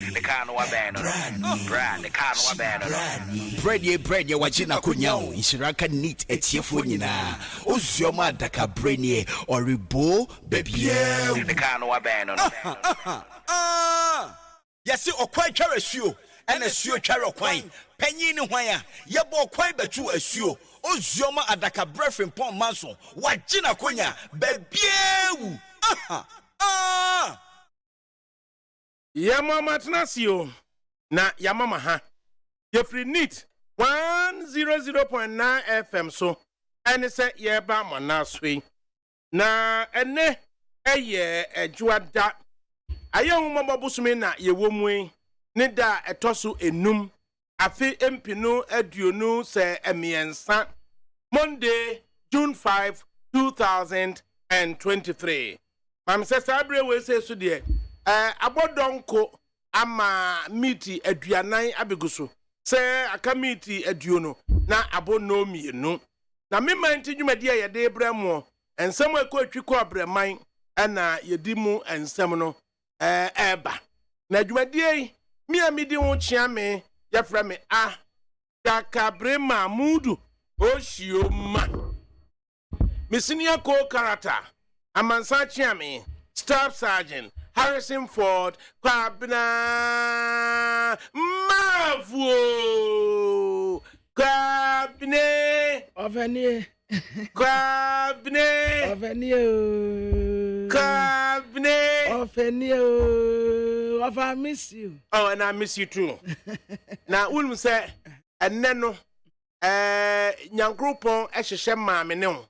The kind of brand, the kind of bread ye wachina kunyao inshiraka neat etiefo nyina ozioma adakabri oribo bebie the kind of yesi okwan tware asuo ena asuo tware okwan panyin ni hwan a yebo okwan betu asuo ozioma adakabri frimpong manso wachina kunya bebie Yama matnasio na yamama ha yefri neat 100.9 FM so ene se yeba manaswe na ene eye ejuada ayehu mabobusumi na yewomwe ne da etoso enum afi empinu aduonu se emiensa Monday June 5 2023 mam se sabre we se so de abodonko ama miti aduanan abeguso se aka miti aduono na abono mienu na mema nti dwumadi ayede ebramo ensem akotwi ko abreman na yedimu ensem no eba na dwumadi yi mi amidi ho chia me yafra me ADAKABRI Mahmudu Oshioma misinia ko karata amansa chia me Staff Sergeant Harrison Ford Kwabna Mavu Kwabne Ovenie Kwabne Ovenie Kwabne Ovenie of I miss you. Oh, and I miss you too. Now ulum say eneno nyankropon ehhehye maame ne ho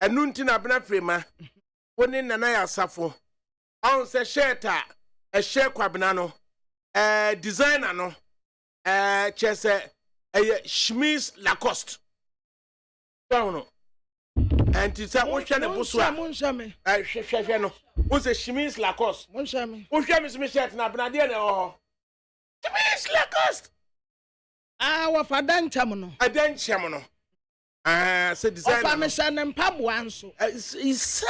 enu nti na bena frema woni nana ya safo on se shirt a shirt kwabena no designer no chese Schmitz Lacoste no and it's a wo hwe ne boso a Monshame hwe no wo se Schmitz Lacoste Monshame wo hwe me shirt na bena de ne ho Schmitz Lacoste wa fadancham no adancham no say designer of me shan mpaboa nso isa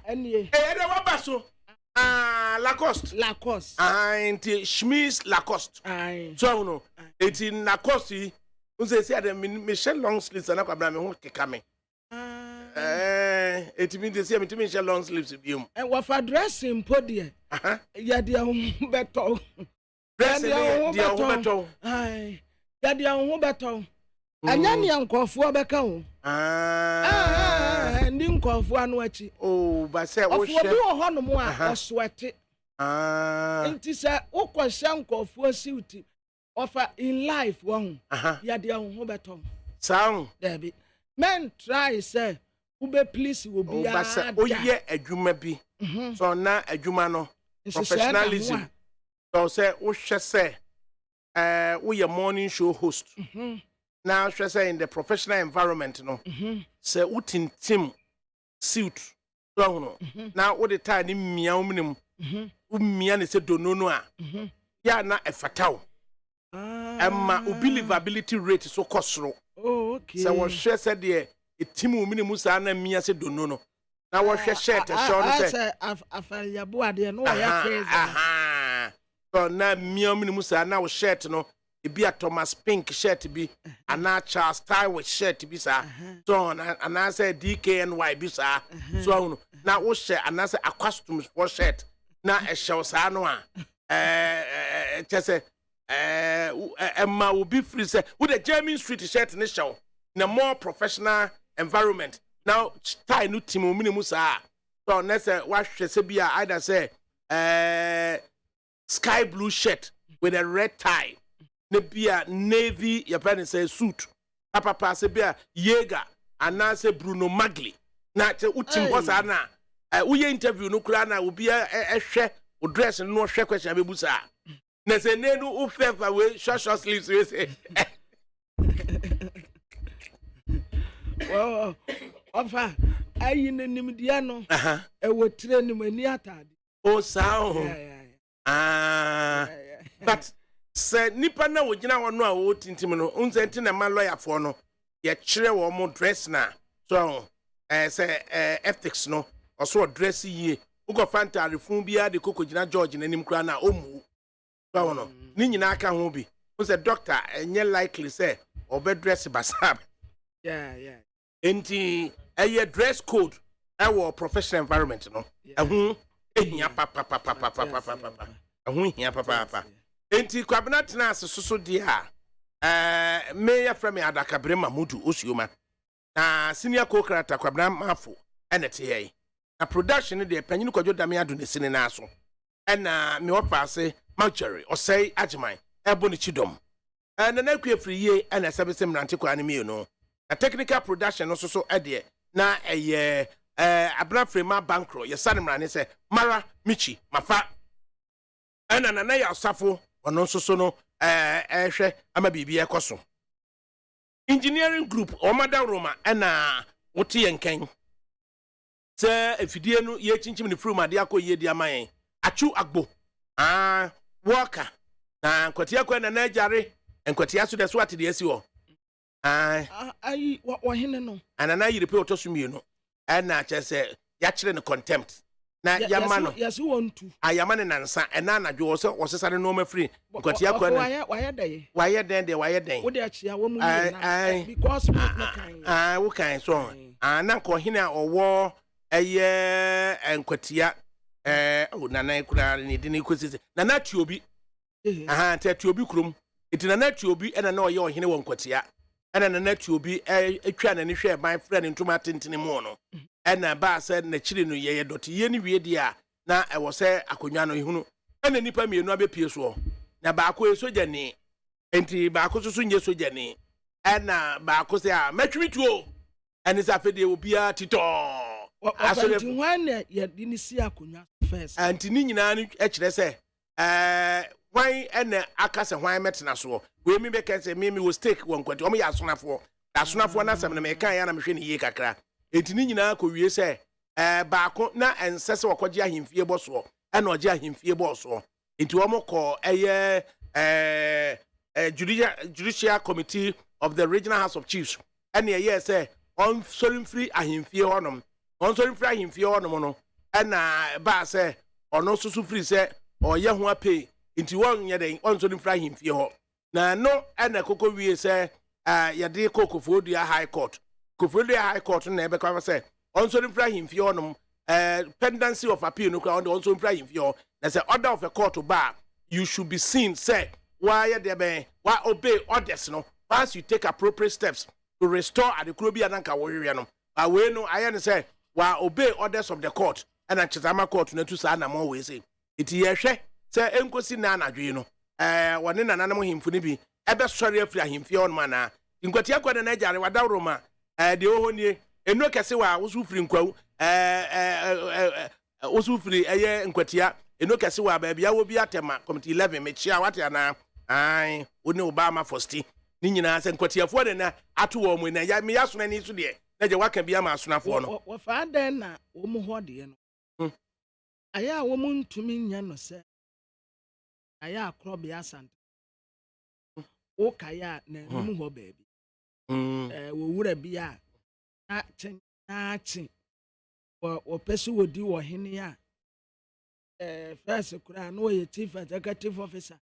enie de wabaso Lacoste and Schmitz Lacoste so no it in Lacoste unse say the Michel long sleeves na kwabra me ho keka me it mean they say me Michel long sleeves biom and wa fa dressing podie ya dia ho beto dressing dia ho beto ya dia ho beto anya ne nkofo beka ho ndi nkofo anu achi ba say wo hwe obi wo hono mu a oswete nti say ukwohye nkofo siuti offer in life won ya dia ho beto sound there men try say ube please wo bia ba say oye adwuma bi so na adwuma no professionalism so say wo hwe say we your morning show host now she say in the professional environment no say utin team suit so no now what the time ni mia omnim umia ne say dono no a ya na efataw emma believability rate so kosoro okay say wo hwe say de team omnim sa na mia say dono no na wo hwe shirt show no say afaliabo ade no ya crazy so na mia omnim sa na wo shirt no be a Thomas Pink shirt be ana Charles Style shirt be sa so and I say DKNY be sa so na wo share and I say a costume for shirt na e show sa no a say Emma will be free say with the German street shirt in the show in a more professional environment now tie no team minimum sa so na say what say be either say sky blue shirt with a red tie ne bia navy your parents say suit papa say bia Jaeger and na say Bruno Magli na che utim boss na we interview no kura na obi hwe o dress no hwe question abebusa na say nenu o fever we short sleeves we say oh ofa ayi nanim dia no e wo tire nim ani atade o sao but say nipa na wogina wono a wo tintim no unse nti na ma lawyer for no ye kire wo mo dress na so say ethics no also dress yie ugo fanta refun bia de kokogina George nanim kra na omu so no ni nyina aka ho bi o say doctor enye likely say obedress basab yeah enti eye dress code our professional environment no ehun ehia papa ehun hia papa enti kwabena tena asesoso de a me ya from ADAKABRI Mamudu Osioma na senior co-creator kwabena mafo enete ye na production de panyin kwadwo dame ado ne sine na so ena me ofase mortuary osei agiman ebo ne chidom na na kwefri ye ena sebese mrante kwa ne me no na technical production no so ede na eye abna frema bankro ye sane mrane se mara michi mafa ena na ya osafo ono so no ehwe ama bibia ekoso engineering group omada roma ena wote yenken se efidie no ye chinchim ne fruma de akoye di amayen achu agbo worker na kwatia kwa na najare enkwatia so de so ate de asi ho ai wa hene no anana yiri pe otosumie no na chese ya kire ne contempt na yama no yes wontu ayama ne nansa ena na dwo so wosesare no mafiri kwatia kwa na waye den wo de achia wo mu na because no kan wo kan so na ko hene a owo eye enkwatia nana kura ni dini kwesisi nana tuobi tuobi krum iti nana tuobi ena na oye ohene wonkwatia ena nana tuobi etwa na ni hwe ban friend ntuma tentene mu no ena ba se na chiri no ye doti ye ni wie dia na ewo se akonwa no ihunu ena nipa mienu abepie so na ba ko soja ni enti ba ko so nye soja ni ena ba ko se a matwi tuo eni sa fede obia tito asole wane ya dinisi akonya first anti ni nyina no ekire se wan ene akase hwan metena so we mi be kan se mi wo stake won kwati o me ya asonafo na asem na me kan ya na me hwe ni ye kakra enti ni nyina ko wie se baako na ensese wakoje ahimfie boso ena oje ahimfie boso enti wo mo ko eye judicial committee of the regional house of chiefs ene ye se on solim free ahimfie honom on so mfra himfie ono no na ba se ono susu free se oye ho apay nti won ye den on so mfra himfie ho na no na koko wie se ye de kokofodua high court na ebe kwa se on so mfra himfie ono pendency of appeal no kwa on so mfra himfie ho na se order of a court ba you should be seen say why ye de be why obey orders no once you take appropriate steps to restore adekuro bi ananka wo hwehwe no we no aye ne say wa obey orders of the court and at Chitama court na tu sa na mo we say iti ye hwe se enkosi na anadwe no wone nananam himfu ni bi ebe sori afiri ahimfie on ma na nkwati akwada na jare wadawro ma de ohonie enu kese wa wosu firi nkwawu wosu firi eye nkwatia enu kese wa ba bia wo bi atema committee 11 mechia wate na ai woni obama fosti ni nyina se nkwatiafo na atu wo mu na ya me yaso na ni so de na je waka bia ma asonafo no wo fa den na wo mu ho de no aya wo mu ntumi nya no se aya akro bia asante wo kaya na mu ho baabi wo wura bia na chen wo pese wo di wo hene a first kura no ye chief executive officer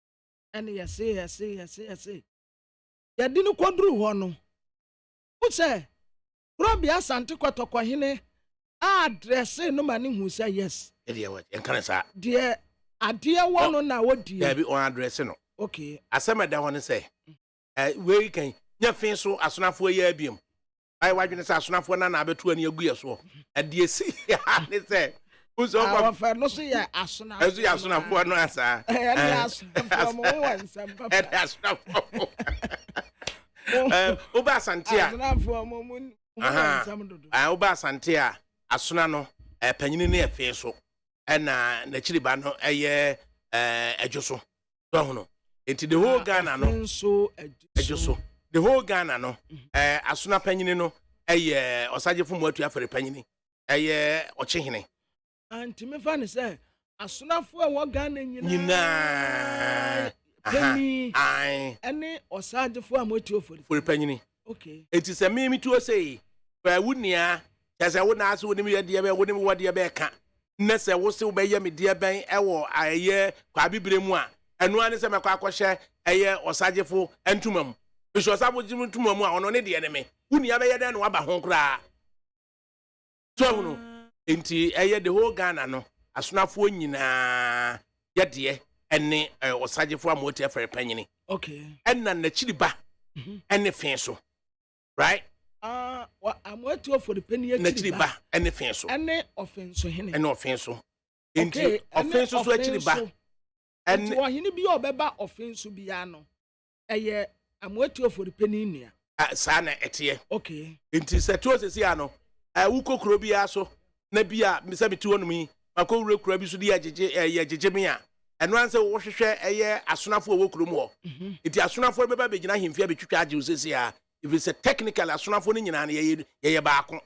and yes ya di no kodru ho no wo se Robia Santi kwatokwa hine address no mani hu say yes. Ede what? Enkan sa. De ade wono na wodi. Ya bi on address no. Okay. Asema da hono say. We kan nya fin so asonafo ye abiem. Ai wadwene say asonafo na abetu ani agu ye so. Ade esi ne say. Uzo kwa fa no so ye asonafo. Ezu ya asonafo no asa. Ade asonafo mo wan sam papa. Ede asonafo. Oba Santia. Asonafo mo mun oba asante a asona no panyini ne efe so na chiriba no eye ejoso do hono enti the whole Ghana no ejoso the whole Ghana no asona panyini no eye osagefo mu atu afere panyini eye ochehene anti me fa ne say asonafo a wo Ghana nyina ai ene osagefo a motu ofori panyini. Okay. It is a mimi to say, where wouldn't ya? As I wouldn't ask, wouldn't be dear, wouldn't what dear bear can. Nessa was still by me, dear bang, or a year, Quabi Bremois, enu ani se mekwa akɔhye eye osagefo entumam biso osabo jimu ntumam a ono ne de ne me wuni abɛyɛ den no waba ho kra so hunu enti eye the whole Ghana no asonafo nyinaa yɛde ene osagefo amoti afere panyini okay enna na chiriba ene fen so right amoti for the penny na chiriba ene fen so ene offense hene ene offense so enti offense so chiriba enti ohene bi obeba offense bi ya no eye amoti for the penny nua sa na etie okay enti se to sesi ya no wukokro bi ya so na bi a me se beti wonum yi makowure kura bi so di agege me a eno anse wo hwehwe eye asonafo wo krom ho enti asonafo beba begina hemfia betwitwa age osesi ya if it's a technical asonafo ni nyina na ye baako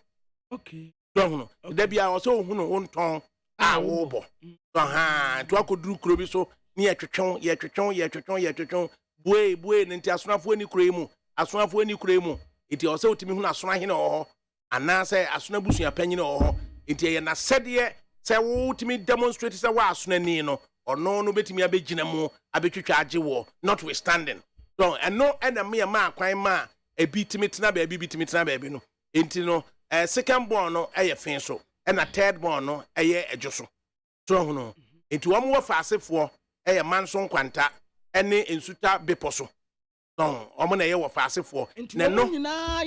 okay so hunu da bia o so hunu wonton a wo bo so ha to akoduru kuro bi so ni ye twetwon bue nti asonafo ani kuro mu asonafo ani kuro mu enti o so otimi hunu asonahene ho anase asonabusua panyine ho enti ye na sede se wo otimi demonstrate se wa asonani no ono no betimi abegina mu abetwitwa age wo notwithstanding so eno ena me ma akwan ma ebitimi tena baabi no enti no second born no fen so ena third born no ejoso so hono enti wo mo faasefo manso nkwanta ene ensuta beposo so omo na wo faasefo na no nyina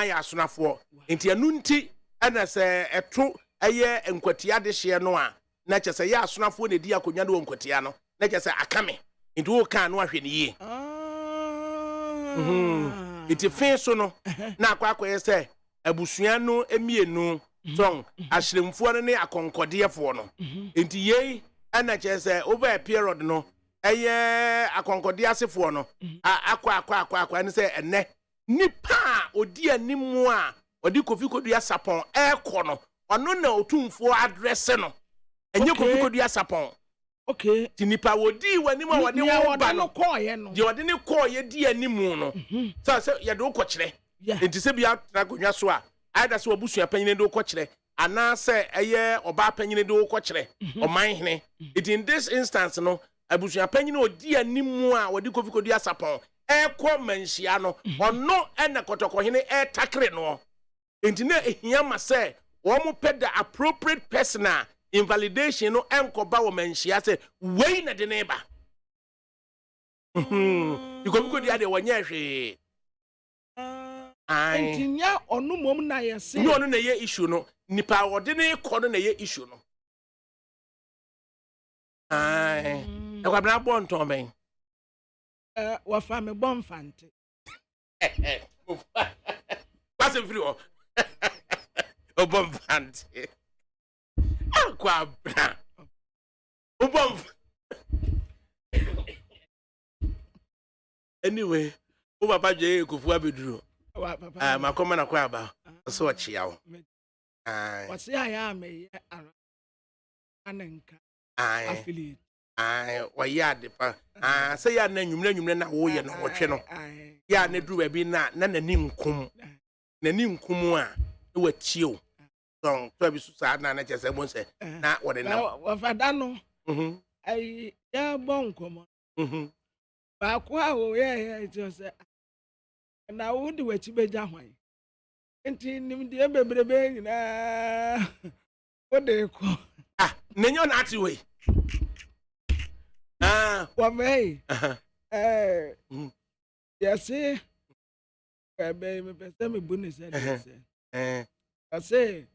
ya asonafo enti anu nti ena se eto nkwatia de hye no a na kyese ya asonafo na di akonwa de nkwatia no na kyese akame enti wo kan no ahwe ne yie iti fin so no na akwakoye se abusua no emienu song ahyeremfo no ne akonkodefo no enti yei ana kyese over a period no akonkode asefo no akwa ne se enne nipa odi animu a odi kofi kodua sapon ekọ no ono na otumfo address no enye kofi kodua sapon okay tinipa wodi wani ma wode wo ba no koye no de wode ne koye di animu no so ye de wo kire enti se bia tragonwa so a aida se obusua panyine de wo kire ana se oba panyine de wo kire oman hene it in this instance no abusua panyine odi animu a wode kofi kodua sapon ekọ manhia no ono ena kotoko hene takre no enti na ehia ma se wo mo peda appropriate person a invalidation no enkoba wo manhia se wei na de neba ikobi dia de wonya hwe entinya onu mom na yese ni onu na ye issue no nipa wode ne ko no na ye issue no ekwabna bon ton ben wa fa me bon fante pass free o bon fante akwa bra o bon anyway o papa je kofu abeduro makoma na kwa aba so chia wo wase aya me anenka affiliate wa ya de pa say ya na nwumre na wo ye no hotwe no ya na duru ba bi na nani nkum a wa tie so to bi su sa na chese bon se na wo de na wa fada no ai ya bon komo ba kwa wo ye se na wo de wa chibeja hwan enti nim de bebrebe nyina wo de ko nenyo na ati we wa me yes be me pese me bu ni se I say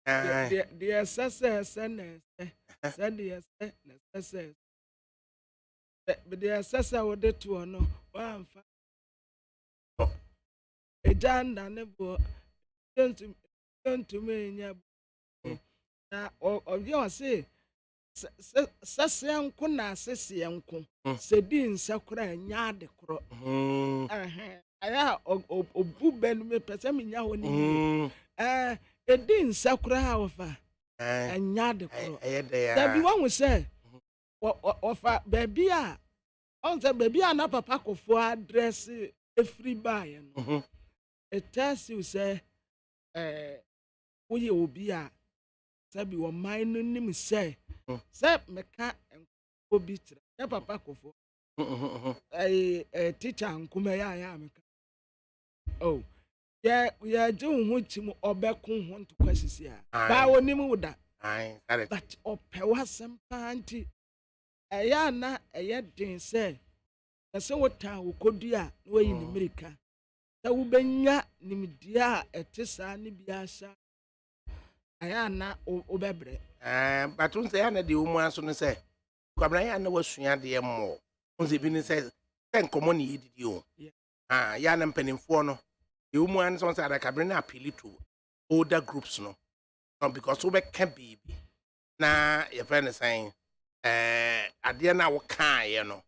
the SSS but the SSS would do to no one a jan and never to me or you say Sassian kuna Sassian kun Sedin Sakura Yard cro aya obu ben me pesemi nya woni edin sakura hawofa anya de kro da bi won say ofa baby a on say baby a na papa kofo address every buy no it tells you say we obi a sabi wo man no nim say Say meka obi tire. Ya papa kofo. Teacher nkume ya meka. Oh. Ya je hu tim obekun ho ntokwa sisi a. Ba onim wuda. But opewa sempa anti. Eya na eye den say. Ese wota wokodu a no yi ni America. Da wo benya nimdia etesa ni biasa. Aya na obebre. But unse ya na de umu aso no say. Kwabra ya na wasua de mo. Unse bi ni say nkomo ni yedidi o. Ya na mpanimfo no. The woman so say ADAKABRI na appeal to older groups no. Because we can be na your friend is saying ade na wo kan ye no.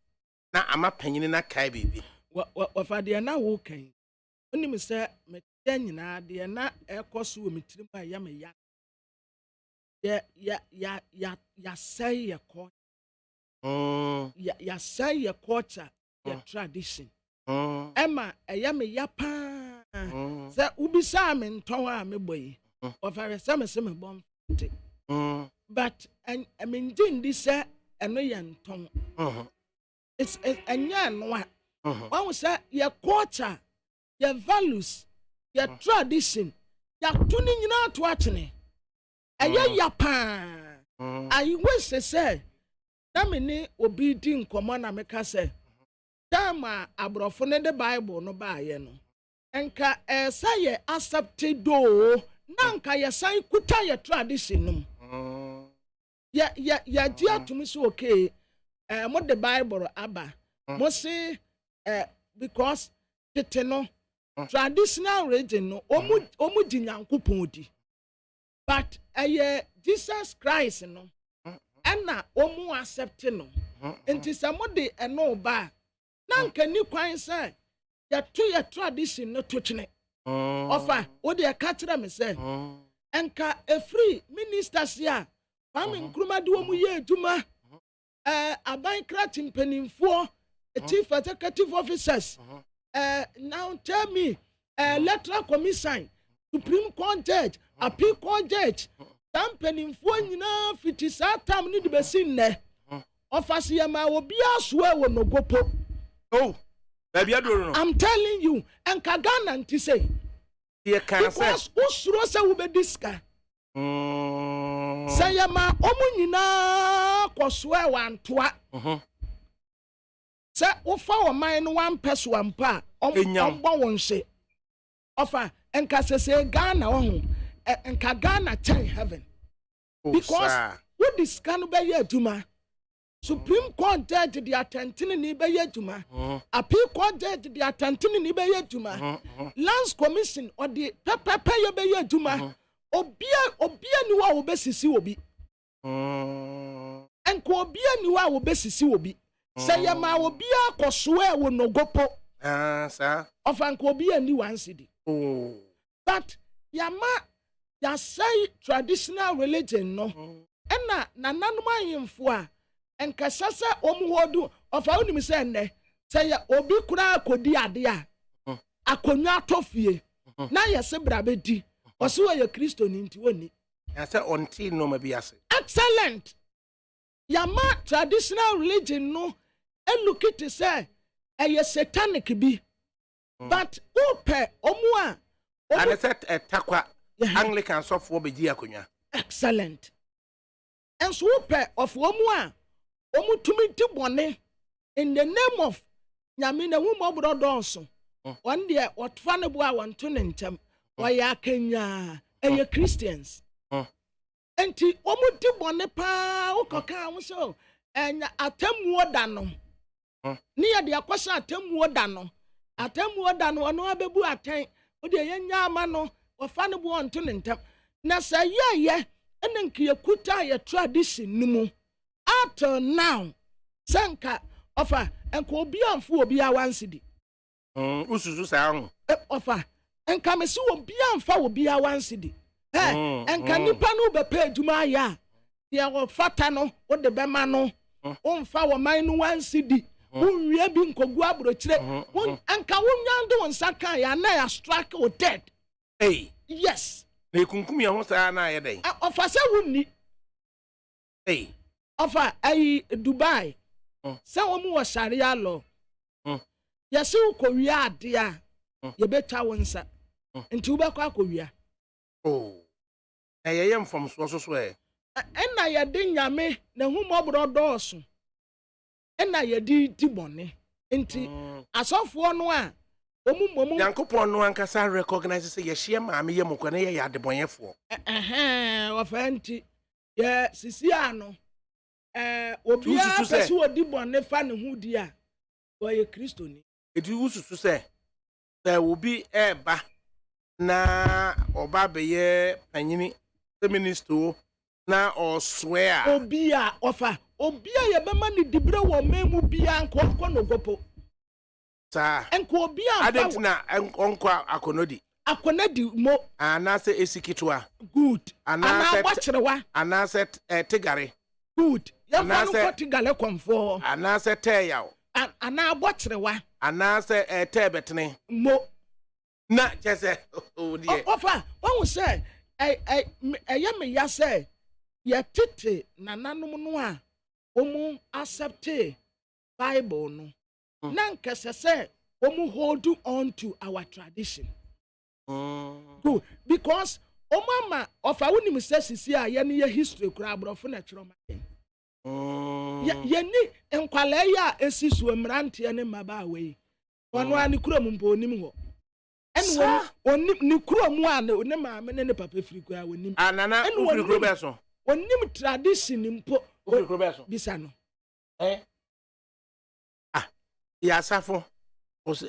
Na ama panyin na kai bibi. Wa fa de na wo kan. Onim say me nyina de na ekoso wo metirim a ya me ya say ya ko. Ya say ya culture, ya tradition. Emma ya me ya pa. Say ubisa me nton a me boy. Of I say me bom. But I mean din say eno ya nton. It's enya no. One say your culture, your values, your tradition, your tuning nyina to atene. Ya pa. I wish say na me ni obi di nkomo na meka say dama abrofo ne the Bible no ba ye no. Enka say ye accepted do na nka ye san kuta ye tradition no. Ya di atumi so okay. Mo the Bible aba. Mo say because tete no traditional religion no omu di Nyankopon di. But Jesus Christ no na omu accept no. Enti samode eno ba na nka ni kwan say ya to your tradition no tochene. Ofa wo de ka kire me say enka free ministers ya Kwame Nkrumah de omu ye adwuma aban kratim penimfo chief executive officers now tell me electoral commission Supreme Court judge appeal court judge penimfo nyina fiti sa tam ni de besin ne ofasi ya ma obi asoa wo no gopo. Oh, baby adoro no. I'm telling you, and Kagana nti say. Ye kan say. Because usuro say wo be diska. Say ya ma omu nyina kosoa wantoa. Say wo fa wo man no one person ampa ombo won hye. Ofa enka say Ghana wo enka Ghana turn heaven. Because what diska no be ye aduma. Supreme Court judge the attentini ni be yeduma. Appeal Court judge the attentini ni be yeduma. Lands Commission or the pepe ye be yeduma. Obia ni wa obesisi obi. Enko obia ni wa obesisi obi. Say ya ma obia kosoe wo no gopo. Sir. Of anko obia ni wan cedi. Oh. But ya say traditional religion no. Ena nananuma yimfo a enka sasa omuhodu ofa onim se nne say ya obi kura akodi ade a akonwa atofie na yese brabedi ose wo ye Kristo ni nti woni ya say until no ma bi ase. Excellent. Yama traditional religion no elukiti say eye satanic bi but ope omu a and set takwa Anglican sofo beji akonwa. Excellent. And so ope of omu a omutumi ti bone in the name of nyamina hu mobro donso one day otfa ne bo a wonto ne ntem oya kanya eye Christians enti omuti bone pa ukoka wo so enya atamuo da no ni ye de akwasa atamuo da no ono abebu aten o de yenya ama no ofa ne bo wonto ne ntem na say ye enenke yakuta ye tradition numu until now sanka ofa enko obi amfo obi awansidi ususu sa hu ofa enka me si obi amfa obi awansidi enka nipa no be pa adwuma ya ye wo fata no wo de be ma no omfa wo man no wansidi unwie bi nkogu abrochire enka wo nyando won saka ya na ya strike o dead. Hey yes na kunkum ya ho sa na ye den ofa se wonni. Hey Offer Dubai. Some more Sharia law. Yes, you Korea, dear. You better one, sir. And Tobacco Korea. Oh, I am from Swasway. And I didn't yame, the whom abroad Dawson. And I did Tibonne. Into a soft one. Uncle Pon, no one can recognize a share, mammy, Mokane, ya the boy for. Of auntie. Yes, Siciano. Obia person who did one fan who dear. Why a Christian? It used to say there will be a ba na or baby, penny, the minister, na or swear. Obia offer. Obia, your money, the bro, or men will be uncle Gopo. Sir, And Obia, I don't know, Uncle Akonodi. Akonadi mo. And I say Esikitwa. Good. And I watch the one. And I said Tigari. Good. You're I said- not Tigale come for. And I said Tayao. And I watch the one. And I said Tebetney. Mo. Not just a oh dear. Offer. What was say? I am ya say. Ya titi na nanumua. Omu accepte Bible no. Nanka say. Omu hold on to our tradition. Good. Because Omama of our women says here, any history crab of natural man. Yenny and Qualea essis were Mranti and Maba way. One crum ponimo. And one Nicrum one, no mamma and the papa free with him. And one Robertson. One name tradition in Robertson. Bisano. Eh? Ah, Yasafo was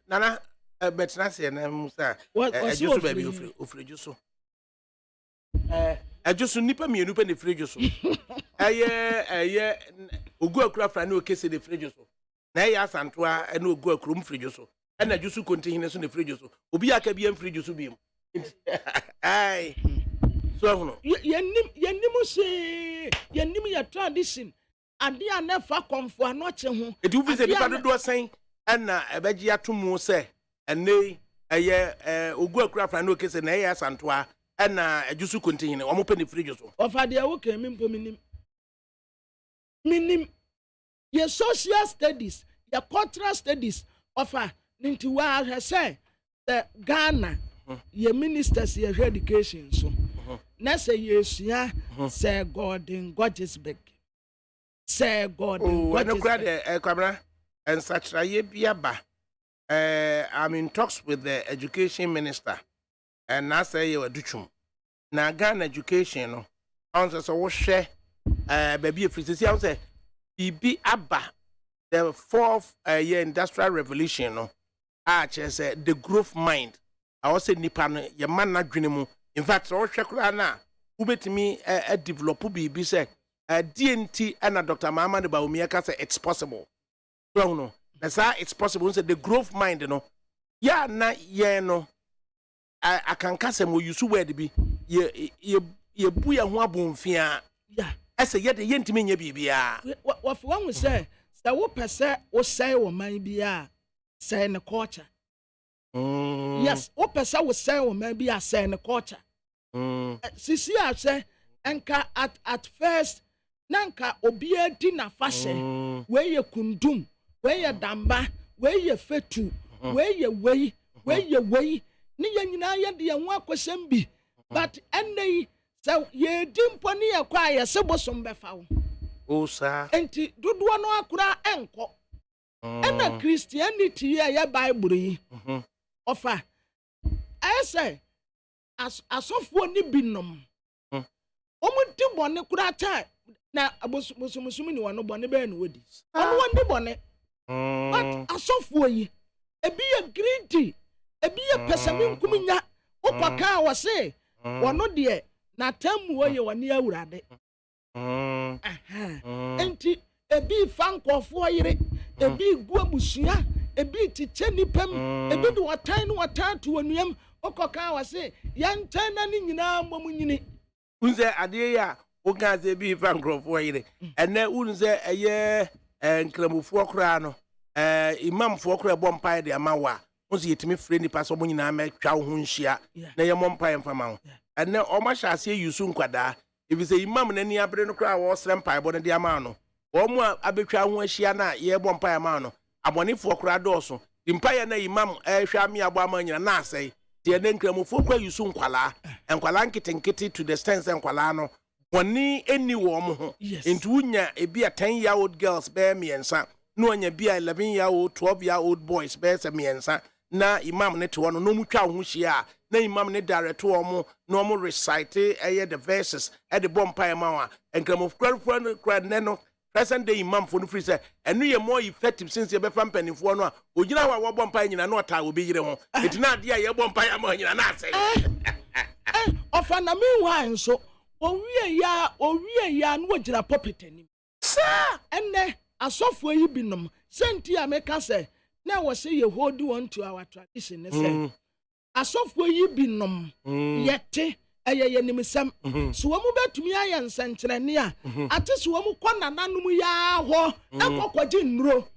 Nana. But Nancy and Musa, What just to baby of Frijuso. I just nip me and open the Frijuso. A year, Ugo craft and no case in the Frijuso. Nay, as Antoine and no go crum Frijuso. And I just to continue in the Frijuso. Ubia can be in Frijuso beam. Aye. So, Yenimu say, Yenimi a tradition. And they are never come for not home. it will visit the door saying, and a begia to mo say. And nay, a year, Ugo craft and no case in A as Antoine, and I just to continue. I'm open the fridge. Of idea, okay, minim. Your social studies, your cultural studies, offer into what I say, the Ghana, your ministers, your education. So, Nessa, yes, yeah, say God in Godgesbeck. Say God in Oh, I know Godgesbeck. a camera and such a year. I'm in talks with the education minister, and I say you are Duchum. Now, Ghana education, answers so share, baby, if it's a say, BB Abba, the fourth year industrial revolution, no, just the growth mind. I also Nipan, your man not dreaming. In fact, all Shakurana, who bet me a develop BB say, DNT and a Dr. Mama de Baumiaka say it's possible. So, no. That's how it's possible. So the growth mind, you know. Yeah, na yeah, no. I can cast him. You where to be. You buya who bonfia. Yeah. I say yet the yentimin bibia. What one we say, the what per se or say or maybe say in the culture. Yes, what per se would say or maybe I say in the culture. See, I say, Anka at first, Nanka obia dinner fashion, where you kundum. Where you damba, where you fetu, where you way, ni ya di anwa kwasem bi. But ene so ye dimponi akwa se bosom befa wo. Oh sir. Enti dodo no akura enko. Ena Christianity ya Bible yi. Ofa. I say asofo ni binom. Omo di bone kura ta na abosomosumi ni wano bone be na wodi. Omo wandi bone. But asofo yi ebi ye greedy ebi ye pesami nkuminya opaka wa say wono de na tamu ye wani awurade enti ebi fankofo yire ebi gu abusua ebi tiche nipam ebi do watan to wanuam okoka wa say yantan na ni nyina momunyini Unze ade ya oka ze bi fankrofo yire ene unze eye nkramufo kra no imamfo kra bompa de amawa unze yetimi free ni paso munyina ma twa ho nhia na ye mompa mfama ho ene o ma hyase yusu nkwada if you say imam na ni abre no kra wo srem pai bo no de ama no wo mu abetwa ho ahia na ye bo mpa ama no abonefo kra dooso mpa na imam hwa me abo ama nyina na asai de ne nkramofo kwa yusu nkwala nkitenkete to the stance nkwala no boni eni wo mo ho into unya ebi a 10-year-old girls be miensa no anya bi a 11-year-old 12-year-old boys be se miensa na imam ne to no no mutwa ho hia na imam ne direct wo mo no mo recite the verses e de bompa ma wa nkramofo kra ne no present day imam for no free say enu ye more effective since ye be fa mpanifo no a ogina wa wo bompa nyina no ata obi yire ho etina ade a ye bompa ya ma nyina na asai ofana mi wa nso owie ya no wajira puppet ani sir enne asofo yi binom senti ameka say na wo say ye hold on to our tradition ne say asofo yi binom yete ayeye nimisam so wo mu betumi aye nsenkyerene a ate so wo mu kona nanum ya ho ekokwaji nnuro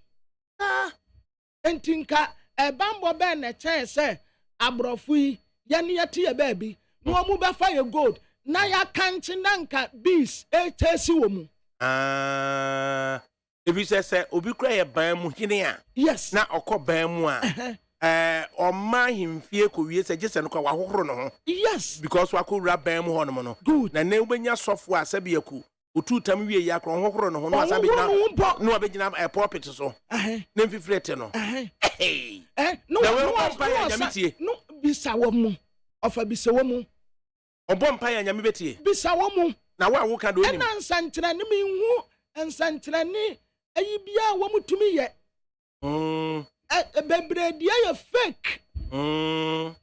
entinka ebambo be na chen say abrofo yi ye ne yete ye baabi no wo mu be fa ye gold na ya kanchi nanka bees etesi wo mu ebi say obi kura ye ban mu hine a yes na okoban mu a Oma himfie ko wie se gese no kwa wahohoro no ho yes because wakura ban mu ho no no good na ubenya sofo asabe yaku otutam wie ya kro hohoro no ho no asabe gina no abegina pulpit so na mfifrete no no bisa wo mu ofa bisa wo mu obom pa ya nyame betie bisa wo mu na wa wo ka do ni na nsankyerane mi hu nsankyerane ayi bia wo mutumi ye bebre dia ya fake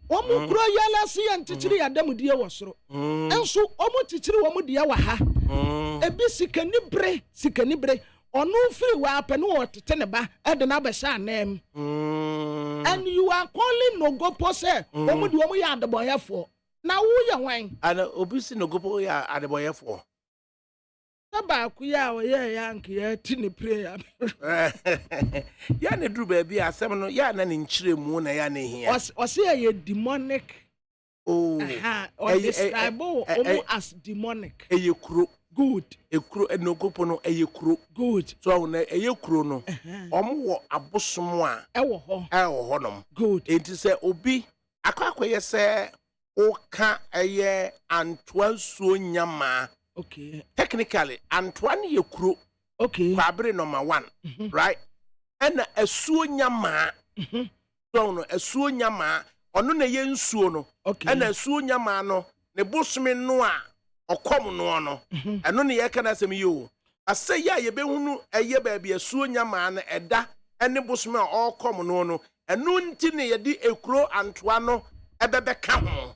omu kro yala si antichiri ya damudie wo soro enso omu tichiri wo mu dia wa ha ebi sikani bre onu free wa apɛ no wɔtete ne ba ɛde na bɛhyɛ anam and you are calling no go pose omu di omu ya adeboyefo na wo ye wan ana obi si no go po ya adeboyefo ba ku ya o ye ya nke ya ti ni prayer ya ne duru ba bi asɛm no ya na ne nkyire mu na ya ne hia o se ye demonic o describe omu as demonic eyekuro good ekuro enogopo no eyekuro good so na eyekuro no omo wo abosom a ewo ho nom good enti se obi akwakoye se o ka eye Antoine so nyama okay technically Antoine yekuro okay kwabere number 1 right and asuo nyama so no asuo nyama ono na ye nsuo no okay and asuo nyama no ne bosome no a okom no no eno ne ye kana asem yo asɛ ya ye behunu eye ba bia asuo nyama na ɛda ene bosome a okom no eno nti ne ye di ekuro Antoine no ebebe ka ho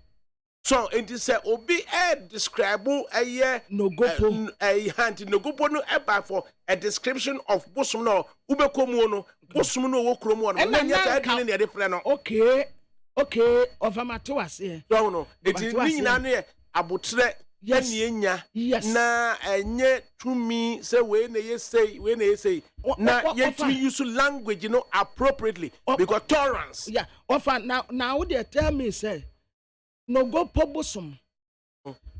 so enti say obi describe nogopo hand nogopo no eba for a description of bosom no ubekomu no bosom no wo kromu no na nya ka adini ne defre no okay ovamato ase so no enti ni nyina no ye abotre yani enya na enye tumi say we na ye say na ye tumi use language no appropriately because tolerance yeah ofa now they tell me say no go pobosum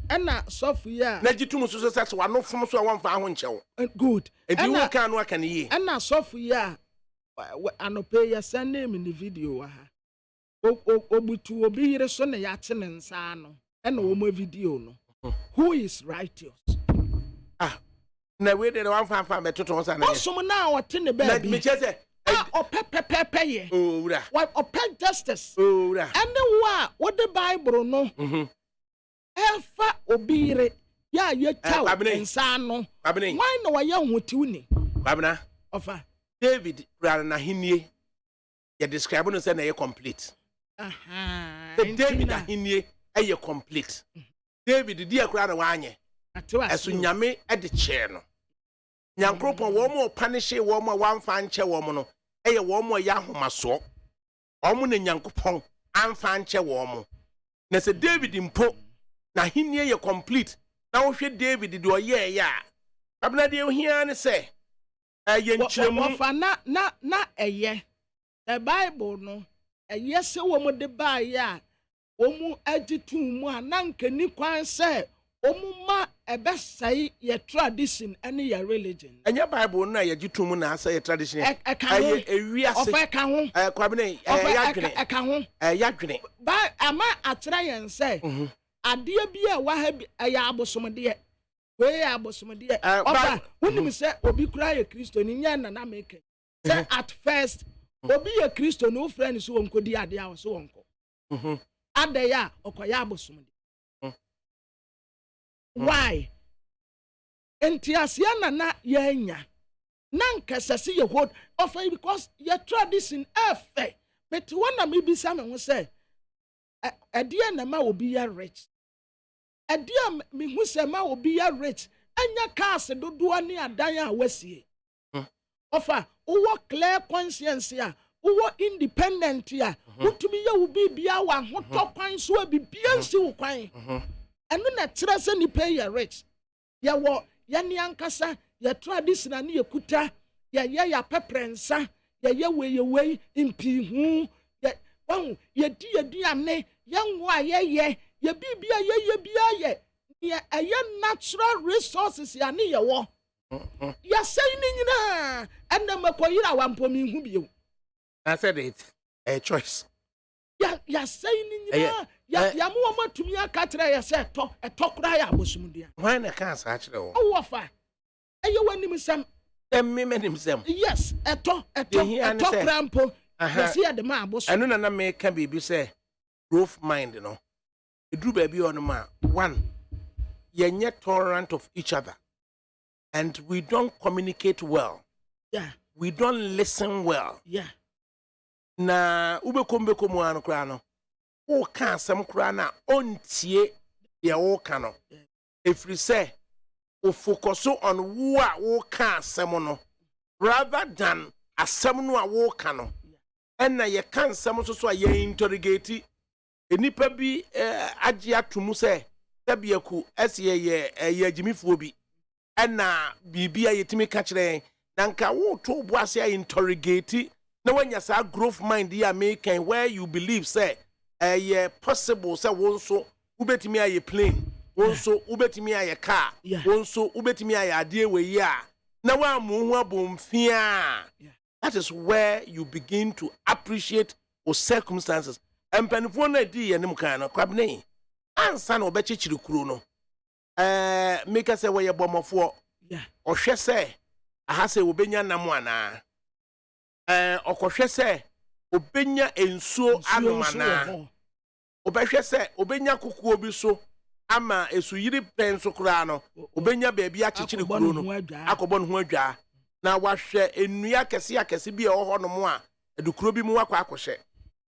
ena sofu ya na jitum so sex wa no fom so wa mfa ho nchew good enti wo kan no aka ne yi ena sofu ya anope ya send name in the video wa ha obutu obi yire so na ya che ne nsa no ena wo mo video no who is righteous na we dey one fan betoto ho sa na bosum na wote ne ba bi me chese opepepepe ye owura opep justice owura ene wo a wo the bible no efa obire ya ye taw ensa no why no wa ye hotiw ni babna ofa David ran na hinie ya describe no say na ye complete David na hinie ye complete David di akura na wanye eso nyame e de che no nyankropon wo mo punish wo mo wamfa nche wo mo no eye wo mo ya homaso wo mo na nyankopon amfa nche wo mo na se David mpo na hinie ye complete na wo hwe David de oye ya abna de ohia ne se eye nchiremu fa na eye the bible no eye se wo mo de ba ya wo mu agitu mu ananka ni kwan se omu ma best say your tradition and your religion. And your Bible na ye jitu na say tradition. Ewia se. Ofa ka ho. Kwabene yadwene. Ba ama atra yen say. Ade bia wa ha ya abosomde. We ya abosomde. Ofa wonim say obi kura ye Kristo ni nya na make. Say at first obi ye Kristo no friend so wonko di ade a so wonko. Ade ya okoya abosomde. Why? Entiasia na yenya. Nanka sase ye hold of because your tradition efe. But one na me be some who say a dear na ma will be ya rich. A dear me who say ma will be ya rich. And your cast do ani adanya wesi. Offer uwo clear conscience ya. Uwo independent ya. To be ya will be bia one hot top pine so be biansi ukwain. And when a treasure ni pay your rich. Ya wo ya ni ankasa ya tradition ani ye kuta ya peprensa ya we impi hu ya wan ya di ane ya nwa ye bibia ye bia ye natural resources ya ni ye wo ya say ni nyina and na makoyira wampomi hu bio. I said it a choice. Ya say ni nyina ya mo ma tumi akatra ya say to kura ya bosumdia. Why na kan sa akire wo? O fa aye wanim sam me himself. Yes, eto crampo. Yes, here the man boss. Anu na me can be say growth mind, you know. E do baby on ma. One, you're tolerant of each other. And we don't communicate well. Yeah. We don't listen well. Yeah. Na ube kombe mu anu kra no. O kan sam kra na ontie ye o kan no. If we say o focus on wo ka asem no rather than asem no a wo ka no and na ye kan asem so a ye interrogate enipa bi agye atomu se tabiaku ese ye agimifuo bi and na bibia yetimi ka kire na nka wo to bo ase interrogate na wanya sa growth mind ya make where you believe say ye possible say won so ubetimi aye plane wonso ubetimi aye car wonso ubetimi aye ade we ya na wa mu hu abomfia. That is where you begin to appreciate your circumstances. Empanifo na di ye nim kan no kwabne ansa na obechichiri kuro no make say we ye bomofo ohwe say aha say obenya nam ana okohwe say obenya ensuo anomana obehwe say obenya kokuo bi so ama esuyiri penso kura no obenya baabi achichiri kuro no akobɔ no ho adwa na wahwɛ enua kɛse bi ɛwɔ no mo a edukuro bi mu akɔhwɛ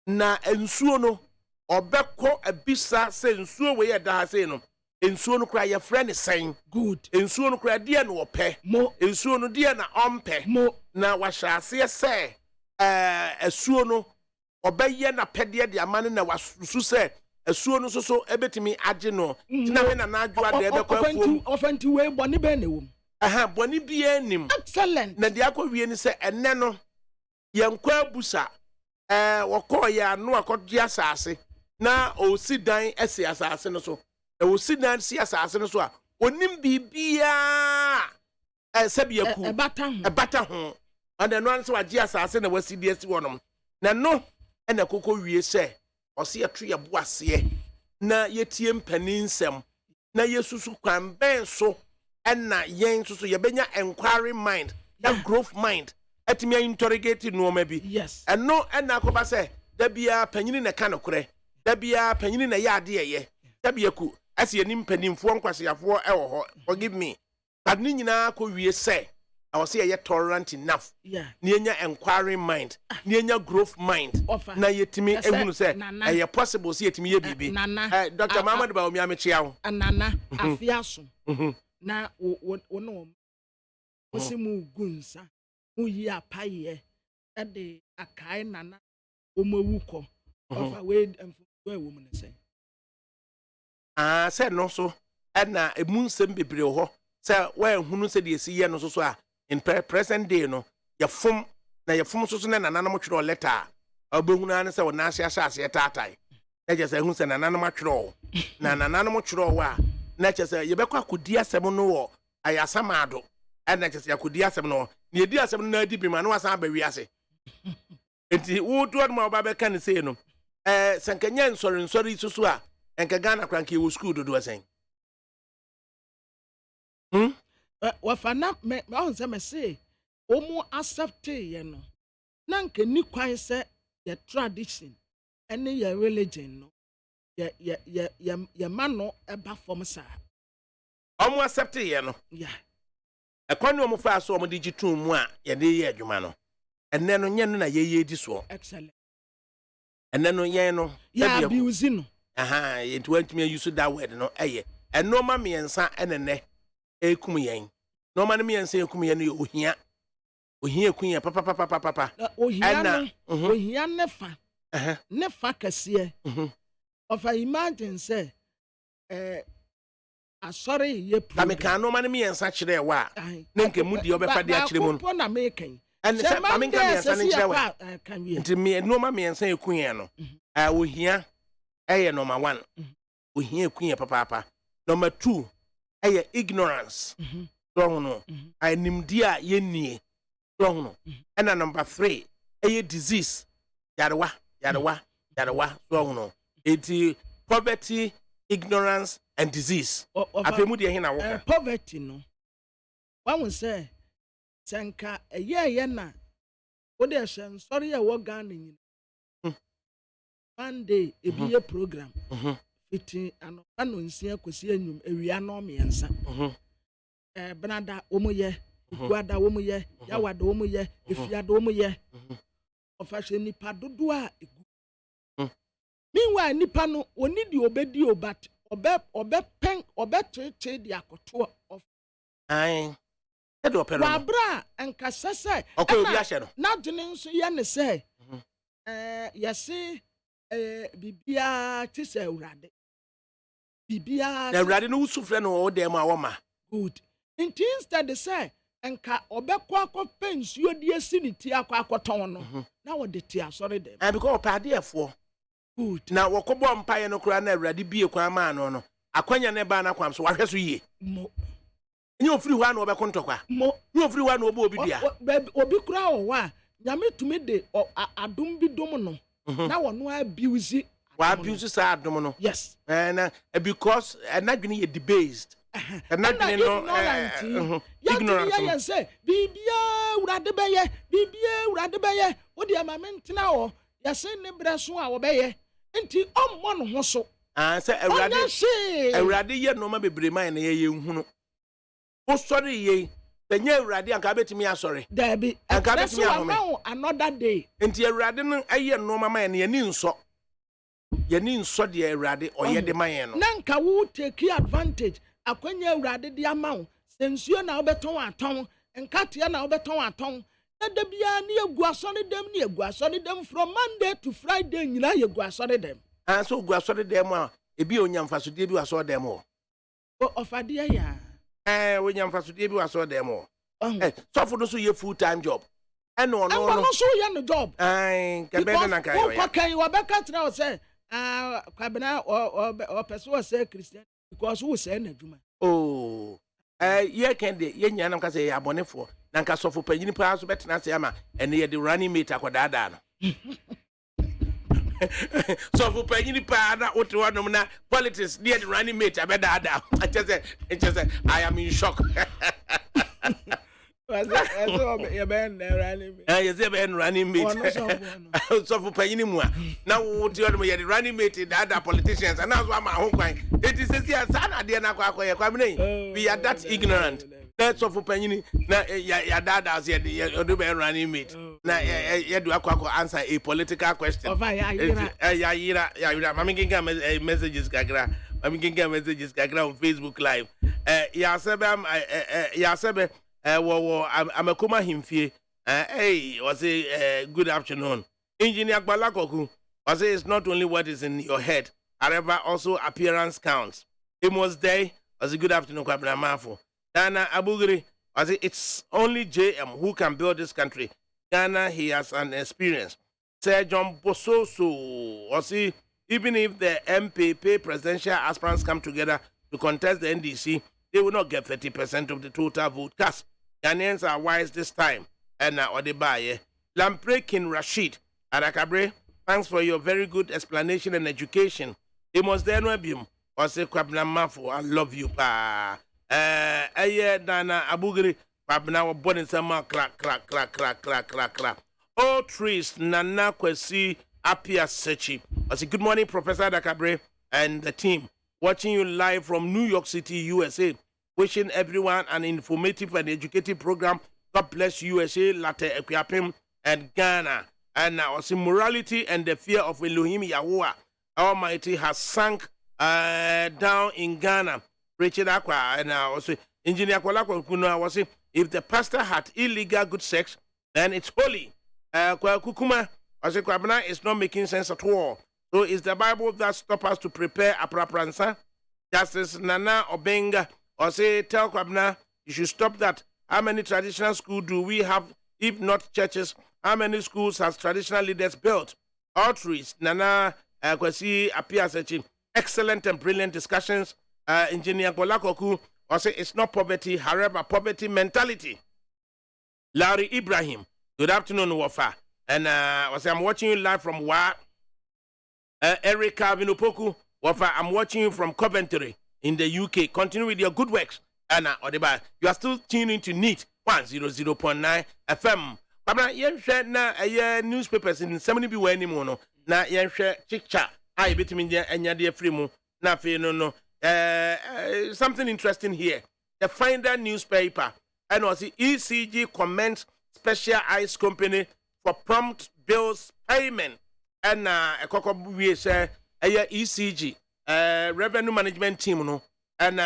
na ensuo no ɔbɛkɔ abisa sɛ nsuo we yɛ da sɛ no ensuo no kura yɛ frɛ ne sɛn good ensuo no kura deɛ no wɔpɛ mo ensuo no deɛ na ɔmpɛ mo na wahyɛ aseɛ sɛ esuo no ɔbɛyɛ na pɛdeɛ de ama no na wasusu sɛ esuo no so ebetimi agye no tina me na adwoa de ebekɔ afuom offenty we boni be na wom boni bi anim excellent na de akɔwie ni sɛ enne no yenkɔ abusa wɔkɔ yɛ anu akɔgye asase na osi dan esi asase no so osi dan si asase no so a onim bibia sɛbiaku ebata ho and no answer wagye asase na wasi de esi wonom na no ena kokɔ wie sɛ ɔse yɛto yɛ boaseɛ na yɛtie mpani nsɛm na yɛsusu kwan bɛn so ɛna yɛn so yɛbɛnya inquiry mind that growth mind ɛtumi interrogate nneɛma bi yes ɛno ɛna akɔba sɛ da bia panyini na ka nokorɛ da bia panyini na yɛ adeɛ yɛ da bia ku ɛsɛ yɛnim mpanimfoɔ nkwaseafoɔ ɛwɔ hɔ forgive me but ne nyinaa kɔ wie sɛ I was say you're tolerant enough. Yeah. Nienya inquiring mind. Nienya growth mind. Na yetimi ehunu say e possible see yetimi ye bibi. Dr. Muhammad ba omi amechia wo. Nana afiaso. Na wo no. Wo se mu gunsa. Mu yi apaye. E de akai nana o mawu kɔ. Ofa we wo mu ne say. Say no so. E na emu nsem bebre ho. Say we hunu say de esi ye no so a in present day no yefum na yefum so na nananom twere letter obehunu an se wona ahye asase tatai e je se hu se nananom atwere na nananom twere wa na kyese ye bekwa kodi asem no wo ayasamado na kyese yakodi asem no na yedi asem no na adi bi ma no asan ba wiase enti wo to ma oba be kan sei no sankanya nsori susu a enka Ghana kranke wo school dodo asan wafana me on se me say omo accept ye no na nke ni kwan se ye tradition ene ye religion no ye mano eba form sa omo accept ye no yeah ekwani omo fa so omo digital mu a ye de ye adwuma no enne no nye no na ye di so excellent enne no ye no ya abuse no aha ye ntwantumi use that word no eye eno ma miensa enene ekum yen no ma ne miensa ekum yen no ohia kunya papa ohia nefa kase of imagine say asori ye program ka no ma ne miensa kire wa na nke mudi obefa de akire mu no na making and say ma menka miensa ne kire wa nti me no ma miensa ekunya no ohia eye number 1 ohia kunya papa number 2 eye ignorance so no animdi a yennie so no and number 3 eye disease yarewa so no eti poverty ignorance and disease afemu de hin na wo poverty no one say senka eye na wo de hye sorry e wo Ghana nyin one day ebi ye program fiti ano nsia kwesi anyum ewia no miensa benada omoye kuada omoye yawada omoye efiada omoye ofashe nipa dodo a egu meanwhile nipa no oni di obedi obat obe cheche di akoto of ai edo pero wa bra enka sese okay obi ahye no na dwene nso ye ne se yesi bibia tise urade bibia na urade no usufre no o dem awoma good instead they say enka obekọ akọpe nsuo di esi ni ti akọton no na wo de ti asori dem and because opade efo good na wokobo mpaye no kura na urade bie kwa ma no akwanya ne ba na kwam so wahwe so yie mo nyi ofiri hwa na obekọ ntokwa mo nyi ofiri hwa na obi bia obi kura o wa nyame tumi de adom bi dom no na wono abuse wa abuse sa adom no yes and because na dwene ye debased and not ignorance ya say bibia urade beye wo de amamentina o ya say ne breso a wo beye enti ommo no ho so say urade ye no ma bebre man na ye nhunu wo sorry ye tanya urade anka betimi asori there be anka betimi ahome another day enti urade no aye no ma man na ye ni nso de urade oye de man no na nka wo take advantage akwanya urade di amawo sensuo na obeton aton enkatia na obeton aton na da bia na egu asori dem from Monday to Friday nyina yegu asori dem so egu asori dem a ebi onyamfaso de bi asori dem o ofade ya onyamfaso de bi asori dem o so for so ye full time job no so ye no job ka be na ka yo ya kan wo be ka tira o say kwabena o person o say Christian because who say na djuma ye kende ye nya nam ka say ya bonefo na nka sofo panyini pa so betena say ama ene ye de running mate akodaada no sofo panyini pa na oto wanom na politics de running mate abedaada I I am in shock you been running mate sofo panyini mu a na wo ti wanom ye de running mate the other politicians and now so ama ho kwan it is say sana de na kwakoye kwamne we are that ignorant that's of panyini na ya dada say you do be running mate na you do akwa answer a political question ya yira mami kinga messages kagra on Facebook live ya sebe wo amakoma himfie hey was a good afternoon engineer Gbalakoku was it's not only what is in your head however also appearance counts. Amos Day was a good afternoon Kwabena Mafo Ghana Abugiri was it's only JM who can build this country. Ghana he has an experience. Sir John Bososo was even if the MPP presidential aspirants come together to contest the NDC, they will not get 30% of the total vote cast. Ghanaians are wise this time. And now, Odebaye. Lampre King Rashid, ADAKABRI, thanks for your very good explanation and education. It must then be or say Kwabna Mafo, I love you, pa. Dana Abugri, Kwabna was born in some crack. All trees, Nana Kwesi, Apia Sechi. I say, good morning, Professor ADAKABRI and the team. Watching you live from New York City, USA. Wishing everyone an informative and educative program. God bless USA, Latte Equiapim, and Ghana. And now, I see morality and the fear of Elohim Yahweh Almighty has sunk down in Ghana. Richard Aqua, and now also Engineer Kwalakwa Kuno was saying, if the pastor had illegal good sex, then it's holy. Kukuma, I say Kwabana is not making sense at all. So is the Bible that stops us to prepare a prapransa? Justice Nana Obenga, or say, tell Kwabana, you should stop that. How many traditional schools do we have, if not churches? How many schools has traditional leaders built? Outreach, Nana Kwesi appears excellent and brilliant discussions. Engineer Kolakoku, or say it's not poverty, however, poverty mentality. Larry Ibrahim, good afternoon, Wafa. And I'm watching you live from Wa. Erica Vinopoku, Wafa, I'm watching you from Coventry in the UK. Continue with your good works. Anna Odeba, you are still tuning to NEAT 100.9 FM. Pabna, yen share na newspapers in 70 be where anymore. Na yen share chicha. I bet me and ya dear free mo. Na fe no. Something interesting here. The Finder newspaper and also ECG comments Special Ice Company for prompt bills payment. And a cocoa we say ECG revenue management team no. And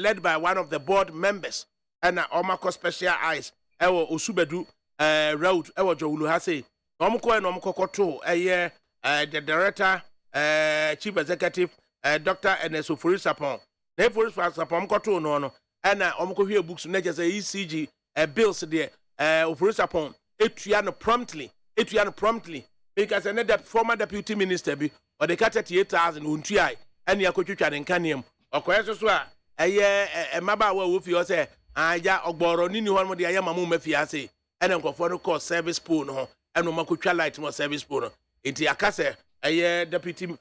led by one of the board members, and Omako Special Eyes, Ewo Usubedu Road, Ewo Joulu Hase, Omko and Omko to the director, chief executive, Dr. Enesu Furisapon. Therefore, Furisapon Koto no, and Omko here books, Najas ECG, bills there, Furisapon, Etriano promptly, because another former deputy minister be, or the cat at 8,000 Untriai, and Yakucha and Kanyam. Okwese so a maba wa wo fi o se aja ogboro ni ho mo de aya mamu mafiase ene nkofo no call service pool no eno makotwa light no service pool no enti akase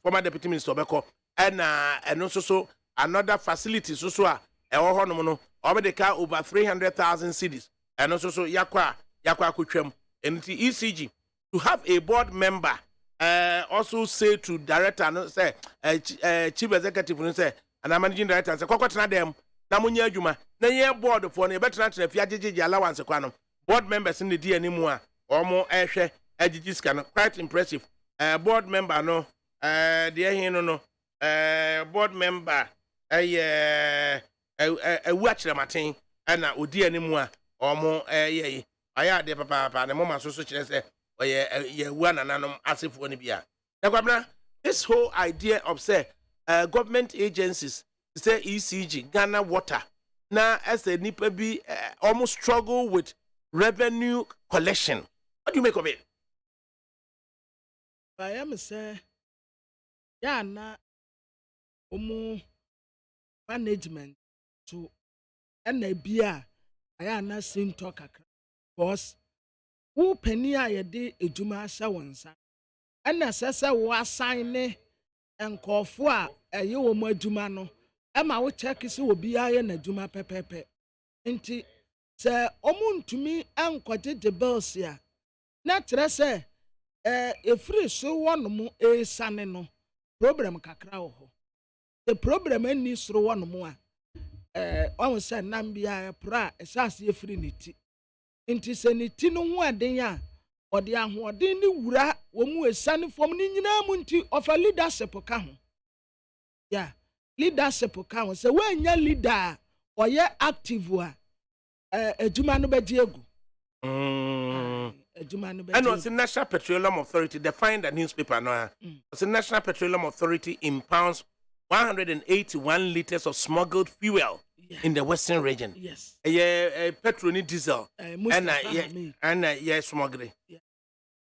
former deputy minister obeko eno so another facility so a ewo ho no no obedeka over 300,000 cedis eno so yakwa akotwam enti ECG to have a board member also say to director no say chief executive no say and I'm managing director say kokotena dem na munya adwuma na ye board for na betena tena fi agegege allowance kwa no board members in the di animu a omo ehwe agigi ska no quite impressive board member no de hin no board member ewu akire maten na odi animu a omo ye aya de papa na mama so kire say oye ye wu anananom asefo ni bia na kwabna this whole idea of say government agencies say ECG, Ghana Water. Now, as a nipa be almost struggle with revenue collection. What do you make of it? I am say, yeah, na management to NABA. I am not seeing talk because who penny I did a Juma Shawansa and assessor was signing. Nkɔfo a ɛyɛ wɔ mu adwuma no ɛma wo check sɛ obi ayɛ n'adwuma pɛpɛpɛ nti sɛ ɔmo ntumi ankɔgye de bills a na kyerɛ sɛ efiri so wɔnom esane no problem kakra wɔ hɔ the problem ani soro wɔnom a ɔmo sɛ nam bia pra ɛhyɛ ase efiri ne ti nti sɛ ne ti no ho aden a ɔde ahoɔden ne wura wɔ mu esane fam ne nyinaa mu nti ɔfa leadership ka ho yeah leadership ka ho sɛ wɔanya leader a ɔyɛ active a adwuma no bɛgye egu adwuma no bɛgye and also National Petroleum Authority they find a newspaper now the National Petroleum Authority impounds 181 liters of smuggled fuel in the western region. Yes. Petrol ni diesel. And smuggled.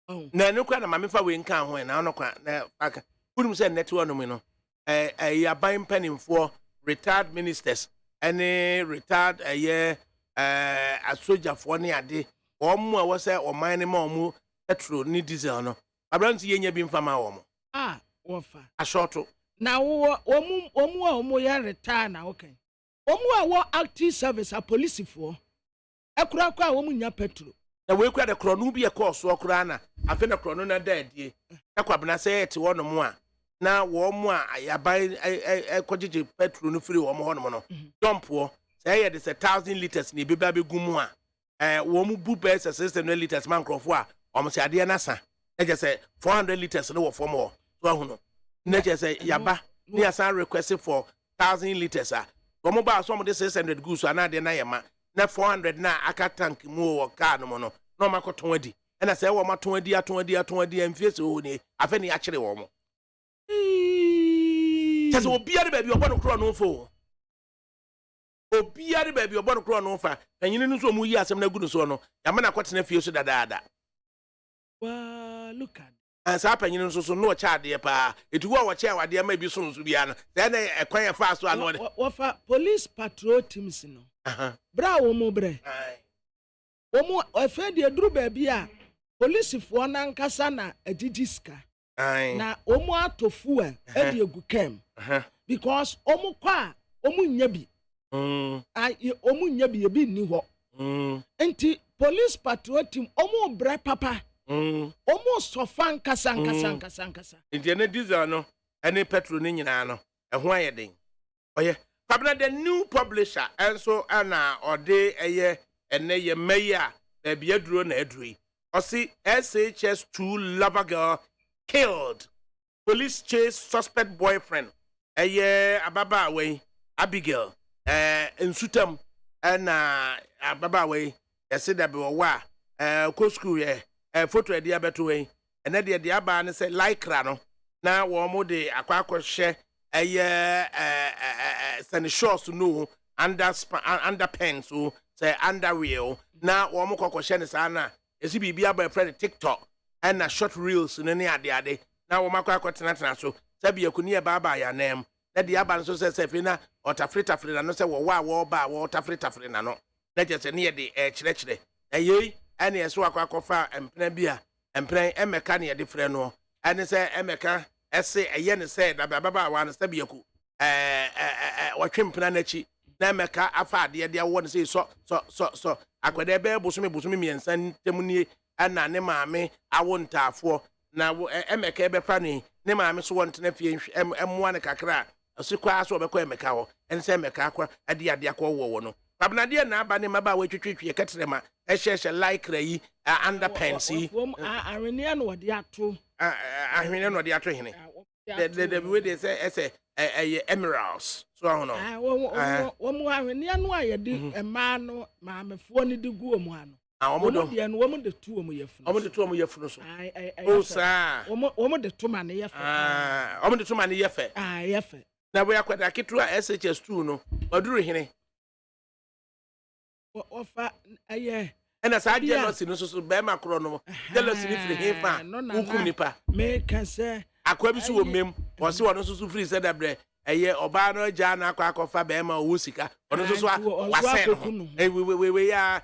Oh. Na no kwa na mame fa we nka ho na no kwa na aka. Wudum say net one no. Aban panimfo retired ministers any retired a soldier for ne ade omo a wo say o man ne ma omo petrol ni diesel no abranti yenya bi mfa ma wo mo wofa ashorto na wo omu ya retire na okay omu a wo active service a police for ekura kwa wo nya petrol na we kwa de krono bi e course okura na afi na krono na daadie ekwabena say ete wo no mo a na wo mo a yaban ekogege petrol no free wo mo ho no no dump wo say ye de 1000 liters ni beba be gumu a wo mu bu be 600 liters man krofo a o mo se ade na sa e je say 400 liters no wo fo mo so ahu no na je say yaba ni asan request for 1000 liters a wo mo ba so mo de 600 goods ana de na yema na 400 na aka tank mu wo car no no no makoton adi na say wo maton adi amfie se ho ni afa ni akire wo mo tese obiare ba bi obo no kro no fo obiare ba bi obo no kro no fa anyine no so mu yi asem na gu no so no ya me na kwotena fie so dadaada wa look at ansa panyine no so no cha ade pa etu wo cha wade ma bi so no so bia no say na ekwan ya fa so ano wo fa police patrol teams no bra wo mo bre wo mo efe de duru ba bi a police fo na nkasa na agigiska na wo mo atofu a e de egu kem because wo mo kwa wo mo nya bi wo mo nya bi e bi ni ho enti police patrol team wo mo bre papa omo sofan kasa. Nti ene diesel no ene petrol ni nyina no eho ayeden oye kabna the new publisher enso ana ode eye ene ye meya na bia duro na aduri osi SHS2 lover girl killed, police chase suspect boyfriend eye ababa we Abigail ensutam na ababa we yesi da be wa ko school ye photo e dia beto wen ene de aba ne se lycra no na wo mo de akwa hye sani shorts no underpants so say underwear na wo mo hye ne sa na esi bibia ba friend TikTok and na short reels ne ade na wo makwa tena so sabi yakuni e baba ya nem na de aba so se fi na otafrita na no se wo wo ba wo otafrita na no na je se ne de kire eyei ene eso akwakofa empena bia empena emeka ne de frɛ no ene se emeka ese eye ne se da baba wa ne sabi yaku watwempena na chi na emeka afa ade de wo ne se so akwade be bosomi miensa ntemnie ana ne maame awo ntafo na emeka ebe fa ne maame so wontena fie emmoa ne kakra asikwa so obekọ emeka ho ene se emeka akwa ade akwa wo no babnade na aba ne maba wa twetwetwe ketrema ehye like yi underpants yi ahwene no wode ato ahwene no wode ato hene the way they say emeralds so ho no wo mu ahwene no ayede ema no maamefo ne de gu omu ano wo mo de tu omu yefunu wo de tu omu yefunu so o sa wo mo de tu ma ne yefe wo mo de tu ma ne yefe yefe na bo yakwada ketu SHS2 no oduru hene ofa aye ena sa jealousy no so be ma kro no jealousy ni free hefa ukum nipa me kan se akwa bi so wo mem wo se wono so free se dabre eye oba no ja na akwa be ma wo sika ono so wase no we ya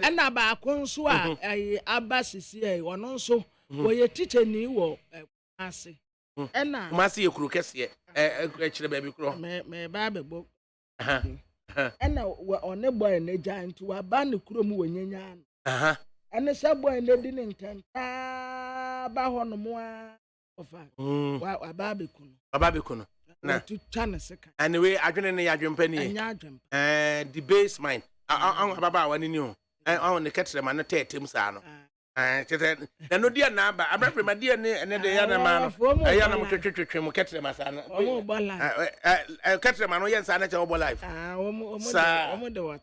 ena ba akonso a aba sisi wono nso wo ye teacher ni wo ase ena masi ye kuru kese kire ba bi kro me ba bebo ena one boy na giant wa ba ne kurom wonyanya no ene se boy na di ne ntanta ba ho no mo a ofa wa ba be kuno na tu chana seka anyway adwene ne yadwempa ni anya adwempa the base mine baba wa ni ni o ne ketre ma no tetem sa no tete na no dia na aba abrafre ma dia ne de ya na ma no ya na mo twetwetwe mo ketre ma sa no o bo life ketre ma no yen sa na che o bo life o de what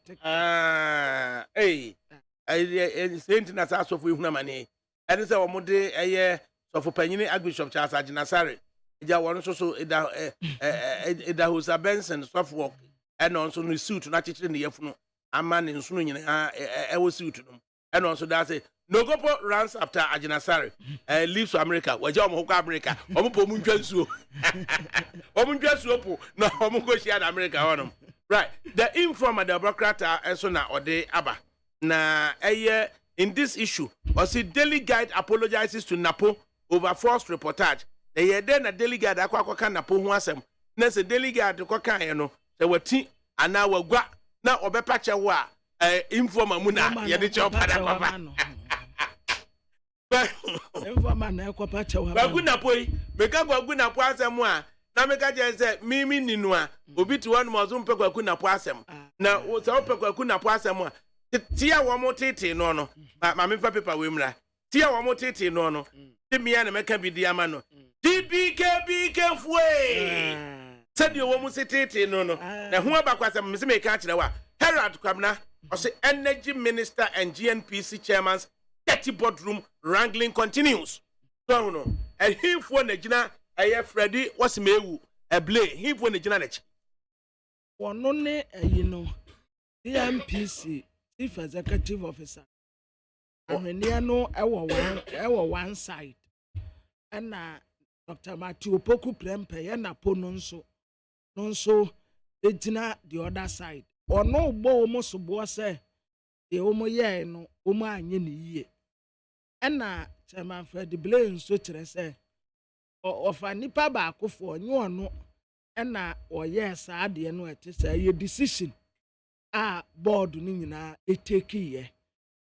senti na sa so fu ehuna ma ne ene se o mo de so fu panyini Archbishop Charles Aginasare ja won so eda Hosa Benson so fu work ene on so no suit na chechire ne yafunu ama ne nso no nyina e wo suit no ene on so da say Nogopo runs after Ajinasari, leaves for America. Waja Moka America, Omupo Munjansu. Omunjansu, no Omuko share America. Right. The informer, the Democrat, Esona or the Abba. Na in this issue, was the Daily Guide apologizes to Napo over false reportage. They then a Daily Guide Aquacan Napo Wasem. Ness a Daily Guide to Cocaino. There were tea and now we're gua now Obepacha wa informer Muna Yadicho Padapapa. Informer Nacopacha. Baguna Meka Baguna Poasamwa. Na meka je mimi ninua obi ti won mo zo mpekwa ku na po asem na wo se opekwa ku na po asem a tia wo mo tete no no ma me fa paper we mra tia wo mo tete no no ti mia na meka bi di ama no DBK fue said you wo mo tete no no na ho abakwa asem me se me ka kire wa Herald Kwabna o se energy minister and GNPC chairman's 30 boardroom wrangling continues so no and him for na gina Freddy was mewu blay he for the general one only DMPC chief executive officer when you know our one side and Dr. Matthew Poku Prempe and Pononso nonso ejina the other side or no bo almost bo say the omo ye no omo anye ni ye and Chairman Freddy Blay so chere say ofa nipa ba akofo nyi ono na oye saa de no ete say ye decision board ni nyina etake ye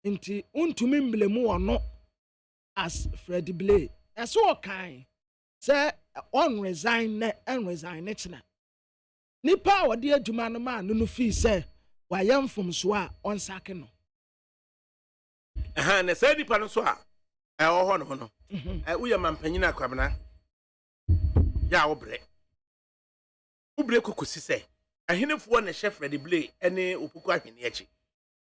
nti untumi mblemu ono as Freddy Blay eso kan say on resign china nipa wode adwuma no ma no fi say wa yamfom so a on sake no na say nipa no so a ho no uye mampanyina Kwabna ya obre kukusi se ahenefo na chef Freddy Blay ene opuku ahene echi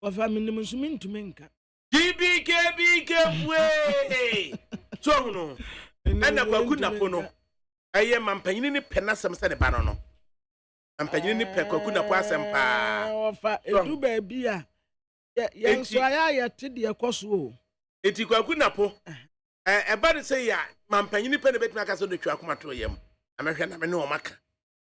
ofa minim nsumi ntumi nka DBK fue so no ena kwaku na pono aye mampanyini ni penasem se de ba no mampanyini ni pe kwaku na po asem pa ofa edu ba bia ye nso aya ye te de ekoso o eti kwaku na po eba de say ya mampanyini pe ne betuma aka so de twa akoma to yam amehwe na me ne o maka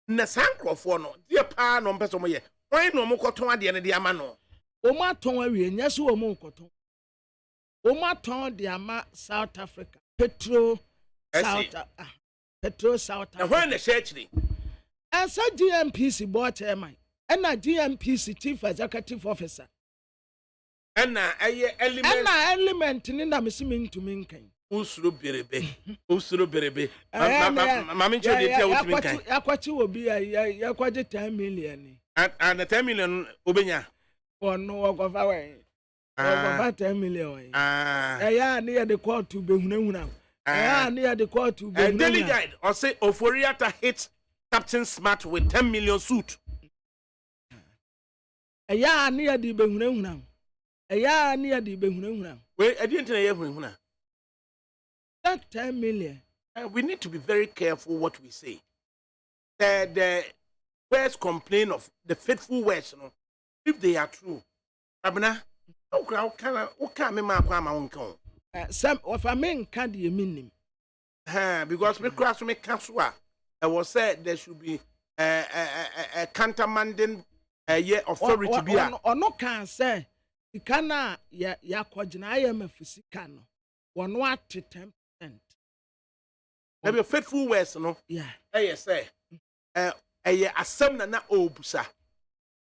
na sankrofo no die pa no mpeso mo ye won no mo koton ade ne de ama no o ma ton awie nya so o mo koton o ma ton de ama South Africa Petro South na when the church asa GNPC board chairman na GNPC chief executive officer na element ni na mesimi ntumi nkan usuro berebe mama nche de tia utumi nkan yakwachi obi ya kwaje 10 million and the 10 million obenya ono ogofa we ogofa 10 million ya ni ya de court behunahuna ya ni ya de court behunahuna Daily Guide or say Oforiata hits Captain Smart with 10 million suit ya ni ya de behunahuna ya ni ya de behunahuna we adient na ye behunahuna that 10 million we need to be very careful what we say the words complain of the faithful words no if they are true abna o can me ma kwa ma wonka some of a men can the minim because me cross me kaswa I was said there should be a countermanding year authority be or no can say the kana ya kwagina IMF sika no one what 10%. Maybe faithful words, no? Yeah. Say, asem na obusa.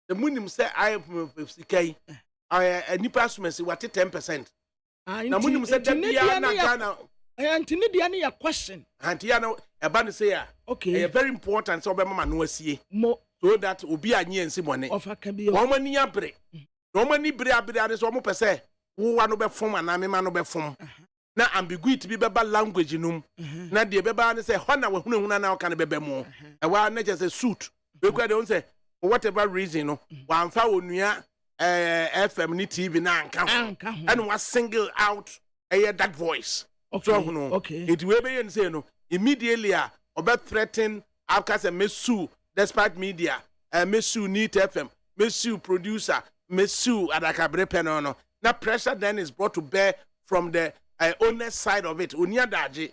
The munim say IMF sika. A nipa sumensi what 10%. Na munim say that dia na Ghana. Antini dia na question. Antia na eba no say ya. Okay. Very important so be mama no asie. So that obi anye nsi bone. Ofa ka bi. Wo mani abre. No mani bre ade so mo pese wo wa no be fom ana me ma no be fom. Na ambiguity bi beba language num na de beba ne say hona wa hunahuna na ka ne beba mu e wa na je say suit we kwa de on say for whatever reason no wa amfa onua FM ni TV na anka and was single out that voice so okay it we be say no immediately obe threaten after say mesu despite media mesu Neat FM mesu producer mesu Adakabri no na pressure then is brought to bear from the owner's side of it. Unia daji,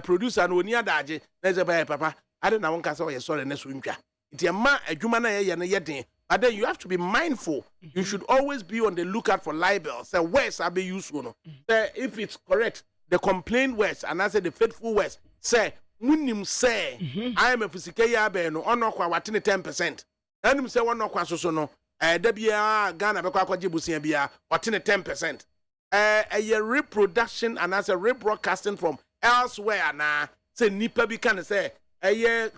producer no unia daji. There's a papa. I don't know one can say sorry next winter. It's a man a human yet. But then you have to be mindful. You should always be on the lookout for libels. Say words are be useful. Say if it's correct, the complaint words and I say the faithful words. Say munim say I am a physical yabe no ono kwa watine 10%. And say one no kwa so no. Debia Ghana be kwa jibusia bia watine 10%. A reproduction and as a rebroadcasting from elsewhere na say nipa bi can say a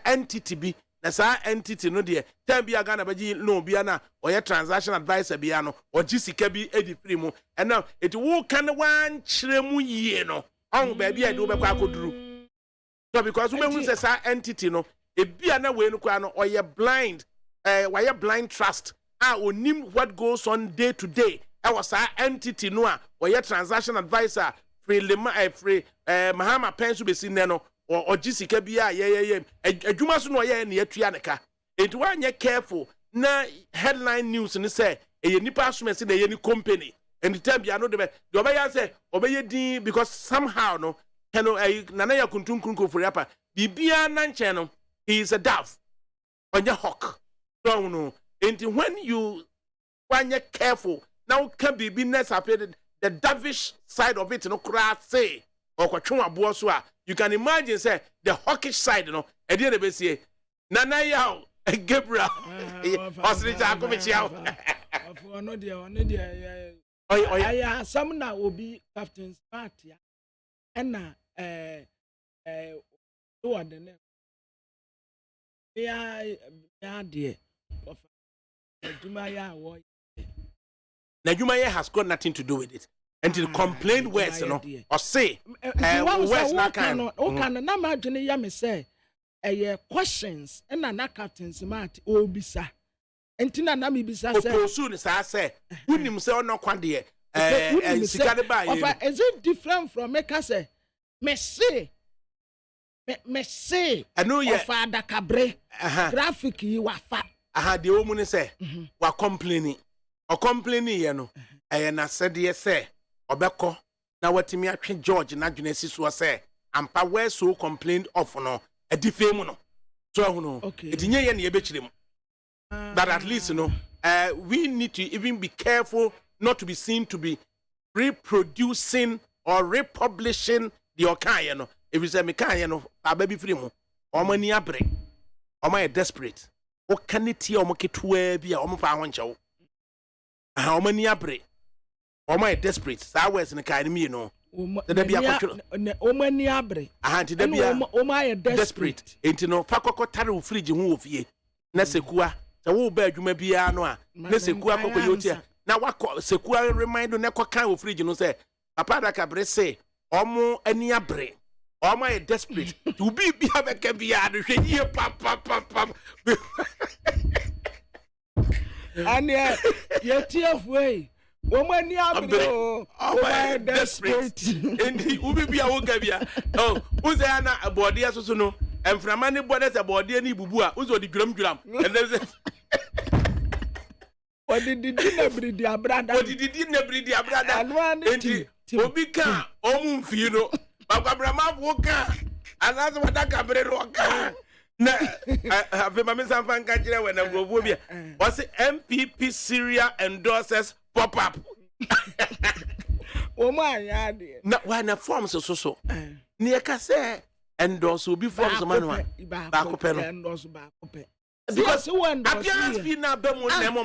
entity bi na sa entity no de time bia Ghana be no bia na or transaction advisor bia no or gisika bi edi free mu and now it wo kan wan kire mu yie no on baby e do be kwa koduru so because we hu say sa entity no e bia na we no kwa no or blind why blind trust onim what goes on day to day. I was our entity no or your transaction advisor free Mahama Pensu be seen no or Jessica Bia adwuma so no ye na yatua neka enti wan ye careful na headline news ni say e nipa asome say na ye ni company and time bia no de obey say obey din because somehow no nana ya kuntunkunko for yapa bibia na nche no he is a dove on your hawk so no enti when you wan ye careful now can be business affected the dovish side of it no cry say or kwatwa abo so you can imagine say the hawkish side no e dey be say nana ya Gabriel osrija akomechiao for no dia aya some na obi captain smart ya na what the name ya de of Jumaya wo Najumaya has got nothing to do with it. And to complain words, or say, words not kind. Okay, na imagine ya me say, questions, and na captain smart obisa. Entina na mi bisa say. Soon as I say, unim say no kwande. Is it different from make us say, me say, I know ya. ADAKABRI. Graphic you wafa. The woman say, wa complaining. Or complaining, you know, and I said, yes, sir, Obeko, now what me atwe George na Genesis was say, and power so complained of no, a defame so no, okay, it's near any betchim. But at least, you know, we need to even be careful not to be seen to be reproducing or republishing the Okayano. If you say, Mekayano, a baby free or money a break, or my desperate, or can it or make it be a woman for one show. How many abre? Or my desperate? That was in the kind of me, you know. The be a many abre. I had to be a desperate. Ain't no Paco Taru fridge who of ye. Nesekua, the whole bed you may be a noa. Nesekua Cocoyotia. Now what Sekua remind you never kind of fridge, you know, say, ADAKABRI say, or more any abre. Or my desperate to be a caviar, pap. And yet, way. Woman, oh, my desperate. And he will be a Wogavia. Oh, who's Anna a body as also no, and from many bodies a body any bubua, who's the drum. And there's a. What did the dinner breed, dear brother? What did the dinner breed, dear brother? And one Obika, Fino, Babrama Woka, and that's what ADAKABRI Roka. Na have my miss and catcher when I go Wobia. Was it MPP Syria endorses pop up? Oh my yard. Not when a forms so. Near Casse endorse will be forms of manual. Endorse back. Because one appearance be now Bemo Nemo.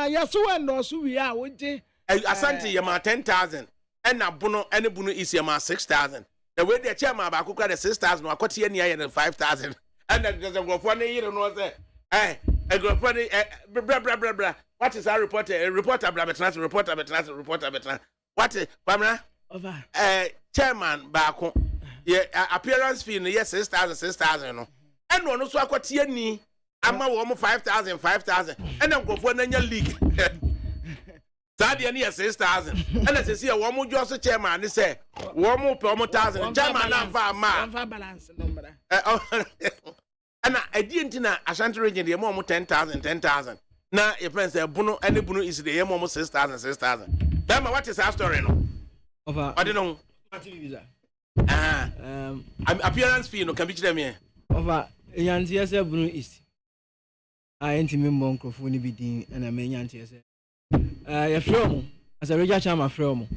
Yes, one knows who we are, would you? Asante Yama 10,000 and a Bono and a Bunu is Yama 6,000. The way the chairman about Kuka the 6,000 or Cotiania and 5,000. And then there's a go for a year and was there. I go for blah. What is our reporter? Reporter, reporter. What is Pamela? Over. Chairman Bako. Yeah, appearance fee, yes, 6,000. And one also got Tiani. I'm a woman 5,000. And then go for a league. Daddy and 6,000. And as I see a woman just chairman, they say, one more per 1,000. Chairman, I'm far balance number. And I didn't know Ashanti region, the more 10,000. Now, if I say Bruno, any Bruno is the almost 6,000. Then what is our story? No, I don't know. Appearance fee no can be them over Yantia Bruno East. I ain't me microphone be din and I may Yantia. A film as a regular chairman from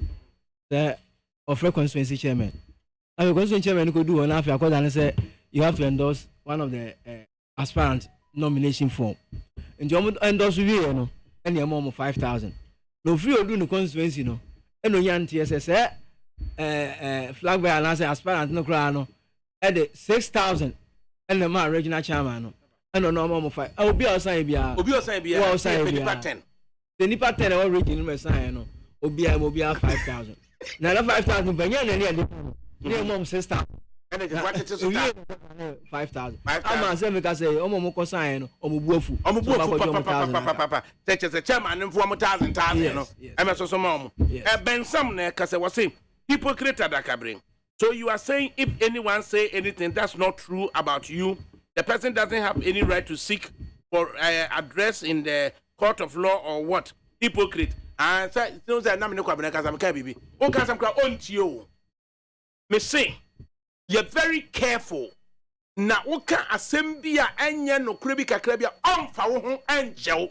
the of constituency chairman. I will constituency chairman could do an after and say you have to endorse one of the aspirant nomination form. And you endorse you know, and your mom of 5,000. No free or do no constituency no. And no Yantia says, flag by an aspirant no crano at the 6,000 and the man regional chairman and no normal 5. I will be outside be outside 10. The Nipa 10 or regional sign will be 5,000. Now 5,000 by near mom sister. And it's 5,000. I'm a semi say, Omo sign, Omubufu, Omubufu, such as a chairman and 4,000. I'm a so mom. Ben Sumner, because I was saying. Hypocrite ADAKABRI. So you are saying if anyone say anything that's not true about you, the person doesn't have any right to seek for address in the court of law or what? Hypocrite. And so those are not baby. Okay, some crowd on you. Me say you're very careful. Na oka asembia anya no krabika krabia on fa wo ho angel.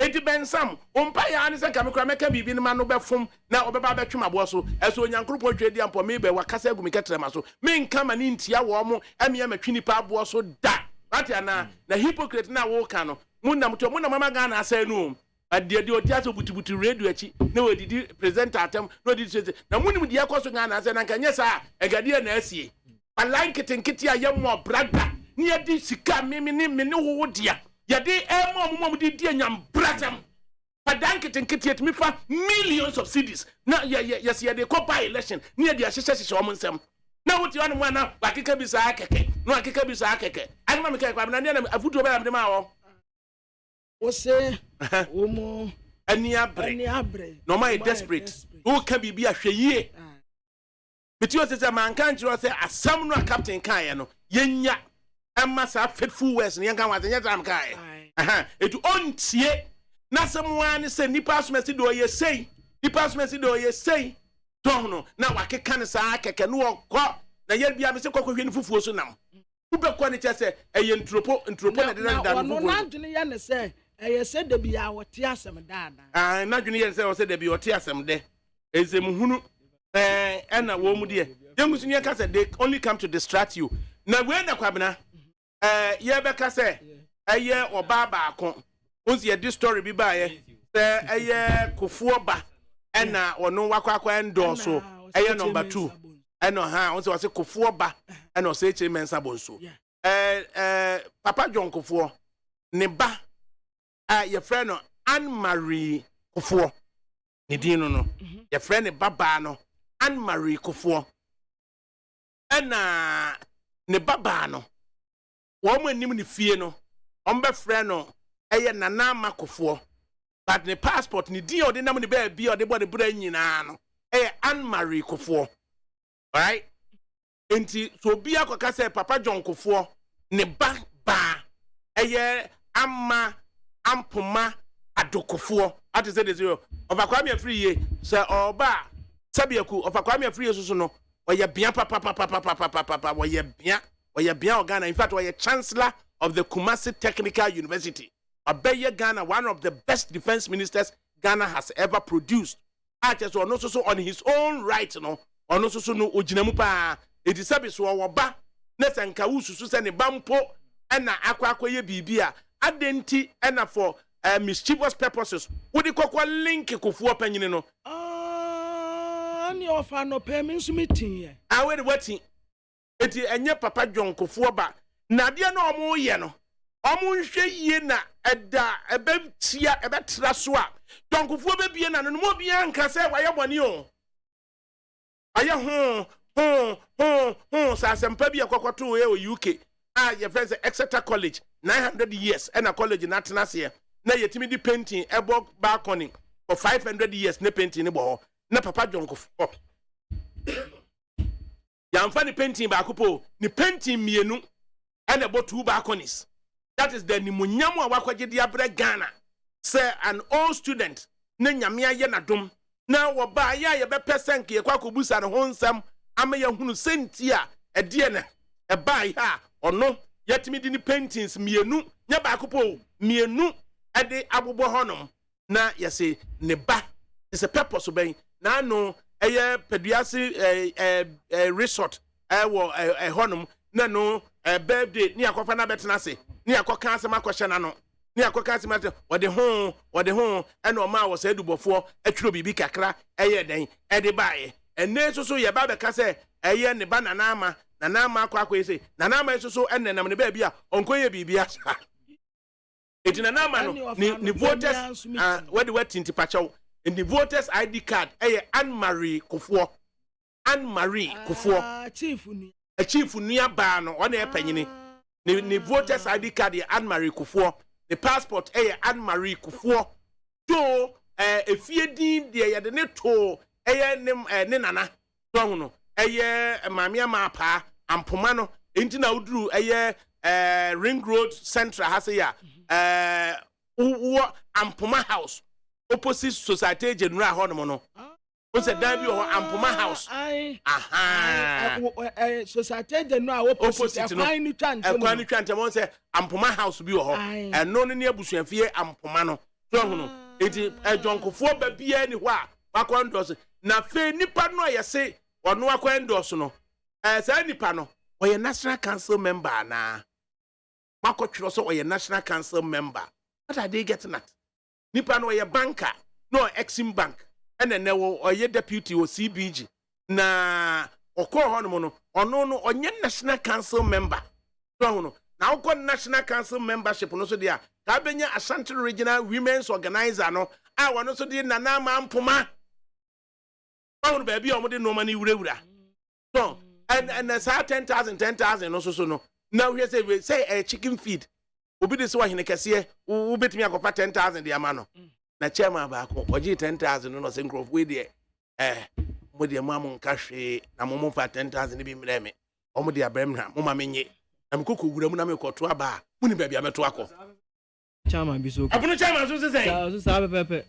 Enti bensam ompa ya ne se kamekra meka bibi ne ma no befom na obeba betwem abo so eso onyankropo twedi ampo me be wakasa agumi ketrema so me nka ma ne ntia wo mo ame matwini pa abo so da ati ana na hypocrite na wo ka no munam mama ga na asa nu ade oti aso butubutu radio achi na odidi presenter atem na odidi na munim de yakoso ga na asa na nka nyesa agade na asie alankitenkiti ayemo brada ni adi sika me wo dia yade mom di nyam bratam padanketenketi me fa millions of cedis na yes yade ko buy election ni yade ahyehyehye o monsem na wuti wan mo na wakeka bi saa keke no akeka bi saa keke anima me kai kwa na na afutu be am de ma wo o se o mo ani abre no my desperate who can be ahweye biti o se man kan jiro se asam no captain kan no yenya amma sa faithful words ne yanka waten yadam kai etu ontie na semwane se nipa asumesi do ye sei nipa asumesi do ye sei tono na wakeka ne sa keke no okọ na yer bia me se kokohwe ne fufuo so nam ubekọ ne chese eye ntropo na de da no na dwene ye ne se eye se de bia wote asem daada na dwene ye se wo se de bia wote asem de ezemhunu na wo mu de yengusu ne ka se they only come to distract you na we na kwabena ye beka se eye oba baako onzi ye this story bi ba ye se eye kofuo ba na ono wakwa endorse eye number 2 eno ha onzi wase kofuo ba na o se eche mensa bonso papa John kofuo ne ba ye friend no Anne Marie kofuo ne din no ye friend ne baba no Anne Marie kofuo na ne baba no wo mo anim ne fie no ombe frɛ no eye nana makofo but ne passport ne din ode nam ne ba bia ode body bra nyina no Anne Marie kofo right enti so bia koka say papa John kofo ne ba eye amma ampoma adokofo at say the zero of akwami afri ye say oba sabiaku of akwami afri so no oye bia papa oye bia Ghana. In fact, oye chancellor of the Kumasi Technical University. Abeye Ghana, one of the best defense ministers Ghana has ever produced. Just or no so on his own right, no, or no so no ojinamupa. It is service or waba. Nesan kawusu sene bampo and na akwa ye bibia. Adenti and for mischievous purposes. Would you call link kofuo penyin no? Any offer no payment meeting ye. I wait waiting. Eti enye papa John kofuo ba na de na omo ye no omo nhwe yie na eda ebetia ebetra so a John kofuo be bie na no mo bia nka se waye boni o aye sa sempa bia kokoto e o UK ye friends Exeter College 900 years and a college na tenase na yetimi di painting ebo balcony for 500 years na painting ne bo na papa John kofuo Yamfa ni painting ba kupo ni painting mienu and about 2 balconies. That is the nimunyamu awakwaje di abre Ghana. Say an old student ne nyamia ye na dum na wo ba ya ye be percent ye kwa kobusa ne ho nsam ama ye hunu sentia ede ne e ba ya ono yetimi di ni paintings mienu nya ba kopo mienu ade abobo honom na yese ne ba is a purpose ben na no eye peduase resort wo honom na no birthday ni akofa na betena se ni akoka asema akohye na no ni akoka asema wode ho ena o ma wo se adubofo atwiro bibi kakra eye den ede bae ene so ye ba be ka se eye ne ba na ama akwa ese na ama so enenam ne ba bia onkoye bibi asa etina na ama no ni voters what the tinti pacho in the voters ID card Anne-Marie Kufuor chief nua ba no one e panyini ni voters ID card Anne-Marie Kufuor the passport Anne-Marie Kufuor to efiedin de ye de ne to ne nana to ho no mamia ma pa ampoma no enti na uduru Ring Road Central hase ampoma house opposite Society General hono no o se dan bi ho ampoma house Society General opposite kwani twante mo se ampoma house bi ho eno ne abusuafie ampoma no to ho no enti ejonkofo ba bia ni ho a wakondose na fe nipa no yese ono akondose no sa nipa no oye National Council member na makotwiro so oye National Council member. What are they getting at? Nipa no oye banker no Exim Bank ene ne wo oye deputy o CBG na okọ hono no ono no onye National Council member so hono na okọ National Council membership no so dia ka benya Ashanti Regional Women's Organizer no a wono so dia nana ma mpoma hono ba bia omode no ma ni wurawura so and say 10,000 no so no now we say a chicken feed obi de so wahene kese wo betimi akopa 10,000 de amano na chairman ba ko oji 10,000 no se nkrof we de mo de mamu nka hwe na mo fa 10,000 bi mreme o mo de abrem na mo ma menye na me kokko wura mu na me koto aba mu ni bia meto akọ chairman bi so abuno chairman so say so sa pepe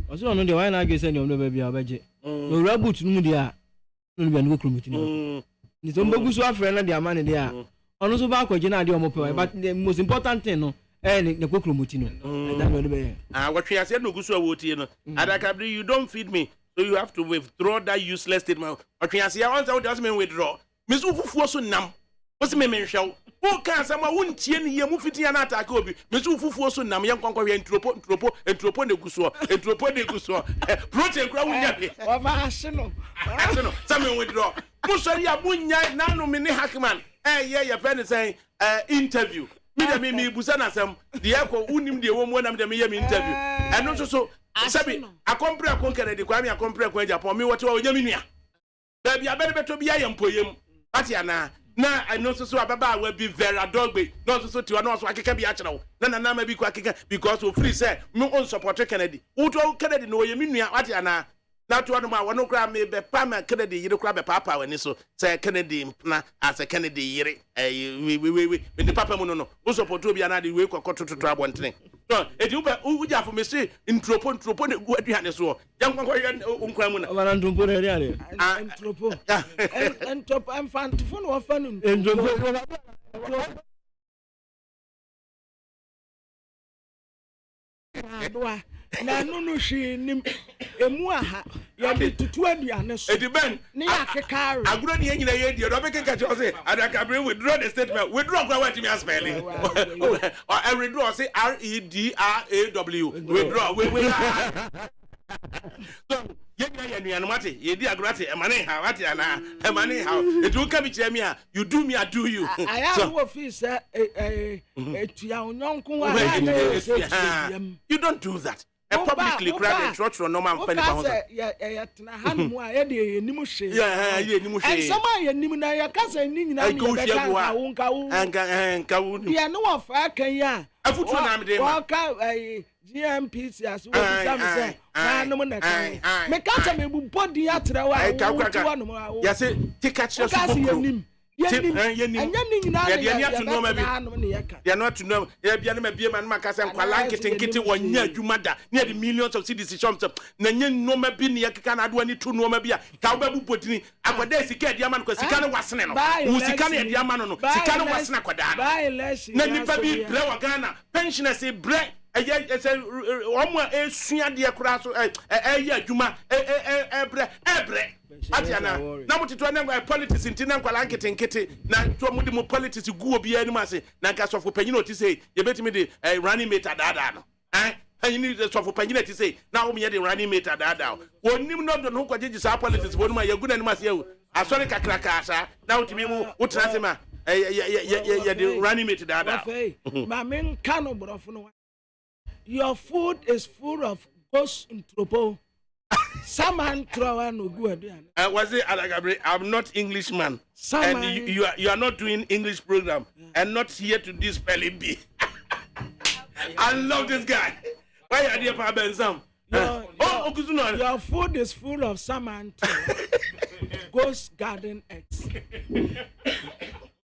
o so no de why na age say no ba bia obeje no rabut no mu de a no bia no kromuti no ni so mbogu so afre na de amane de a ono so ba kwaje na de omo pe but the most important thing no ne kokromuti no that no be what we say no gusu awoti no Adakabri you don't feed me so you have to withdraw that useless statement what we say once I just mean withdraw me so fufuo so nam o se me menhwew o ka asama wontie ne ye mu fitia na ataka obi me so fufuo so nam ye nkonkwo hwe entropo ne gusu protein kura wunya be wa ba hye no some withdraw mo so ya bunya na no me ne hackman ye friend say interview me busa na sam de yakọ unim de wo mu na me ye me interview eno so sabi akompre akonkere de kwa me akompre kwa Japan me wote wa onya me nua da bia be beto bia ye mpoyem ati ana na eno so ababa wa bi vera dogbe no so tiwa no so akeka bia kyerɛ wo na ma bi kwa akeka because o free say me on support Kennedy wo Kennedy no ye me nua ati ana na to no ma wono kra me be pa ma Kennedy yire kra be papa wani so say Kennedy na as a Kennedy yire we the papa mu no wo support obi ana de we kokoto abontene so eti uja for me say intropo ne gu aduane so yankwankwa onkwan mu na wana ntompo na ria intropo entop am fan to phone wa fan intropo doa na no hwe nim emu aha ya de tutu aduane so edi ben ne akeka aguro ne nyina ye die do be keka cho say Adakabri withdraw the statement withdraw kwa what me spelling or I withdraw say REDRAW withdraw we so ye nyina ye nuanu mate ye di aguro ate emane ha ate ana emane ha edu ka bi kire me a you do me I do you so wo fi say etua onyonko wa you don't do that publicly crowded church or normal penny house ya tena hanu a ye de enimu hwe ye enimu hwe en sama ye enimu na ya kasa ni nyina ni be ka wo nka wo ya no wa fa kan ya afutu na me de ma ka GMPC as wo bisa me say na no na kan me ka ta me bu body ya tera wa wo no ya say tika kire so They are not to know. They are not be man Macassan, Qualanket and Kitty, one year, you mother, near the millions of cities. Nanyan no maybe Yakan, do any two no maybe. Cowbabu put in Aquadesi, Diamond, because Sikana was Nano. Usikani Diamano, Sikana was Naquadan. Nanny Blow Ghana, pensioners say bread. I said, one a senior dear crass, Juma, Ebre. Atiana, now to know politics in Tina Qualanket and Kitty, now to more politics to go be any massy, Nancas for Penino to say, you bet me the running mate at Adano. Eh? And you need the for Penina to say, now we had the running mate at Adao. One new not the no quadrants our politics, one my good and Massio. I saw the Cacracasa, now to me, what Transima, the running mate at Adao. My main cannibal. Your food is full of ghosts in trouble. Someone throw no good. Was it ADAKABRI? I'm not Englishman. And you are not doing English program and not here to this spelling bee. I love this guy. Why are you Papa Sam? Your food is full of salmon, ghost garden eggs.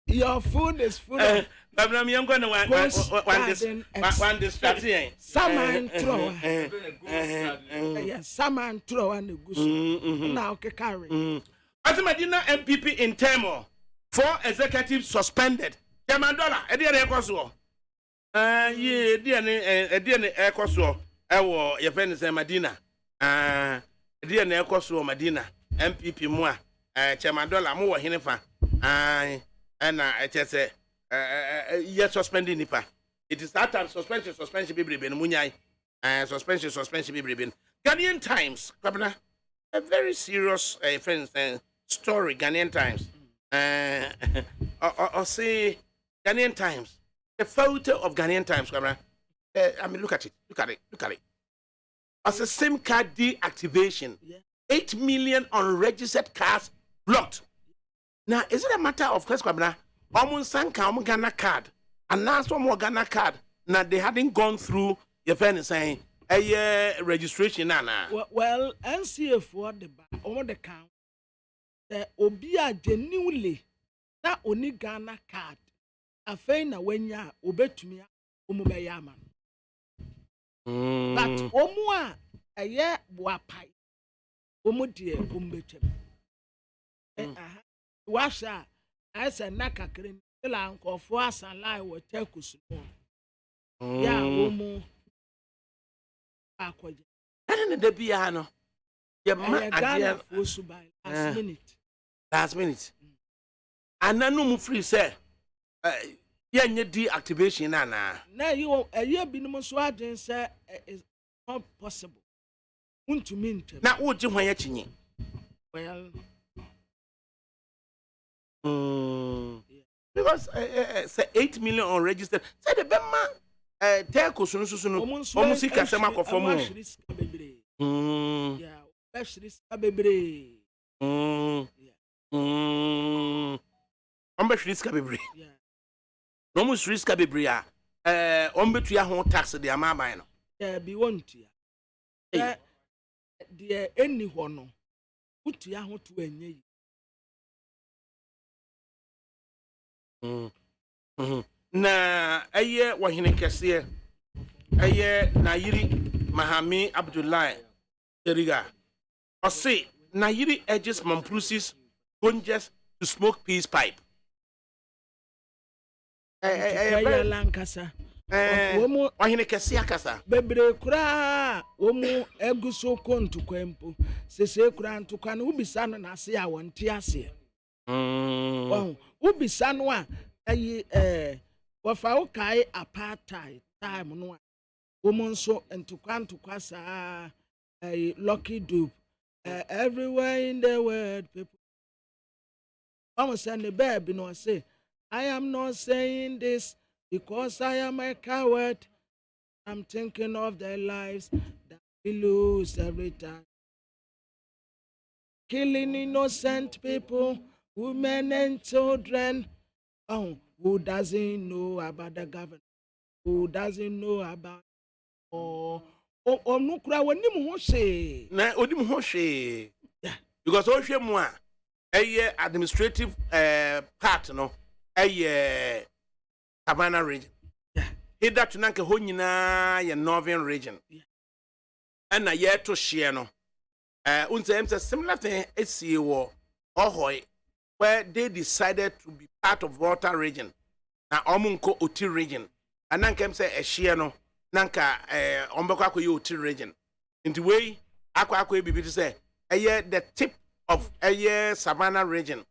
Your food is full of I'm going to one distraction. Salmon throw. Yes, salmon throw and the goose. Now, carry. As a Medina MPP in Timor, 4 executives suspended. $10, a dear Ecoso. Ye, dear Ecoso. I will your friends in Medina. Dear Ecoso, Medina, MPP Moa, $10 more Hinifa. And I just say, yes, suspending Nipa. It is that time suspension, be brilliant. Munyai, suspension, be brilliant. Ghanaian Times, Kabana, a very serious friends story. Ghanaian Times, or say Ghanaian Times, the photo of Ghanaian Times, Kabana. I mean, look at it. As a SIM card deactivation, 8 million unregistered cars blocked. Now, is it a matter of course, Kabana? Omun Ghana card, and now some more Ghana card. Now they hadn't gone through your friend saying a registration. Well, NCA for the over the count, the Obia genuinely that only Ghana card. A faina when ya obey to me, Umubayaman. But Omua a year wapai, Omudia Umbetem. Washa. I said, Nakakrin, the uncle for us and lie with Tekus. Ya, Omo. Aqua. And the piano. Your man was to buy last minute. And then no free, sir. Yeah, deactivation, Anna. Now you a year been most swaging, sir, is not possible. Want to mean to now, what you want to well. Because 8 million unregistered. Say the Bema Telco Sunusuno, almost sick as a mark of form. Yeah, especially Scabebre. Risk Cabibri. Almost risk Cabibria. Ombetria home tax the Amabino. Be one tear. Dear anyone, put ya home to any. Na aye wahine kese aye Nayiri Mahami Abdullahi Teriga ose Nayiri edges Mamprusis conges to smoke peace pipe Lankasa wahine kese akasa bebre kura omu eguso kontu kwempo sese kura ntukana ubisa no na ase a wonte ase ubisa no a ayi wafa ukai apartheid time no a womonso ntukwa sa lucky dupe everywhere in the world people almost send the baby no say I am not saying this because I am a coward. I'm thinking of the lives that we lose every time. Killing innocent people, women and children. Oh, who doesn't know about the government? Who doesn't know about no cry when you say na odi mu ho hwe because o hwe mu a administrative part no Savannah region. Hida tunanke ho nyina ye northern region. And na ye to share no. Unse similar thing esi wo Ohoi where they decided to be part of Volta region. Na omunko Oti region. And nanka emse e share no nanka ombeko akoye Oti region. Into way akwa bibi to say the tip of Savannah region.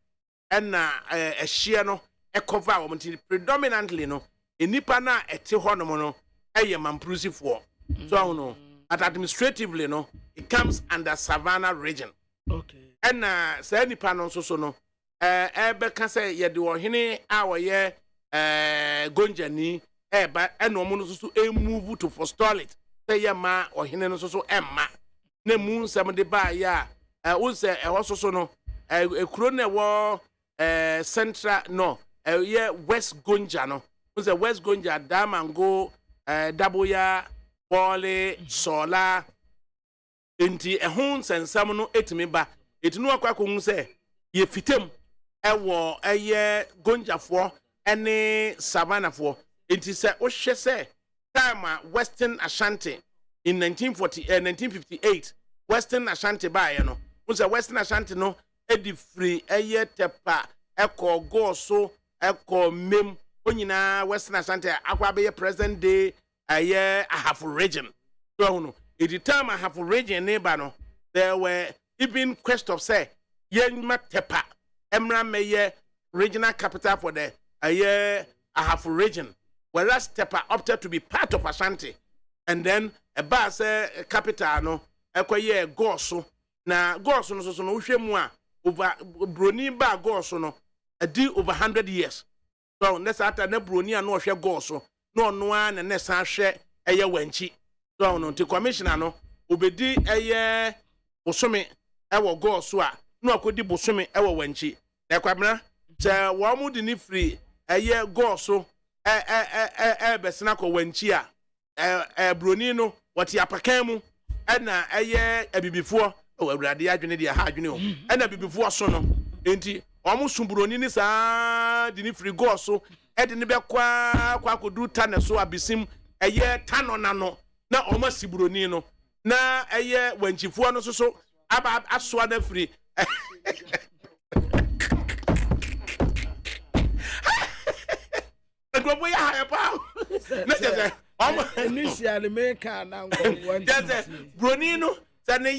And a share no a cover predominantly no enipa na ete ho no no mamprusi for so no at administratively no it comes under Savannah region. Okay. And say nipa no so no ebe ka say ye de ohene a wo ye gonjani ba eno mo no so move to forestall it say ye ma ohene no so emma na mu nsem de ba ya unse so no ekuro na wo central no West Gonja no. Unse West Gonja Damango Daboya Bole Sola enti ehun sensam no etimi ba etinu akwa ko se ye fitem ewo Gonja fo ene Savannah fo enti se o hye se time Western Ashanti in 1958 Western Ashanti ba ye no unse Western Ashanti no edi free tepa eko go so eko mem onyina Western Ashanti akwa be present day half region so no at the time half region neighbor no there were even quest of say yenma tepa emra meye regional capital for the half region whereas tepa opted to be part of Ashanti and then a bus capital no ekoye go so na go so no so no hwemu a over broni ba go so no adi over 100 years so next after na broni a no hwe go so no no a na next ahwe wanchi so no the commissioner no obedi bosome ewo go so a no akodi bosome ewo wanchi na kwabena se wo mu di ni free go so besena ko wanchi a broni no wati apakan mu na abibifo awurade adwene dia ha adwene o na abibifo so no enti omu sumbroni ni saa di ni free go so de ne be kwa kodu tane so abisim tano nano na omu sibroni no na wanchifo no so aba asoa na free Go ya ha pa na je initially make an one broni no ne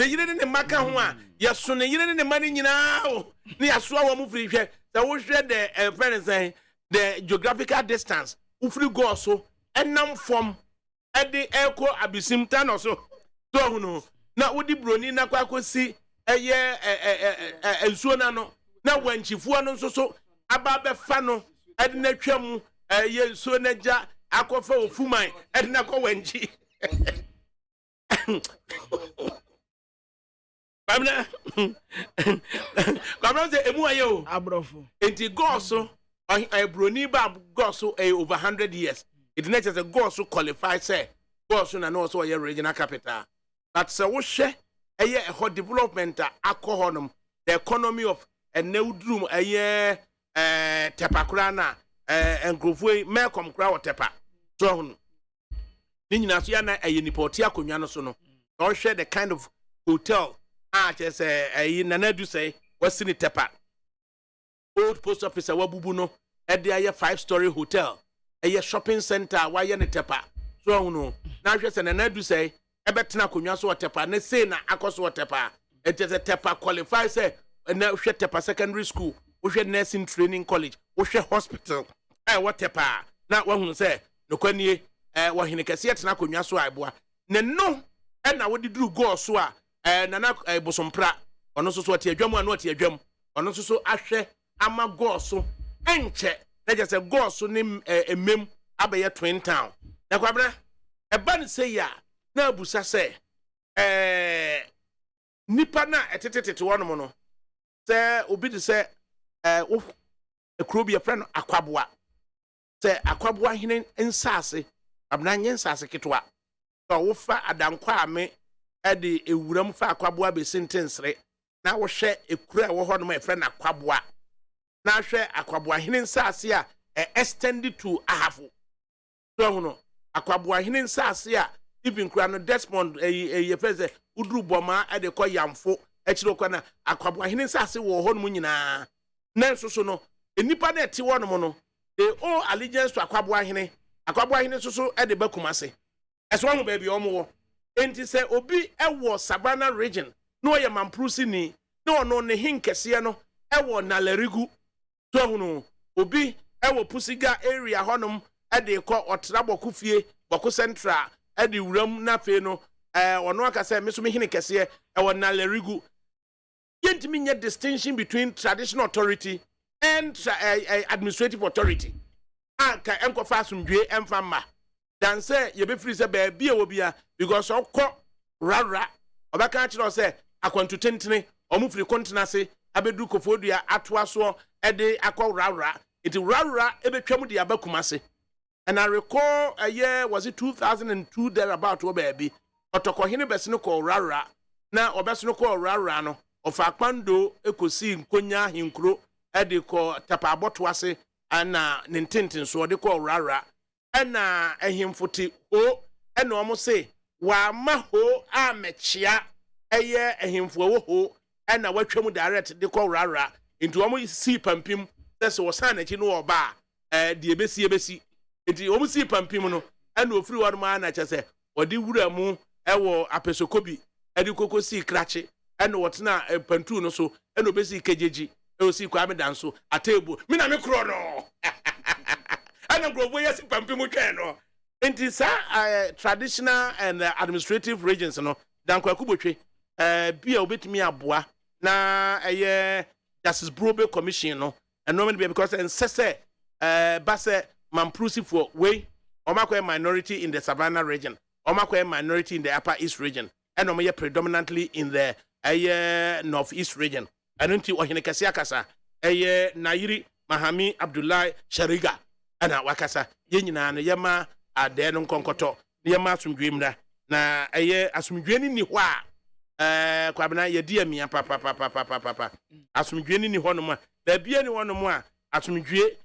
yire ne maka ho a yeso ne yire ne mani nyina o ne yaso a wo mu free hwe that wo hwe the friend saying the geographical distance wo free go so enam from ede eko abisim tano so to no na wodi broni na kwa kosi ensuo na no na wanchifuo no so aba be fa no ede na twam ensuo na ja akofa ofuman ede na ko wanchi Kamna say emu ayo abrofo enti go so broni ba go so over 100 years it not just a go so qualify say go so na no so your regional capital but so wo hwe a hot development alcohol the economy of a neudrum tepakura na engrofo me kom kra wo tepa so ni nyina so ya na nipoti akonwa no so no or share the kind of hotel just nanadu say what's in tepa old post office wabubu no e dey 5-story hotel shopping center why ne tepa so no na hwe say nanadu say e betena akonwa so tepa na say na akoso tepa it is a tepa qualify say na hwe tepa secondary school wo hwe nursing training college wo hwe hospital what tepa na wahunu say no kwani wahene kase yetena akonwa so aiboa ne no na wodi duru go so a nana bosompra ono so ati adwam anu ati adwam ono so ahwe ama go so enche na je say go so ni emem abaye twin town na kwabra eba ne say ya na abusa say nipa na etetetete wono no say obi de say ekuro bi friend akwaboa say akwaboa hene nsase abna nye nsase ketwa so wo fa adankwa ame ede ewuram fa akwaboa be sentensre na wo hwe ekura wo ho no my friend akwaboa na hwe akwaboa hene nsase a extended to ahafo so hono akwaboa hene nsase a even kura no Desmond ye feze uduru boma e de kɔ yamfo ekiro kɔ na akwaboa hene nsase wo ho no nyina na nso no enipa na eti wo no no they owe allegiance to akwaboa hene so e de bakumase eso ho ba bi omo wo enti se obi ewo Savannah region no ye mamprusi ni no ne hinkese no ewo Nalerigu to hunu obi ewo Pusiga area honom e de kɔ otra bokufie boko central e de wuram na fe no ono aka se meso me hine kese ewo Nalerigu yentimi nye distinction between traditional authority and administrative authority anka enkofa asumdwe emfama dan say ye be free say ba bia wo bia because okọ rara obaka kire say akwantu tentene omufiri kontenase abedu kofodua atoaso ede akọ rara it rara ebetwam de abakumase and I recall a year was it 2002 there about wo ba bi otokohene bese no ko rara na obese no ko rara no ofa kwando ekosi nkonya hinkro ede ko tapa abotoase ana nintintin so de ko rara ana ehimfoti o ana omo se wa ma ho amechia eye ehimfo wo ho ana watwam direct de ko rara into omo si pampim se wo san na chi no oba de ebesi enti omo si pampim no ana ofiri wo ma na che se odi wura mu ewo apesokobi edi kokosi krache ana wotena pantu no so ana obesi kejeji e osi kwa medanso atebo mi na me kro no ana grobo yes pampim twen no enti sa traditional and administrative regions no dankwa kubotwe bia obetimi aboa na justice brobe commission no and normally because ensese base mamprusi for way omakwa minority in the Savannah region omakwa minority in the Upper East region and omakwa predominantly in the Northeast region anunti ohene kase akasa Nairi Mahami Abdullahi Shariga ana wakasa yenyina no yema ade no nkonkoto yema asumdwemra na asumdweni ni ho a kwabena yedi amia papa asumdweni ni ho no ma da bia ni ho no mo a asumdwe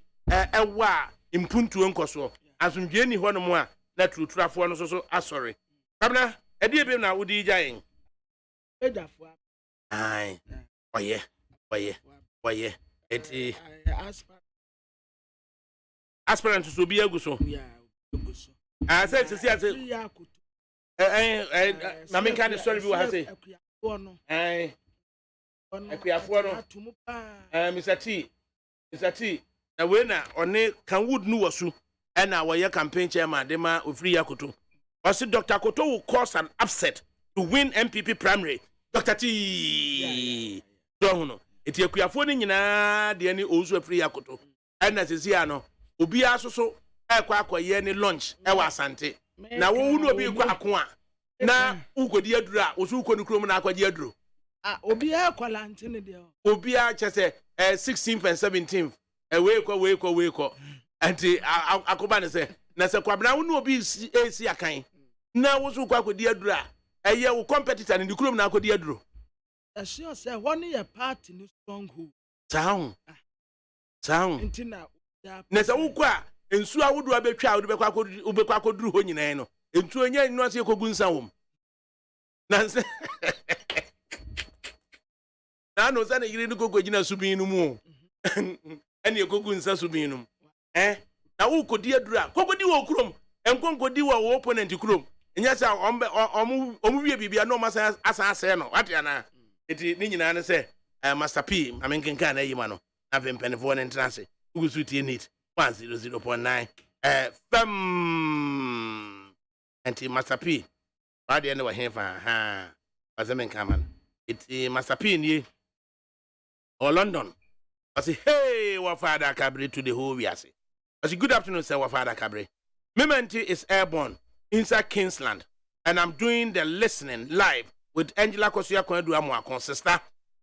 ewa impuntu nkoso asumdweni ho no mo a na tuturafo no so asori kwabena edi ebe na wudi gyaen ejafo ai oye eti aspirant so bi aguso say na me kan story bi wa say akuafo no Mr. T na we na one kan wood nu wasu na we campaign chairman de ma ofri yakoto was Dr. Koto will cause an upset to win MPP primary Dr. T don't know eti akuafo ni nyina de ni ozu ofri yakoto na sisi ano obi asoso akwaye ni lunch wa asante na wo wu no obi kwa ako a na ukodi aduru a osu ukoni krom na akwaje aduru obi akwala ntene de obi a chese 16th and 17th we ko anti akoba ne se na se kwabna wo no obi esi akan na wo su kwa akodi aduru a eye wo competitor ni krom na akodi aduru sure say one year party ni stronghold sound ntina na se wo kwa ensu awodo abetwa ubekwa akoduru ho nyina no entu onye no ase kogu nsa wom na se na no se na yiri ni kogo gina subin no mu ene kogu nsa subin no na wo kodi aduru a kogodi wo krom enkonkodi wo opponent krom enya se omu wie bibia no masa asa no wate na eti ni nyina ne se Master P amenkenka na yima no na vempenefo ne ntrase ugusu tie nit 100.9 FM anti Master P wade ne wa hefa wazemen kaman it Master P ni or London I say hey wa father ADAKABRI to the whole we say I say good afternoon sir wa father ADAKABRI Mementi is airborne inside Kingsland and I'm doing the listening live with Angela Kosia Kwedu Amwakon sister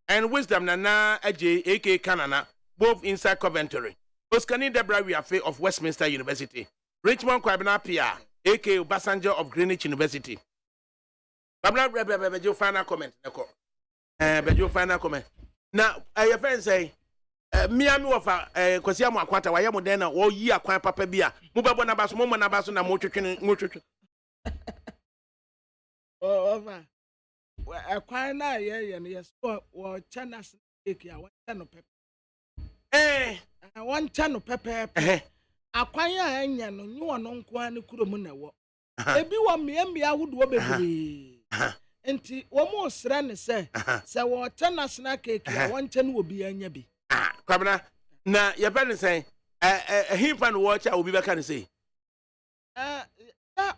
and Wisdom Nana AJ AK Kanana both inside Coventry Oskani Debra Wiafe of Westminster University. Richmond Kwabena Pia, a.k.a. Obasanjo of Greenwich University. Babla final comment. But you final comment. Now, your friend say, Miami wafa kwasi amu akwata wa yamu dena wo yi akwan papa bia mo bebo na baso mo na baso na mo twetwe over akwan na ye no yes wo chana snake ya wo chano pepe won chano pepe akwan ya anya no nyi wono nko an kurom na wo ebi wo mmea ahodo bebre enti wo mo sra ne se wo chana snake ya won chano obi anya bi kwabena na your friend say him fan watch obi be kan say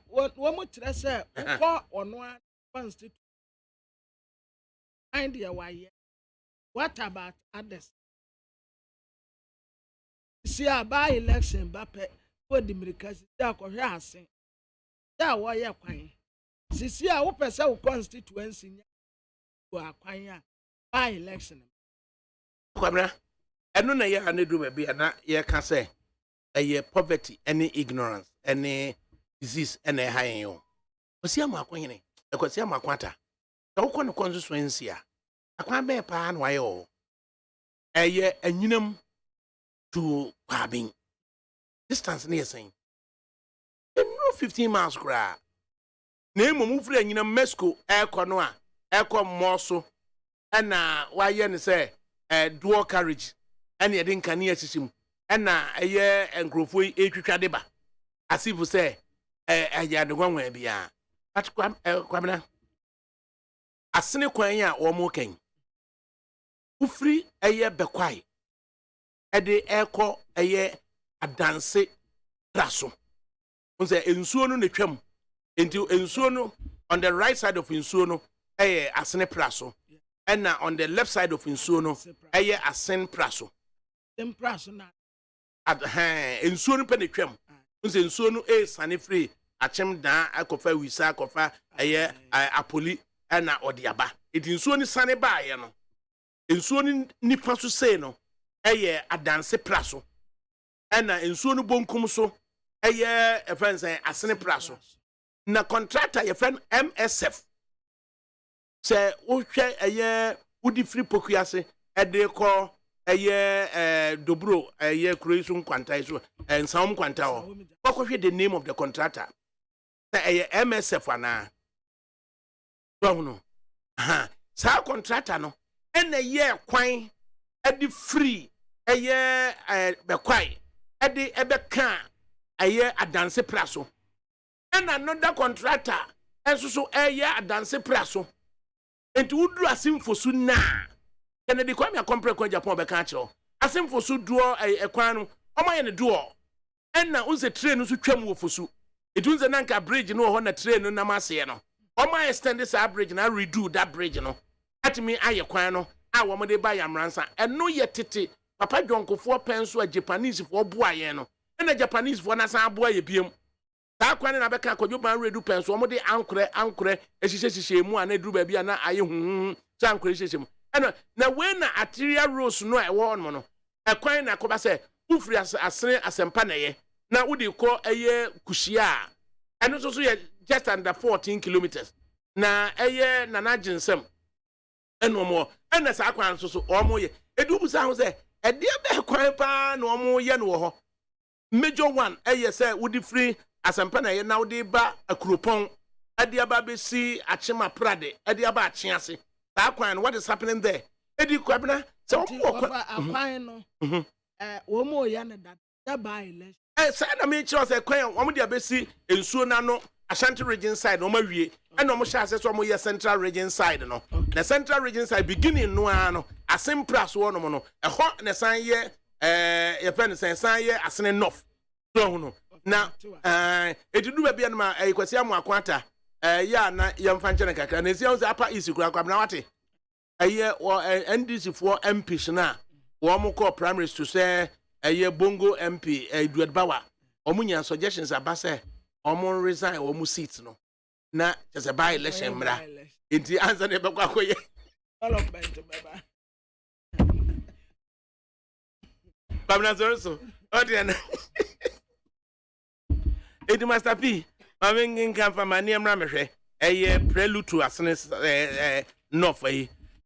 wo mo tire se ko ono an constitute and ya why what about others see by election bape for the mirikasi ya ko hwe asen ya wo ye kwan sisi a wo pese wo constituency nya wo akwan ya by election kwabena eno na ye anedu ba bia na ye ka say poverty any ignorance any disease any high yo osi am akwanyene ekosi am akwata da wo kono constituency a akwan be pa na waye o anyinam to kwabin distance near saying no 15 miles kra na emom firi anyinam Mexico ekono a ekom moso na waye ne say dual carriage and ye din kan ye sisim na eye enkrofo etwitwade ba asifu say ya de gwanwan bia but kwamna asene kwan a wo mo kan ufri eye bekwai ede eko eye adanse traso unse ensuo no ne twam enti ensuo no on the right side of ensuo no asene praso and on the left side of ensuo no asen praso praso na ensuo no pe ne twam unse ensuo no sane free achem dan akofa wisa akofa apoli na odiaba enti ensuo ni sane ba ye no ensuo ni nipa so sei no adanse praso na ensuo no bonkum so friends asene praso na contractor your friend MSF say wo hwe udi free pokuase ede ko dobro croisun kwanta so ensam kwanta ho ko hwe the name of the contractor say MSF ana no sa contractor no ene kwan ede free bekwai ede ebeka adanse praso and another contractor enso so adanse praso enti wudu asimfosu na Kennedy kwame akompre kwa Japan be ka kiro asimfosu duo ekwan no omaye ne duo enna unse train so twam wo fosu etunze nanka bridge no ho na train no namase no omaye extend this bridge na redo that bridge no atimi aye kwan no a wo de ba yamransa eno ye tete papa dwonkofo penso a Japanese fo boa ye no enna Japanese fo na san boa ye biem ta kwan na beka akwadwo ban redu penso omo de ankure ehihye mu ana duru ba bia na aye hu sa ankure hyehyem eno na we na arterial roads no e wo no ekwan na koba se ufiri asene asempa na ye na wudi ko kushia eno so ye just under 14 kilometers na nana jinsem eno mo ena sa kwan so omo ye edu busa ho se ede be kwan pa na omo ye no ho major one say wudi free asempa na ye na wudi ba akuropon ade aba be si achema prade ade aba achiase that kwan what is happening there edi kwabena se akwan no wo mo ya na da ba election say na me chi say kwan wo mo de abesi ensuo na no Ashanti region side no mawie and no sha say so mo ye central region side no the central region side beginning no ano asem plus wo no no ho na san ye ye pen san ye asene north so no na edidu ba bia no ma kwasi amu akwata ya na ye mfa nche kakra na sia apa isi kura kwa na wate NDC for MP na wo mo call primaries to say Bongo MP Edward Bawa omunya suggestions abase omo resign omo seat no na just a by election mra enti answer ne bekwa koye development baba Pamna so odiana edi Master P mamengi nkan fa mani mra mehwe prelude to asene north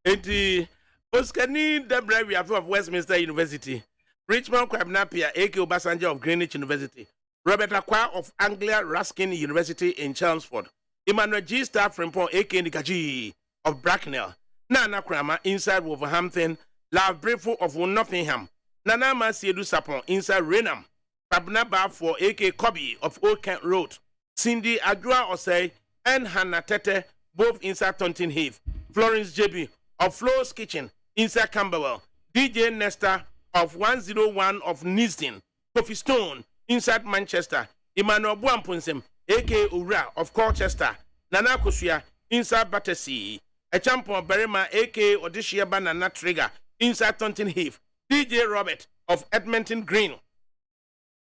Enti Oskani Debra we of Westminster University, Richmond Kwabnapia, A.K. Obasanjo of Greenwich University, Robert Aqua of Anglia Ruskin University in Chelmsford, Emmanuel G. Star Frimpong, A.K. Nikaji of Bracknell, Nana Krama inside Wolverhampton, Lav Brefo of Nottingham, Nana Masiedu Sapon inside Renham, Pabna Bafo, A.K. Kobe of Old Kent Road, Cindy Adua Osei, and Hannah Tete, both inside Taunton Heath, Florence JB of Flo's Kitchen inside Camberwell, DJ Nesta of 101 of Nisden, Kofi Stone inside Manchester, Emmanuel Buampunsem, A.K. Ura of Colchester, Nana Kosuya inside Battersea, a champion Berima, A.K. Odishia Banana Trigger inside Taunton Heath, DJ Robert of Edmonton Green,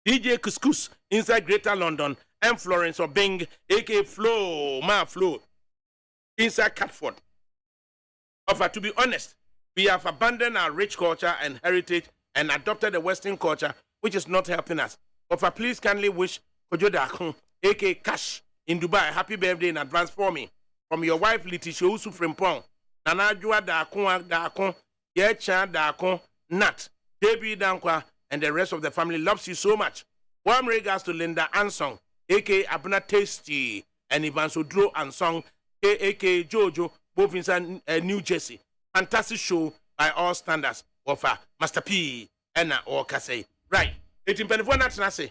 DJ Couscous inside Greater London, and Florence of Bing, A.K. Flo inside Catford. To be honest, we have abandoned our rich culture and heritage and adopted a Western culture, which is not helping us. Please kindly wish Kojo Dakun, A.K. Cash, in Dubai, happy birthday in advance for me. From your wife, Letitia Usu Frimpong, Nana Jua Dakun, Yecha Dakun, Nat, Debbie Dankwa, and the rest of the family loves you so much. Warm regards to Linda Ansong, A.K. Abuna Tasty, and Ivan Sodro Ansong, A.K. Jojo, both inside New Jersey. Fantastic show by all standards of Master P. Enna or Kase. Right. 1824 Natanase.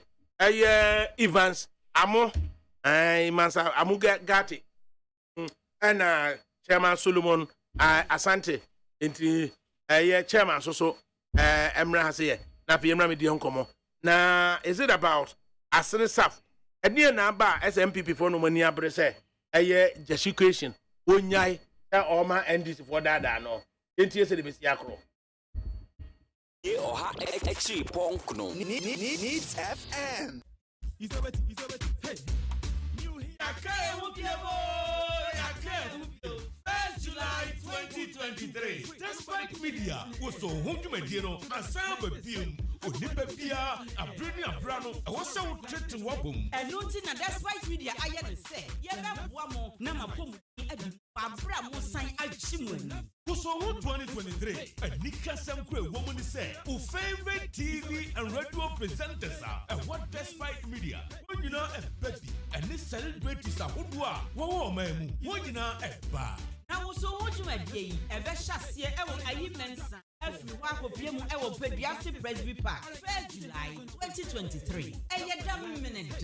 Evans, Amo, Mansa, Amuga Gati, and Chairman Solomon Asante, into Chairman so Emra Hase, Napi Emra Medion Como. Now, is it about Asen Saf? A near number SMPP for no money abrese, Jeshication, Unyai. Oma and this for that no. NTS the Messiacro. Oha Exi Punk no. Needs FM. Hey. New July 2023. Despite media was so home to Medino, a sound of film, Onipia, a brilliant brano, I was so tricked to Wabum. And noting that despite media, I had to say, Yama, Nama Pum, Abra Mosai Alchimun. So 2023, a Nika Samkwe woman say, who favorite TV and radio presenters are, and what despite media, when you know a baby, and this celebrities are who are, man, when you know a bar. Now, so what you might be, a Veshassia, I will mensa, every walk of Piemu, I will pay the Active Presby Park, 3rd July 2023. And yet, damn minute,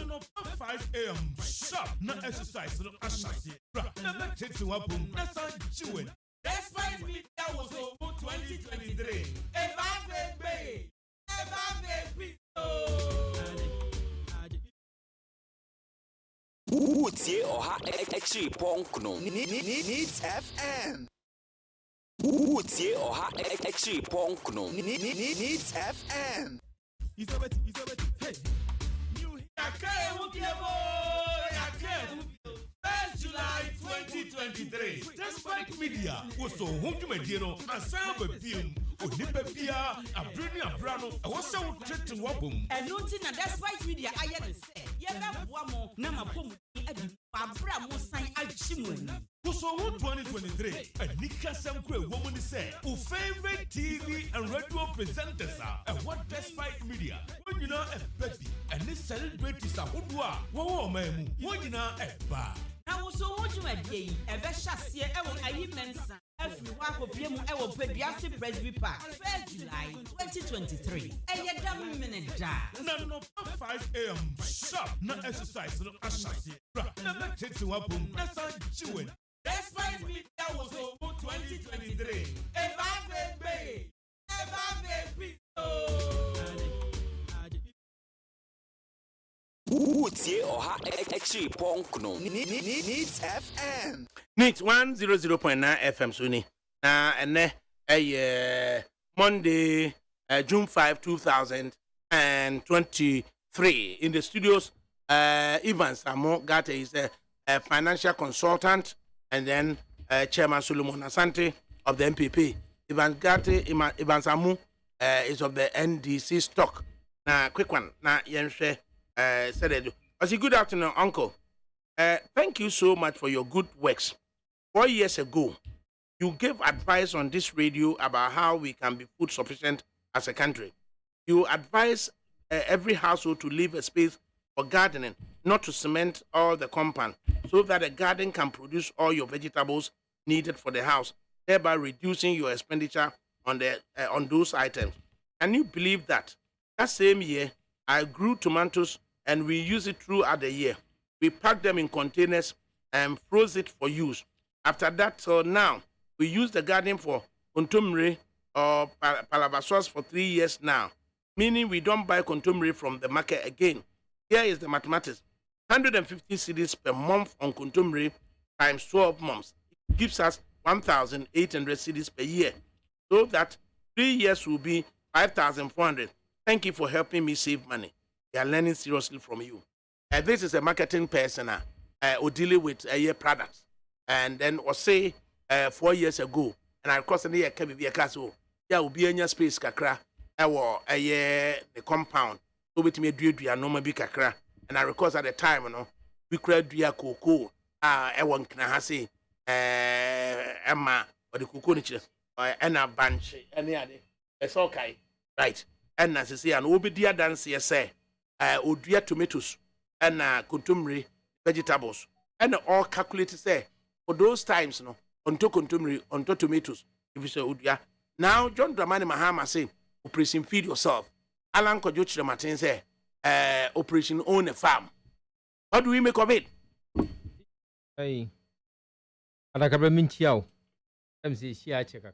no, 5 a.m. sharp, no exercise, no ashes. Never take to a boom, that's all you. Despite media was over 2023. Utie Oha Exi Punk no. Needs FM. Utie Oha Exi Punk no. Needs FM. Hey. New July 2023. Despite media was so home to Medino, a sound of film, Onipia, a brilliant brano, I was so tricked to Wabum. And noting that despite media, I had to say, Yama Wamo, Nama Pum, Abra Mosai Alchimun. So 2023, a Nika Samkwe woman say, who favorite TV and radio presenters are, and what despite media, when you know a baby, and this celebrities are who are, man, when you know a bar. Now, so what you might be, a Veshassia, I will mensa, every walk of Piemu, I will pay the Active Presby Park, 3rd July 2023. And yet, damn minute, no, 5 a.m. sharp, no exercise, no ashes. Never take to a boom, that's all you. Despite media was over 2023. Utie Oha Exi Punk no. Needs FM. Needs 100.9 FM Suni. And Monday, June 5, 2023. In the studios, Evans Amo Gate is a financial consultant, and then Chairman Solomon Asante of the MPP. Evans Samu is of the NDC stock. Now, quick one. Now, Yenshe said, I say, good afternoon, Uncle. Thank you so much for your good works. 4 years ago, You gave advice on this radio about how we can be food sufficient as a country. You advise every household to leave a space for gardening, not to cement all the compound, so that a garden can produce all your vegetables needed for the house, thereby reducing your expenditure on those items. Can you believe that? That same year, I grew tomatoes and we use it throughout the year. We packed them in containers and froze it for use. After that, so now, we use the garden for contumely or palavassos for 3 years now, meaning we don't buy contumely from the market again. Here is the mathematics. 150 cedis per month on contumely times 12 months. It gives us 1,800 cedis per year. So that 3 years will be 5,400. Thank you for helping me save money. They are learning seriously from you. This is a marketing person who dealing with products. And then or say 4 years ago, and I crossed the year be a castle. Yeah, will be in space kakra. The compound. So with me do no be kakra. And I recall at the time, we create do cocoa. One can have say Emma or the cocoa and a bunch any other. It's okay. Right. And as I say, and be dear dance say dear tomatoes and contumely vegetables. And all calculated say for those times, onto contumely, onto tomatoes. If you say Udia. Now John Dramani Mahama say, Operation Feed Yourself. Alan Kojochi Martin say, Operation Own a Farm. What do we make of it? Hey, ADAKABRI Minchiao. MC Shia Cheka.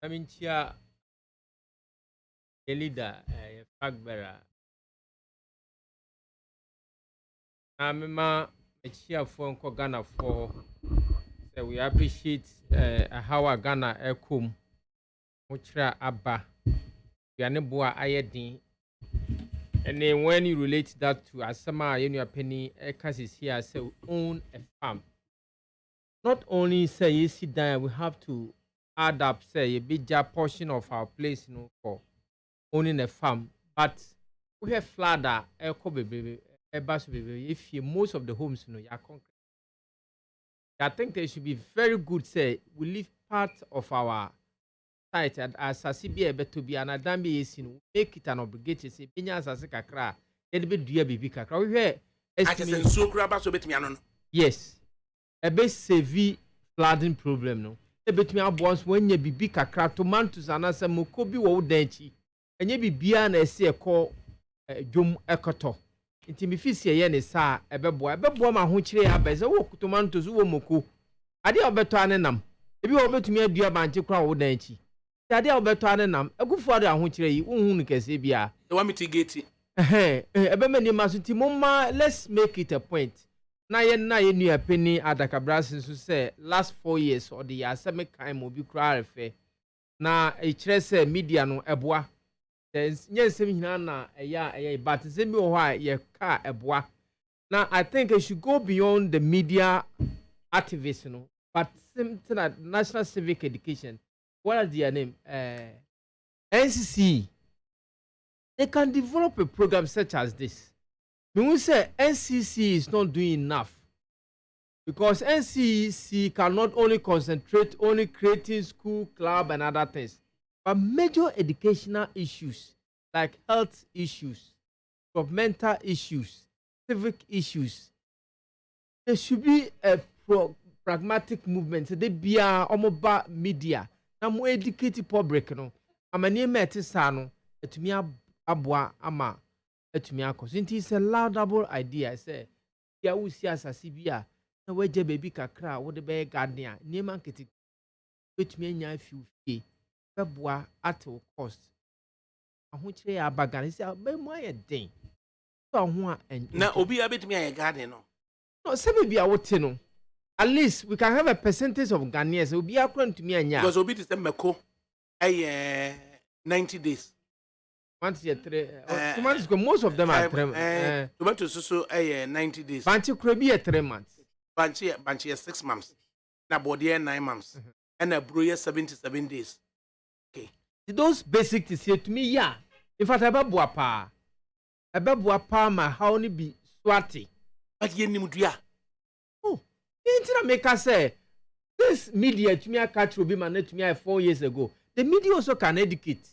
Minchia, a leader, a flag bearer. I'm a cheer for Ghana for. So we appreciate how our Ghana come. Muchra Abba, Yaneboa Ayedin. And then when you relate that to Asama, your penny, Ekas is here, so own a farm. Not only say you sit down, we have to add up, say a bigger portion of our place, for owning a farm. But we have fladder, if you most of the homes, you are concrete. I think they should be very good, say we leave part of our site as a CBA to be an Adambi is make it an obligation, say Binyas as a cra, it be dear baby cacra. We hear so grab so bit me anon. Yes, a best severe flooding problem, no. A bit me up once when you be big cacra to mantus and as a mokobi or denchi, and you be beyond a say a call Jum Ekoto. Intimifisia yen sa ebebo ma ho kire abeze wo kutomantos wo moku ade obeto anenam ebi obetumi adua banche kra wo dan chi ade obeto anenam agufo ade ho kire yi wo hu nkese bia they want mitigate ebe mani maso ti momma let's make it a point na ye nua penny ADAKABRI so say last 4 years or the aseme kan mo bi kra refe na e kire say media no eboa yes, but now I think it should go beyond the media activism, but something like national civic education. What is their name? NCC. They can develop a program such as this. When we say NCC is not doing enough, because NCC can not only concentrate only creating school, club, and other things. But major educational issues like health issues, governmental issues, civic issues, there should be a pragmatic movement. They be a omoba media. Na mo educate public no. Amani meti sano etumi abwa ama etumi akos. It is a laudable idea. Say ya wusi asasi bia na weje baby kakra wo de be garden ni man keti etumi anya fiu bois at all cost. I want you to bag and say, "Be den." So and now, Obi a bit me a garden. No, say maybe I would know. At least we can have a percentage of Ghanaians. Will be according to me and ya. Because Obi is the Meko 90 days. Once you 3 months ago, most of them are 3 months. Tomatoes so 90 days. Banchi could be 3 months. Banchi 6 months. Na body 9 months. And a brewer 77 days. Those basic to say to me, yeah, In fact, ebeboa pa ma how ni bi swati. But ye nim dua. Oh, intina make us say this media to me catch will be managed to me 4 years ago. The media also can educate.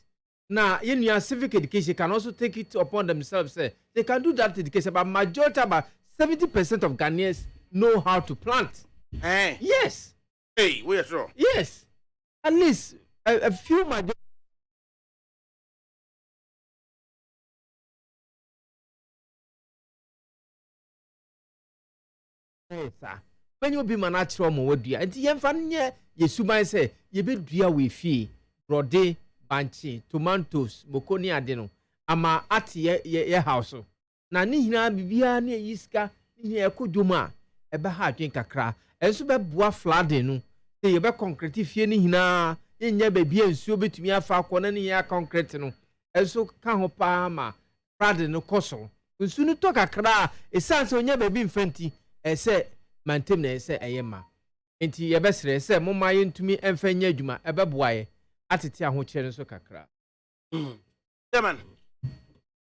Now, in your civic education can also take it upon themselves. Say they can do that education, but majority about 70% of Ghanaians know how to plant. Eh? Yes. Hey, we are sure. Yes. At least a few majority. Sir. When you be natural mo dua nti yemfa nye yesuban say ye be dua we fie brode banchi tomatoes mokoni ade no ama ate ye house na ne hina bibia na yiska ne ekodwom a ebe ha adwen kakra enso be boa flooding no say ye be concrete fie ne hina nya bibia nsuo betumi afa akọ ne ya concrete no enso ka ho pa ma flooding no koso nsu no to kakra esanse onya baby mfanti ese mantem na ese eyema enti ye besere ese moma ye ntumi emfanya adwuma ebeboaye atete aho kire so kakra Chairman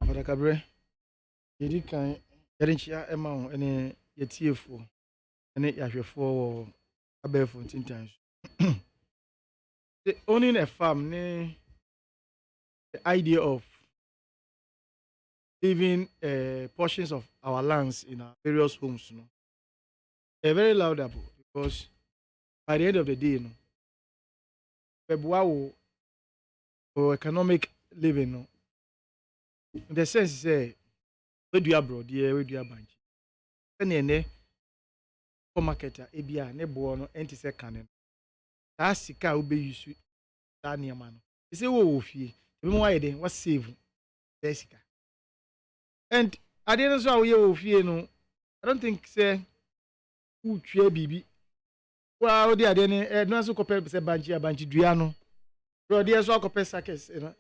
ADAKABRI yedi kan yerinchia ema ho ene yetiefo ene yahwefo wo abefo tintan the owning a farm ne the idea of leaving portions of our lands in our various homes, you know, they're very laudable because by the end of the day, you know, for economic living, you know, in the sense, say, we do abroad, yeah, we do a bunch. And for marketer, ebia, ne bono, anti-second. That's the car will be used to that near man. You say, oh, fee, you know why then, what's save? Jessica. And I didn't know you fear no. I don't think say who try bibi. Well, they are then no so compare say banchi duano. Bro, they so compare sakes, you know.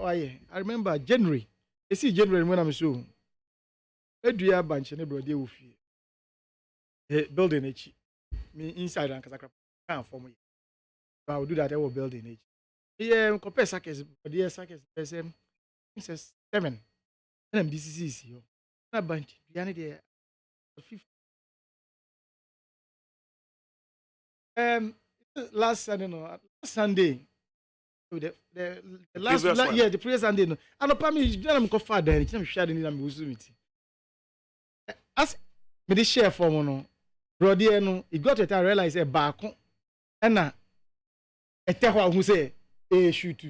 Why? I remember January. You see January when I'm so. Edua banchi ne bro dey wo fear. Building echi. Me inside and kasakra can for me. So I will do that I will building echi. Yeah, compare sakes, but the sakes says 7. And this is here. Na bunch. Biane there. 50. Last Sunday, no. Last Sunday. The last yeah, the previous Sunday, no. And no me, I'm go far there. I'm sharing in am usumiti. As me dey share for no. Brother no, he got to realize e back. And na etehwa hu say e shoot.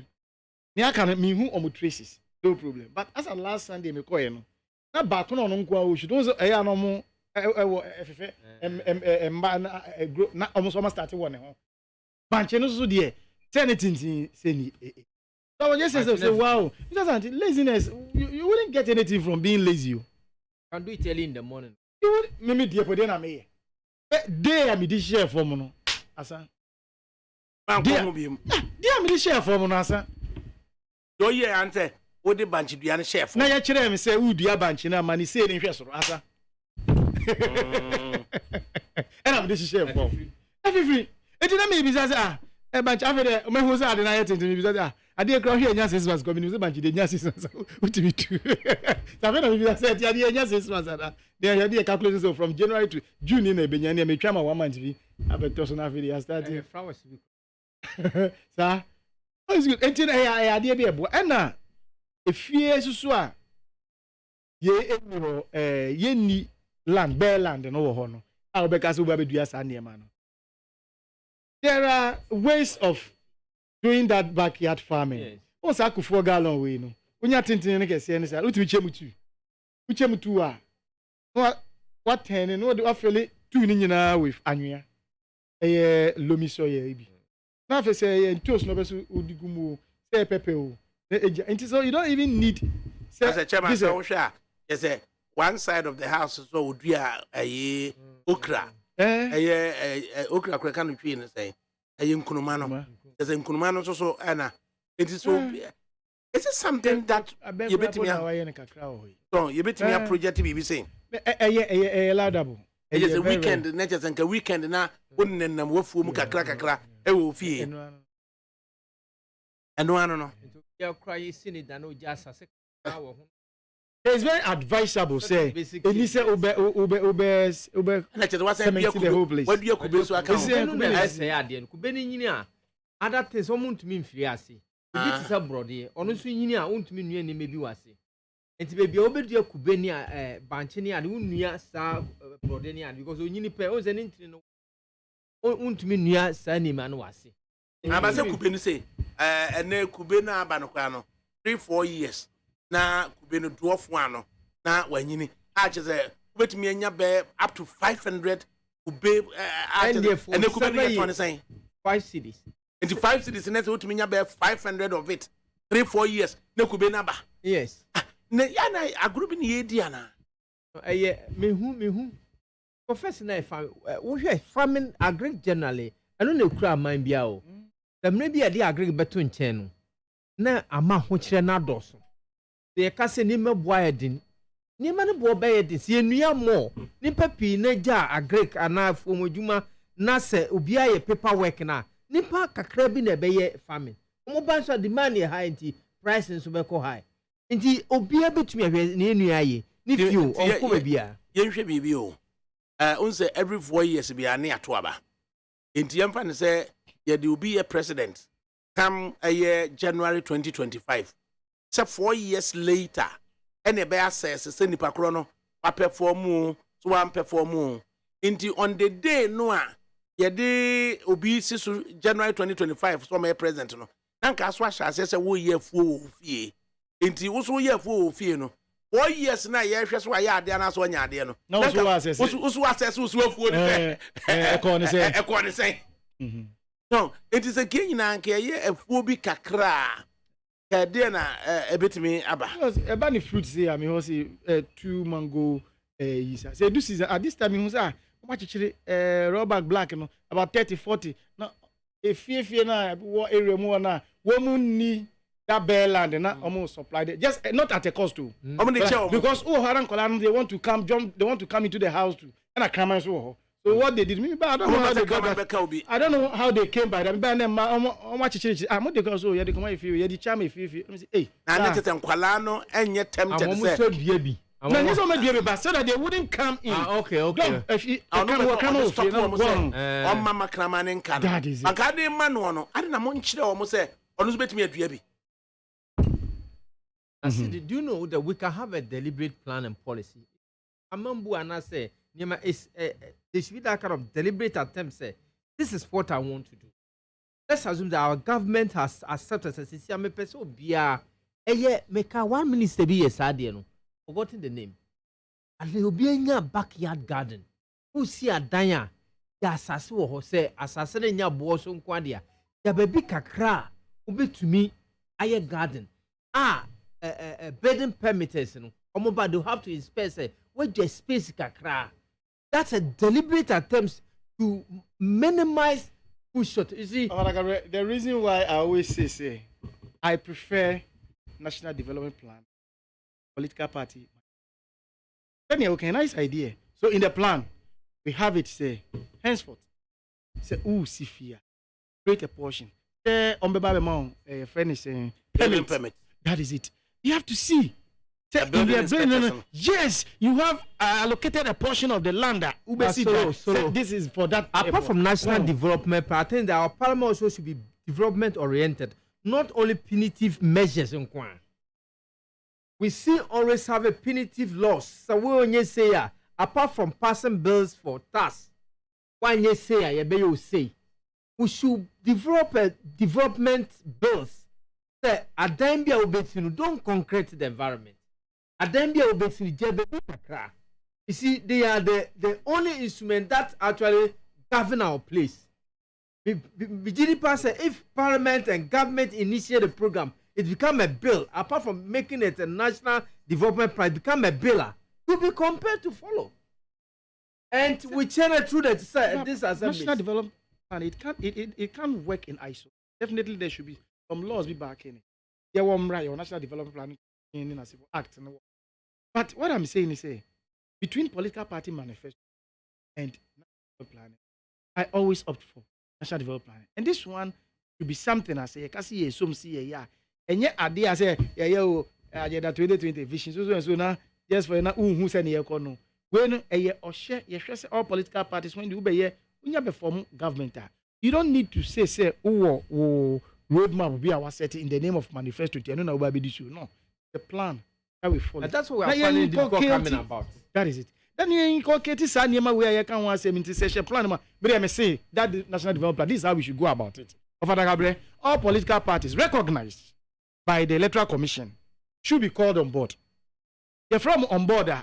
Ni aka me hu omo traces. No problem. But as a last Sunday, me call you. Na back no nkwa o should also no mo efefe na almost start one ho. Banche no so there. Tell anything say ni. So when you say wow, it doesn't laziness. You wouldn't get anything from being lazy. You can do it early in the morning. You would me dey put na me. Dey am dey share for mo no. Asa. Man ko mo bi mu. Dey am dey share for mo no asa. Do ye ante wo de banchi dua ne chef na ya kire me say udua banchi na mani say ni hwe soro asa and am this chef for every eti na me bi say e banchi afede me hu say ade na yet enti me bi say ade kra hwe nya 6 months ko me say banchi de nya 6 months utimi tu ta fe na me bi say ade nya 6 months ada they ya dey calculate so from January to June na ebenya na me twa ma 1 month bi abeto so na afede ya start flowers bi sa oh is good enti na ya ade bi ebo na efie susu a ye enu ye ni land bare land no wo ho no a obeka se oba bedua sa niema no. There are ways of doing that backyard farming. O sa kufu gallon we no onya tintin ne kese ne sa utimi chemutu a what ten no do afele tu ni nyina with anwea lomi soya bi na fe say ntos no be so odigumu say pepper o. So you don't even need. As a chairman, yes, one side of the house is so would be a okra. Okra can be in say a Yunkunumano. There's a Yunkunumano so Anna. It is so. Is it something that you bet me so you bet me a project to be saying? Laudable. It is a weekend, not just a weekend now. Wouldn't them work for Muka crack, it will fee. And no, you're crying, seen it, and no just as a hour. It's very advisable, say. And he said, Ube, And I said, what's the whole place. What do you could so I can I say, I didn't. Kubeni, other things, someone to mean friasi. This is a brody, honestly, you won't mean you any maybe was it. And to be obeyed your Kubenia, Banchini, and Unia, Star Brodenia, because you need pay was an intern. Won't mean near Sunny man was it. I must say, and then Kubena Banocano, 3-4 years. Na kubeno dwarf one na wanyini aje say wait me anya be up to 500 kube and the kubeno tone say 5 cities into 5 cities next wait me anya be 500 of it 3-4 years na kubena ba yes na ya na agrubi ni edi ana mehu professor na wo hwe farming agri generally eno na kura man bia o da mna bia de agri beto nchen no na ama ho kire na doso de ka se ni meboa edin ni ma ne bo ba edin se enua mo ni papi na ja agrek ana fomodwuma na se obi aye paperwork na nipa kakra bi na be ye farming mo ban so demand ye high nti price nso be ko high nti obi abetumi ahwe ni enua ye ni fio onko ba bia ye nhwe bibi o unse every 4 years bi ane ato aba nti yemfa ne se ye de obi ye president come a year January 2025 so 4 years later ene be assess se nipa kro no wa perform so wa perform nti on the day no a ye de obi sisu January 2025 so my president no nanka so ahya se wo ye fuo fie nti wo so ye fuo fie no 4 years na ye hwe so wa ya ade na so nya ade no na so wa assess wo assess wo so fuo ni e ko ni say no it is a king na nke ye afuo bi kakra ka na ebetimi aba because eba ni fruit say I mean ho say 2 mango yisa say this season at this time ho say how chichiri rubber black no about 30-40 na efie na wo area mu na wo mu ni that bare land na almost supply it just not at a cost too because haran kola they want to come into the house too and a come so what they did me but I don't know how they got that. I don't know how they came by them but them how much chichiri they go so you dey come if you dey charm if you let me say hey na net tenkwala no enye tempted say no, this one may be so that they wouldn't come in. Okay. If you on mama kraman in Canada. That is it. Akade man no. I didn't want chire o mo say onu so betimi adua bi. Do you know that we can have a deliberate plan and policy? Amambu ana say there should be that kind of deliberate attempt say this is what I want to do. Let's assume that our government has accepted as a me person bia make 1 minister be yesterday no. Forgotten the name. And they will be in your backyard garden. Who see a danya? Ya assassin or say assassin in your boss on Quadia. Ya baby kakra. Ube to me, a garden. Bedding permitters. Omoba do have to inspect say what your space kakra. That's a deliberate attempt to minimize push shot. You see, the reason why I always say I prefer national development plan. Political party. Okay, nice idea. So in the plan, we have it say, henceforth, say, Sifia, create a portion. Friend is saying, permit. That is it. You have to see. Say, yes, you have allocated a portion of the land that this is for that. Apart from national development, I think that our parliament also should be development oriented, not only punitive measures in Kwan. We see always have a punitive laws. So we only say apart from passing bills for tax, when you say we should develop a development bills. Say Adambia obetinu don't concrete the environment. Adambia obetinu jebe kakra. You see, they are the only instrument that actually govern our place. If parliament and government initiate the program, it become a bill. Apart from making it a national development plan, it become a bill. To be compared to follow. And we channel through this assembly. National development plan, it can't work in ISO. Definitely there should be some laws be back in it. Yeah, one right or national development plan in a civil act. But what I'm saying is between political party manifesto and national planning, I always opt for national development plan. And this one should be something I say, some see enye ade a say ye o agenda 2020 vision so na just for na who say na no we no eye ohye ye hwe say all political parties when you be ye unya perform government you don't need to say wo roadmap be our set in the name of manifesto no na be this no the plan that we follow. And that's what we are finding difficult coming about. That is it. Then you inculcate this anima where you can want say session plan ma me say that the national development plan, this is how we should go about it. Of ADAKABRI, all political parties recognized by the electoral commission should be called on board. They're from on board.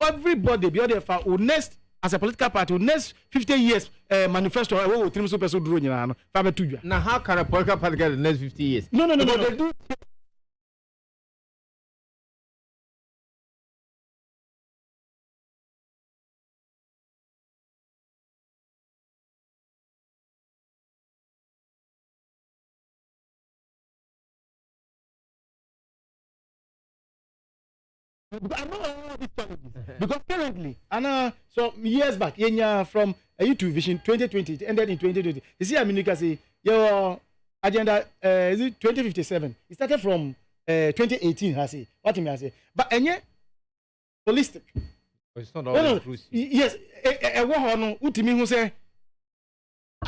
Everybody be there for next as a political party next 50 years manifesto we trim so person draw nyina no fa betu dwa. Now how can a political party get the next 50 years? No. They do. I know all these challenges because currently, and so years back, from YouTube Vision 2020, it ended in 2020. You see, I mean, you can say your agenda is it 2057? It started from 2018. I say what you mean, I say, but any holistic. It's not all inclusive. Yes, who say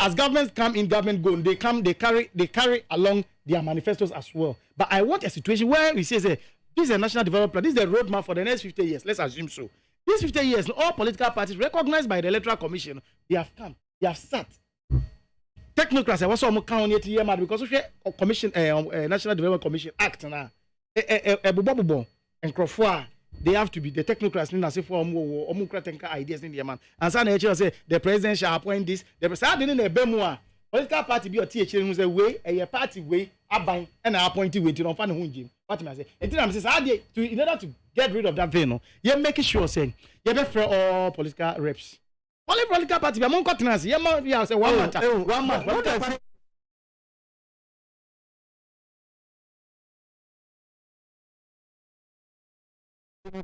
as governments come in, government go, they carry along their manifestos as well. But I want a situation where we say. This is a national development plan. This is the roadmap for the next 50 years. Let's assume so. These 50 years, all political parties recognized by the Electoral Commission, they have come, they have sat. Technocrats, I was on count here because of the Commission, National Development Commission Act now. And Crawford, they have to be the technocrats in as if for ideas in the man. And some nature say the president shall appoint this. The president didn't a bemwa. Political party be a teacher who's a way, a party way, a and appointed way to don't find whom. What am I saying? And then I'm saying, in order to get rid of that vein, you're making sure saying you have for all political reps. Only political party, I'm on continents. You have say 1 month. 1 month.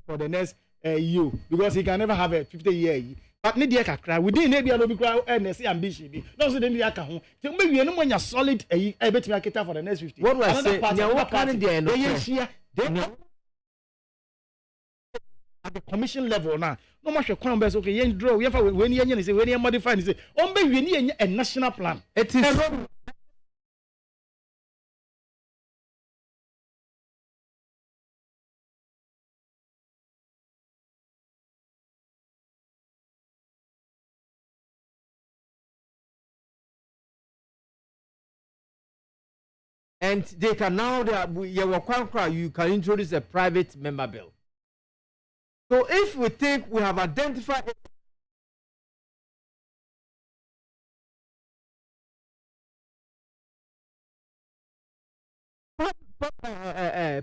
For the next year, because he can never have a 50-year. But need the cry. We didn't maybe a lobby crowd and see ambition. No, so then the account. So maybe you know when you're solid, a bit market for the next 50. What was say? What kind of day? At the commission level now. No much your crowd okay. You draw. You have when you say when you modify. You say, oh, maybe we need a national plan. It is. And they can now, you can introduce a private member bill. So if we think we have identified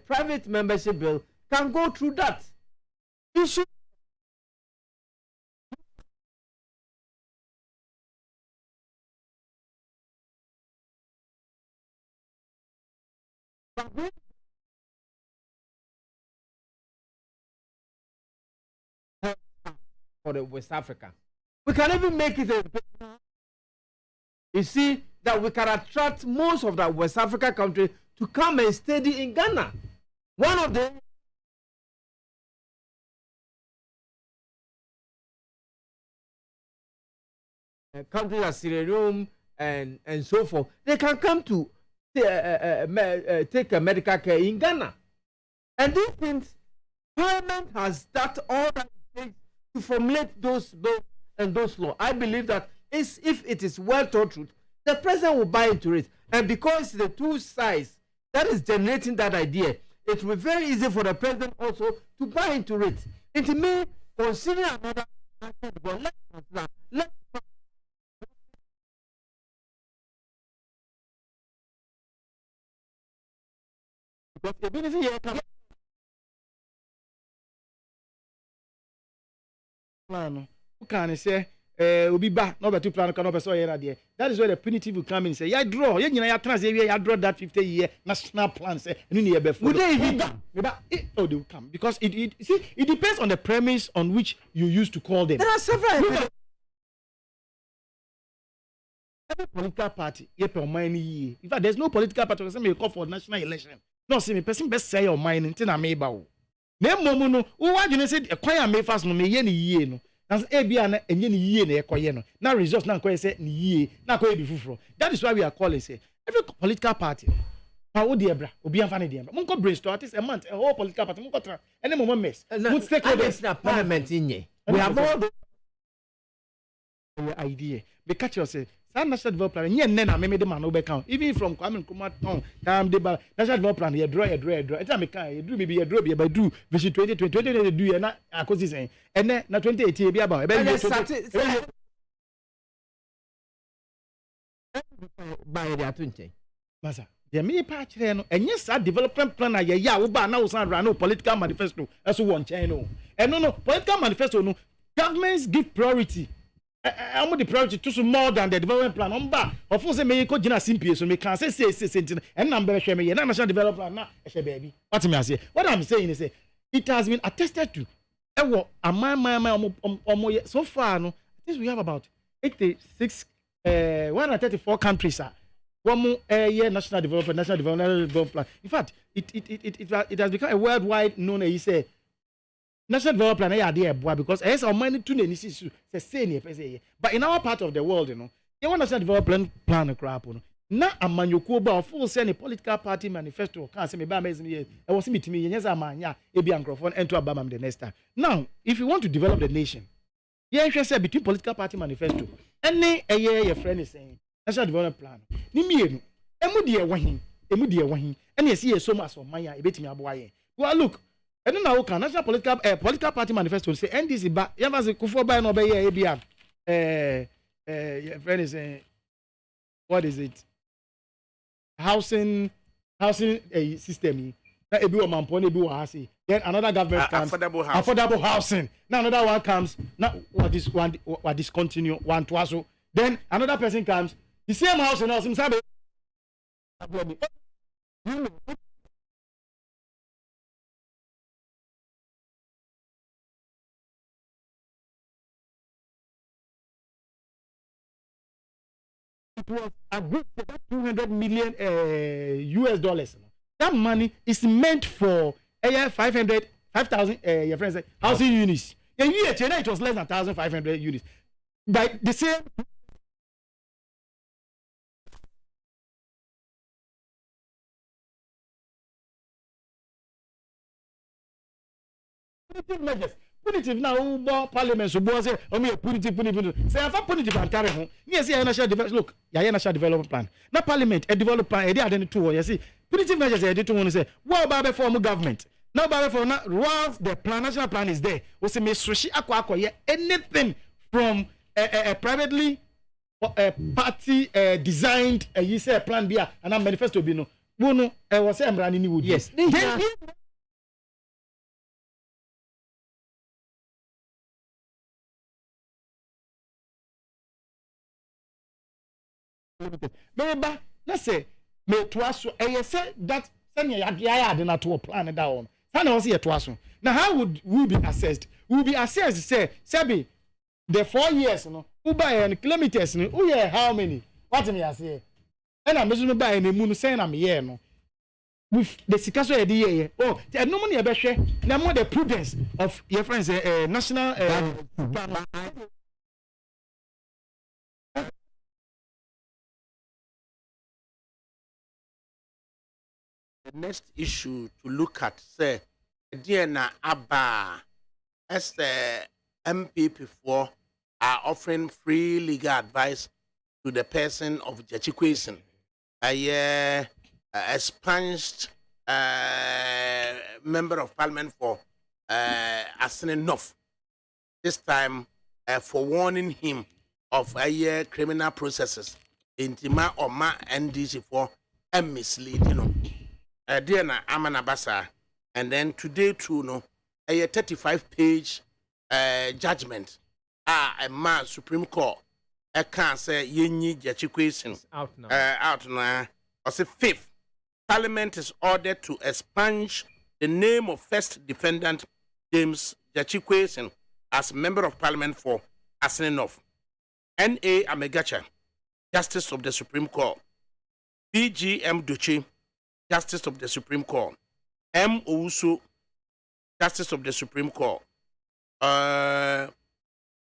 private membership bill can go through that. You should. For the West Africa, we can even make it you see that we can attract most of the West Africa countries to come and study in Ghana. One of the countries like Sierra Leone and so forth, they can come to take a medical care in Ghana. And these things, Parliament has that all that it takes to formulate those bills and those laws. I believe that if it is well thought through, the president will buy into it. And because the two sides that is generating that idea, it will be very easy for the president also to buy into it. It may consider another but let's consider. Because the benefit here comes. Plan. Who can say, "Obi ba no better plan can no better here there." That is where the punitive will come in. Say, "Ya draw, ya draw that 50-year national plan." Say, "No need be." Would they even come? Oh, they will come because it depends on the premise on which you used to call them. There are several. Every political party, in fact, there's no political party that may call for national election no see me person best say your mind nti na me ba wo na mmom no wo wadwene say kwan a me fast no me ye ne yie no na e bia na enye ne yie na ekoye no na results na nkoye say ne yie na koye bi fufuro. That is why we are calling say every political party how the ebra obi anfa ne de ebra monko brainstorm at least a month a whole political party monko tra any moment mess put stakeholders na parliament inye we have all the idea be catch you say national development plan nye nne na me de man obe count even from Kwame Nkrumah town time de ba national development plan ye draw eta me kan ye do me be ye draw be by do vision 2020 do ye na akosi sen ene na 2018 e bi aba e be by the atunche masa the me pa kire no enye sa development plan na ye ya wo ba na wo san ra no political manifesto eso won chen no eno no political manifesto no governments give priority I'm the priority to more than the development plan. Of course, me ko jina simple so me can say and number share me na national development plan na e baby. What me say? What I'm saying is it has been attested to. So far no, I think we have about 86 134 countries one more national development plan. In fact, it has become a worldwide known as say national development plan idea because as our money to the say but in our part of the world, you know, you want national development plan a crap on. Na amanyoko ba full send a political party manifesto can say me ba amazing years. I was meeting me yes amanya e bi microphone enter abam the next time. Now, if you want to develop the nation, you interested between political party manifesto any your friend is saying national development plan. Ni mienu emu de wahin and you see so much of manya e betimi aboa yen. Well look, and then now can national political party manifesto say NDC ba yava se kufo ba no be ye e bia your friend is saying what is it housing system na ebi wo mampo na ebi wo hasi then another government comes affordable housing now another one comes now what discontinue one twaso then another person comes the same house and also sabe it was agreed for that 200 million US dollars. That money is meant for 5,000 your friends say housing units. In year it was less than 1,500 units. By the same punitive measures. Punitive now parliament so boy say punitive say afa punitive and carry home. You see national development look ya national development plan. Na parliament a development plan e dey add to you see punitive measures e dey to one say what about form government now about for now once the plan national plan is there we say me switch akwa anything from a privately party designed you say a plan bia and a manifesto bi no wo no was say emra ni would yes Remember, let's say, me twaso. Say that send ya na to plan that one. Sana was here twaso. Now, how would we be assessed? We will be assessed. Say, Sebi, the 4 years, no, who buy any kilometers, no, who yeah, how many? What me I say? And I'm measuring by any moon saying I'm here, no. With the Sikaso idea, oh, there no money about share. Now more the prudence of your friends, national. The next issue to look at, say, DNA Abba, as the MPP4 are offering free legal advice to the person of Jachikwesin, a expunged member of parliament for Asene North. This time for warning him of criminal processes in Tima or Ma NDC for misleading. Dear na Amana Basa, and then today too no a 35-page judgment a man Supreme Court can't say yenyi Jachikwesin out now or say fifth Parliament is ordered to expunge the name of first defendant James Jachikwesin as member of Parliament for Asene North. N.A. Amegacha, Justice of the Supreme Court, B.G.M. Duchi, Justice of the Supreme Court. M. Owusu, Justice of the Supreme Court.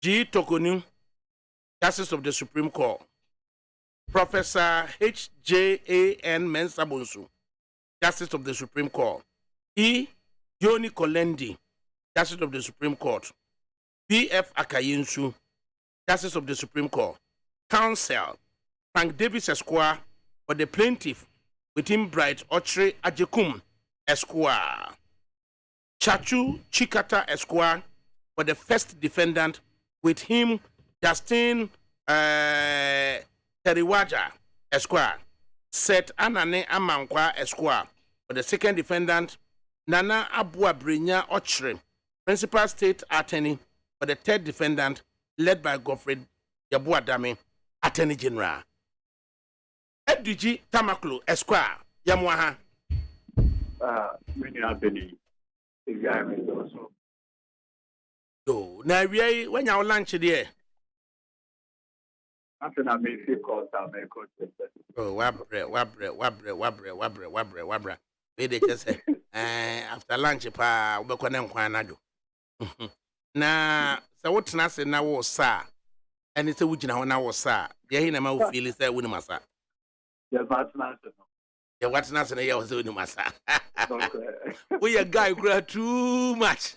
G. Tokonu, Justice of the Supreme Court. Professor H.J.A.N. Mensah-Bonsu, Justice of the Supreme Court. E. Yoni Kolendi, Justice of the Supreme Court. B.F. Akayinsu, Justice of the Supreme Court. Counsel Frank Davis Esquire for the plaintiff with him Bright Ochre Ajekum Esquire. Chachu Chikata Esquire for the first defendant with him Justin Teriwaja Esquire. Seth Anane Amankwa Esquire for the second defendant. Nana Abuabrinya Ochre, Principal State Attorney for the third defendant, led by Godfrey Yabuadame, Attorney General. Edwigi Tamaklo Esquire, Yamwaha. Many are Benny. Also. Oh, now we when you lunch there. After I made a call, I may coach. Oh, wabre. We dey just say, after lunch, pa, we go na nkwanado. Na, so what na say na wo sa, and it's a wujina ho na wo sa. Dey hin na ma wo feel say wonu masa. Yeah, but na say no. Yeah, what na say na ya wo say wonu masa. We a guy grow too much.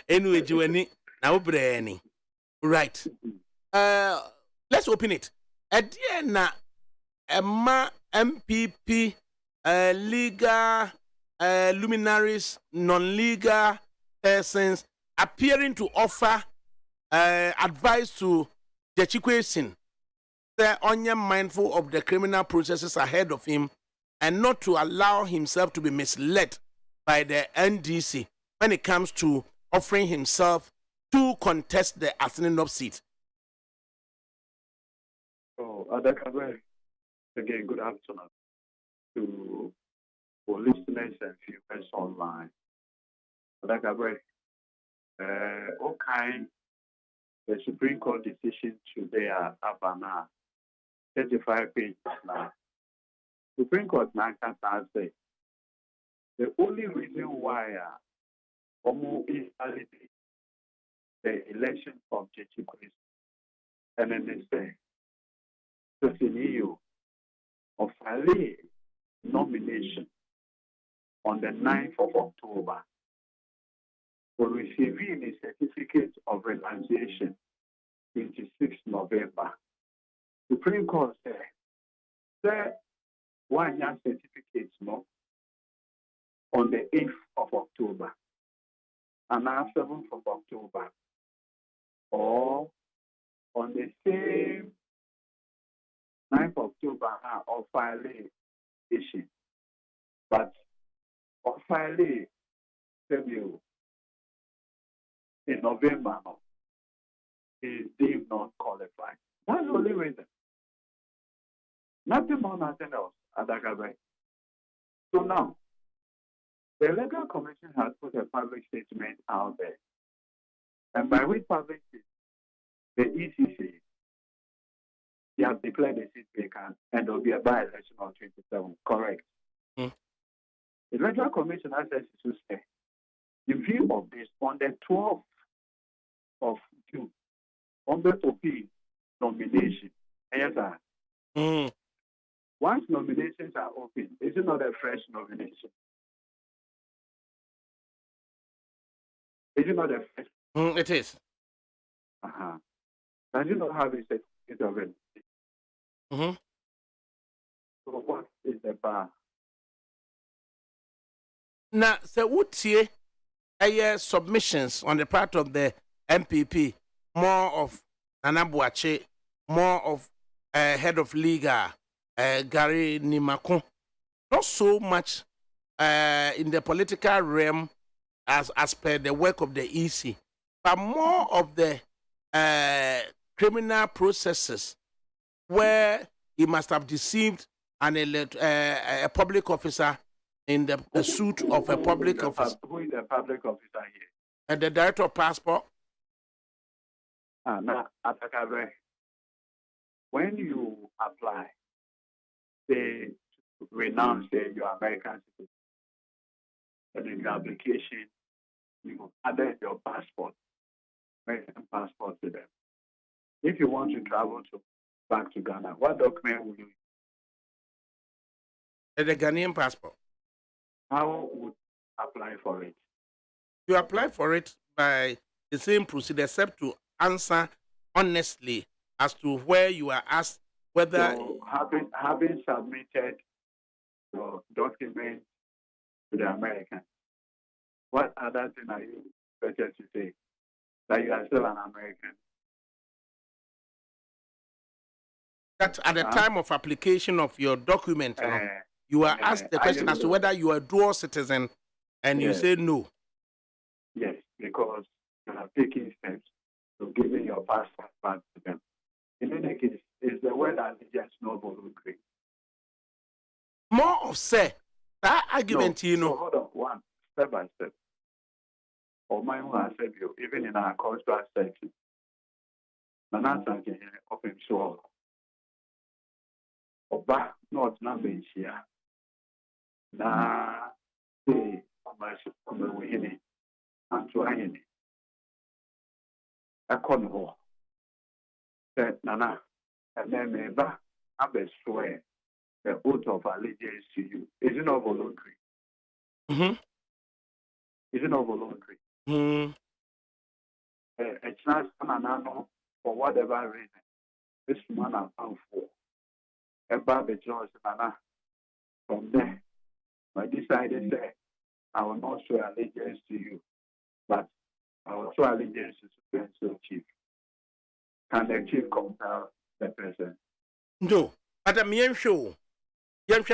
Anyway, Jiwani, na wo brani. Right. Let's open it. Ediana Emma MPP legal luminaries, non-legal persons appearing to offer advice to the Chikwesin. They're only mindful of the criminal processes ahead of him and not to allow himself to be misled by the NDC when it comes to offering himself to contest the Asinop seat. So, ADAKABRI, again, good afternoon to listeners and viewers online. ADAKABRI, okay, the Supreme Court decision today at Abana, 35 pages now. Supreme Court now can say the only reason why the election of J.T. Chris and then they say the CEO of a nomination on the 9th of October for receiving a certificate of renunciation 26th November. Supreme Court said, one year certificates no on the 8th of October and now 7th of October, or on the same 9th of October of filing issue. But of filing in November is deemed not qualified. That's the only reason. Nothing more, nothing else, ADAKABRI. So now, the Electoral Commission has put a public statement out there. And by which public statement, the ECC, they have declared a seat vacant and there will be a by-election on 27. Correct. The Electoral Commission has said to say, in view of this, on the 12th of June, on the OP nomination, yes, sir. Once nominations are open, is it not a fresh nomination? Is it not a fresh? It is. Does it not have a certificate of it? So what is the bar? Now, so what here submissions on the part of the MPP, more of Nanabuache, more of head of legal, Gary Nimako, not so much in the political realm as per the work of the EC, but more of the criminal processes where he must have deceived a public officer in the suit of a public officer. Who is the public officer here? The director of passport. Now, ADAKABRI, when you apply, the renounce your American citizenship. And in your application, you add your passport, American passport to them. If you want to travel back to Ghana, what document will you use? The Ghanaian passport. How would you apply for it? You apply for it by the same procedure, except to answer honestly as to where you are asked whether. So having submitted your document to the American, what other thing are you expected to say? That you are still an American? That at the time of application of your document, you are asked the question as to whether you are a dual citizen, and you say no. Yes, because you are taking steps to giving your passport back to them. In any case, is the word allegiance not voluntary? More of say that argument, So hold on, one step by step. Or my own has said you, even in our cultural setting, Manasa can open soul. Oba not number here. Na say Wihini and to Ahini. A convo. Said Nana, and then Meba, I swear the oath of allegiance to you. Is it not voluntary? Mm-hmm. Is it not voluntary? Mm. It's not for whatever reason. This man I'm found for. About the George Nana. From there, I decided that I will not show allegiance to you, but I will show allegiance to the chief. Can the chief compel the person? No, but I'm sure.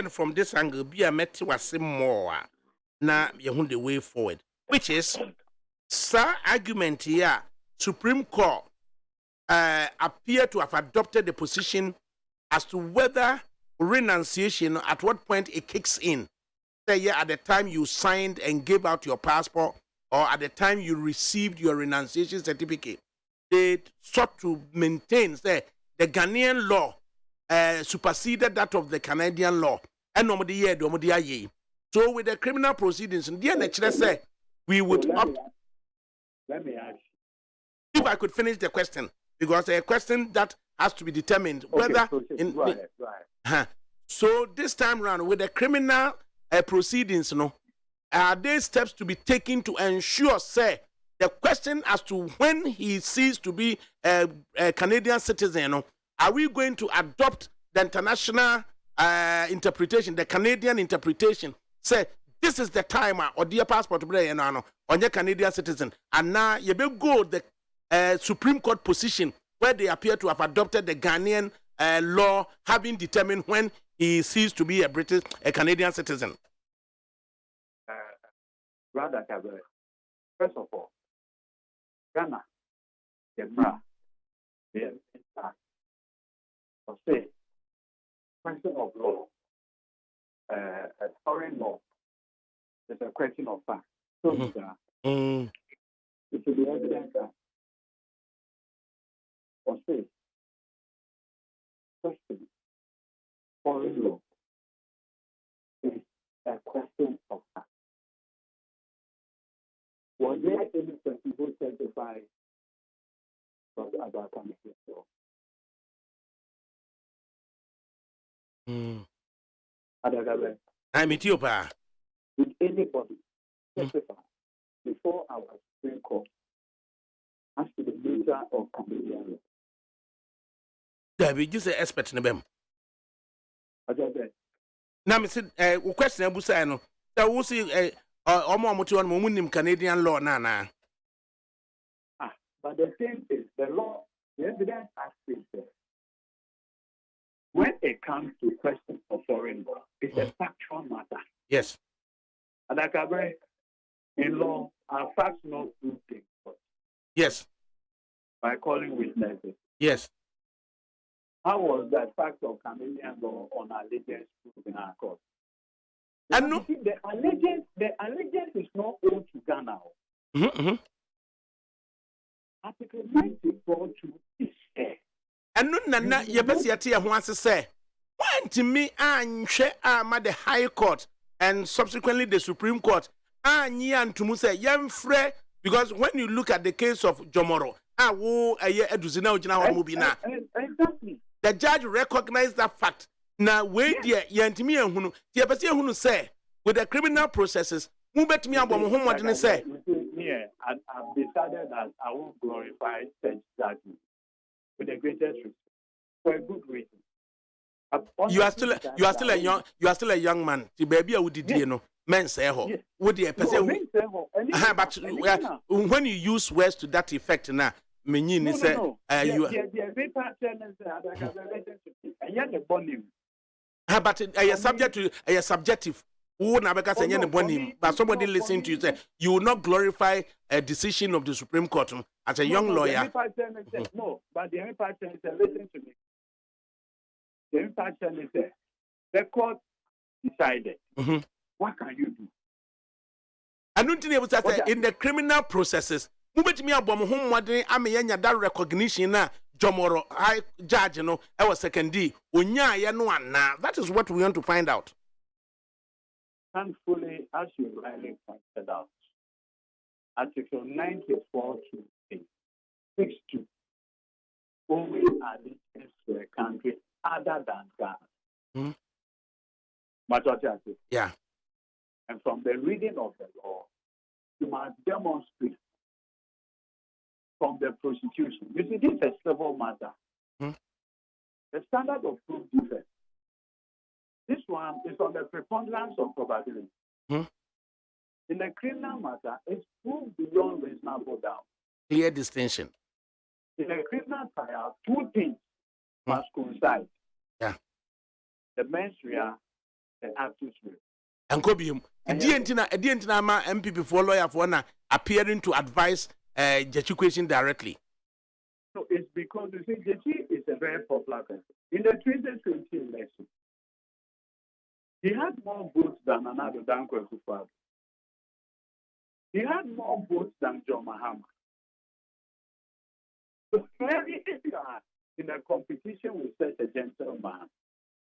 From this angle, be a met was more. Now you the way forward, which is, sir, argument here. Supreme Court appear to have adopted the position as to whether renunciation, at what point it kicks in. Say, yeah, at the time you signed and gave out your passport, or at the time you received your renunciation certificate, they sought to maintain, say, the Ghanaian law superseded that of the Canadian law. And so with the criminal proceedings, say, we would let me ask you. If I could finish the question, because a question that has to be determined whether so this time round with the criminal proceedings, are there steps to be taken to ensure, say, the question as to when he ceased to be a Canadian citizen, are we going to adopt the international interpretation, the Canadian interpretation, say this is the time or dear passport on your Canadian citizen, and now you will go the Supreme Court position where they appear to have adopted the Ghanaian law, having determined when he ceased to be a Canadian citizen? ADAKABRI. First of all, Ghana, the bra, the say, question of law, a foreign law, it's a question of fact. So it should be evident that, or say, question, foreign law is a question of fact. Was there any person who testified from the ADAKABRI law? ADAKABRI. I'm Ethiopia. Did anybody testify before our Supreme Court as to the nature of Canadian law? There be just an expert in them. As I said, now, I said, question Abu Sano. There was a Canadian law, Nana. But the thing is, the law, the evidence has been there. When it comes to questions of foreign law, it's a factual matter. Yes. ADAKABRI, in law, our facts not prove things. Yes. By calling witnesses. Yes. How was that fact of Canadian law on allegiance proved in our court? And no, the allegiance is not owed to Ghana. Article 94 to is fair. and no, Nana, your best yet here once say, When to me and the High Court and subsequently the Supreme Court and to Musa Yamfre, because when you look at the case of Jomoro, Exactly. the judge recognized that fact. Now, wait, dear, Yantimi and Hunu, the Abasia Hunu say, with the criminal processes, who bet me about whom what didn't say. Yeah, I've decided that I won't glorify such judgment with the greatest respect for a good reason. You are still a young man. The baby I would you know, men say ho. Would the person but when you use words to that effect now, meaning say you but a subject to a subjective. Who na because but somebody listening to you say you will not glorify a decision of the Supreme Court as a young lawyer. No, but the impact is listen to me. The impact is the court decided. What can you do? I don't think it was in the criminal processes. Mubet me abom home modern amenya that recognition na Jomoro high judge no I was second D. Onya ya no na. That is what we want to find out. Thankfully, as you rightly pointed out, Article 94 to 62 only allegiance to a country other than Ghana. But what you say? Yeah. And from the reading of the law, you must demonstrate from the prosecution. You see, this is a civil matter. The standard of proof differs. This one is on the preponderance of probability. In the criminal matter, it's proved beyond reasonable doubt. Clear distinction. In a criminal trial, two things must coincide. Yeah. The mens rea, the actus rea. And Kobium, a dientina ma MP before lawyer for na appearing to advise the question directly. So it's because you see, the chief is a very popular person. In the 2020 election, he had more votes than Anado Danko Akufo-Addo. He had more votes than John Mahama. So clearly, if you are in a competition with such a gentleman,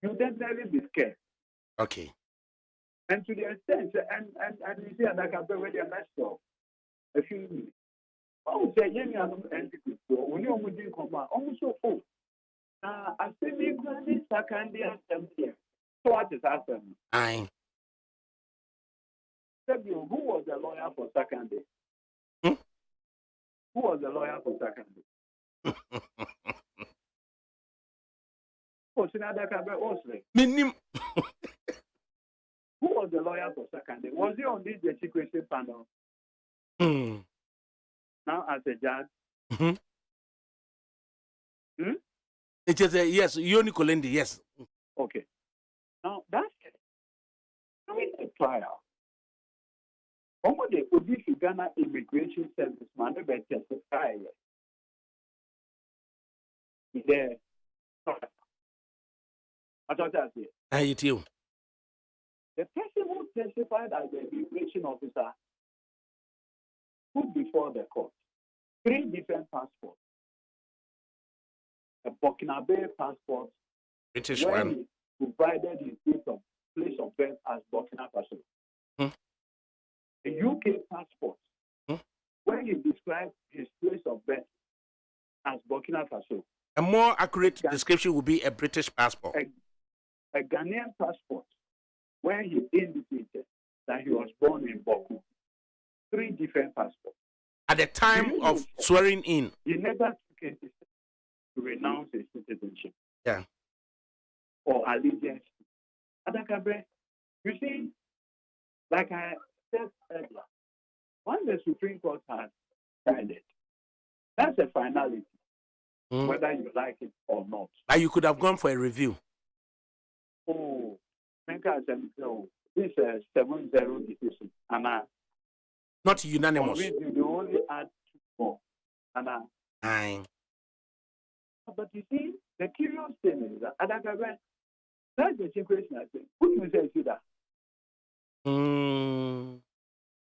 you definitely be scared. Okay. And to the extent, and you see ADAKABRI where they messed up a few minutes. Oh, say, yeah, entity. When you're moving, almost so I say, me, granny, second year, so what is happening? Aye. Who was the lawyer for second day? Who was the lawyer for second day? Oh, ADAKABRI was Minim. Who was the lawyer for second day? Was he on this secrecy panel? Now as a judge? It is a yes, Yoni Kolendi, yes. Okay. Now that's it. During the trial, over the Odisi Ghana Immigration Service man testify there. I thought that's it. I too. The person who testified as the immigration officer put before the court 3 different passports. A Burkinabe passport, British where one. he provided his place of birth as Burkina Faso. A UK passport, where he described his place of birth as Burkina Faso. A more accurate description would be a British passport. A Ghanaian passport, where he indicated that he was born in Boku. 3 different passports. At the time of swearing in. He never took a decision to renounce his citizenship. Yeah. Or allegiance. ADAKABRI, you see, like I said earlier, when the Supreme Court has decided, that's a finality, whether you like it or not. But you could have gone for a review. Oh, this is a 7-0 decision. And not unanimous. You only add 2 more. And Aye. But you see, the curious thing is that ADAKABRI, that's the situation I think. Who do you say to that?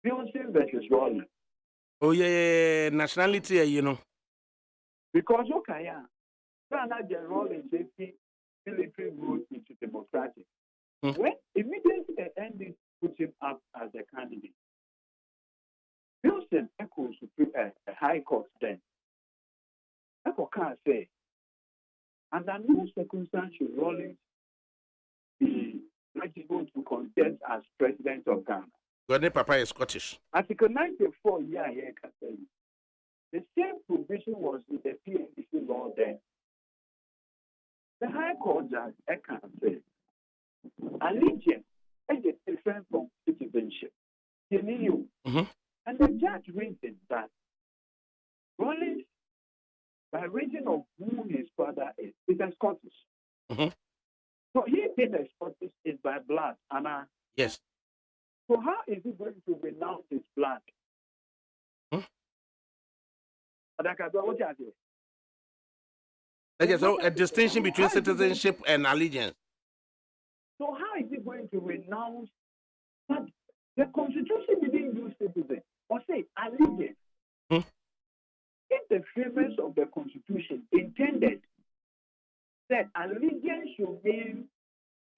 Beyonce versus Rollins. Oh, yeah, nationality, you know. Because, okay, yeah. Ghana, the Rollins, military rule into democratic. When immediately the NDC put him up as a candidate, Wilson echoes a high court then. Echo can say, under no circumstance should Rawlings be eligible to contest as president of Ghana. Gordon Papa is Scottish. Article 94, the same provision was in the PNDC law then. The High Court judge can say, allegiance is different from citizenship. And the judge reasoned that Rawlings, by reason of who his father is a Scottish. So he being a Scottish is by blood. Yes. So how is he going to renounce his blood? ADAKABRI, what are you? Okay, so a distinction between citizenship and allegiance. So how is he going to renounce that? The Constitution didn't use citizen or say allegiance. If the framers of the Constitution intended that allegiance should mean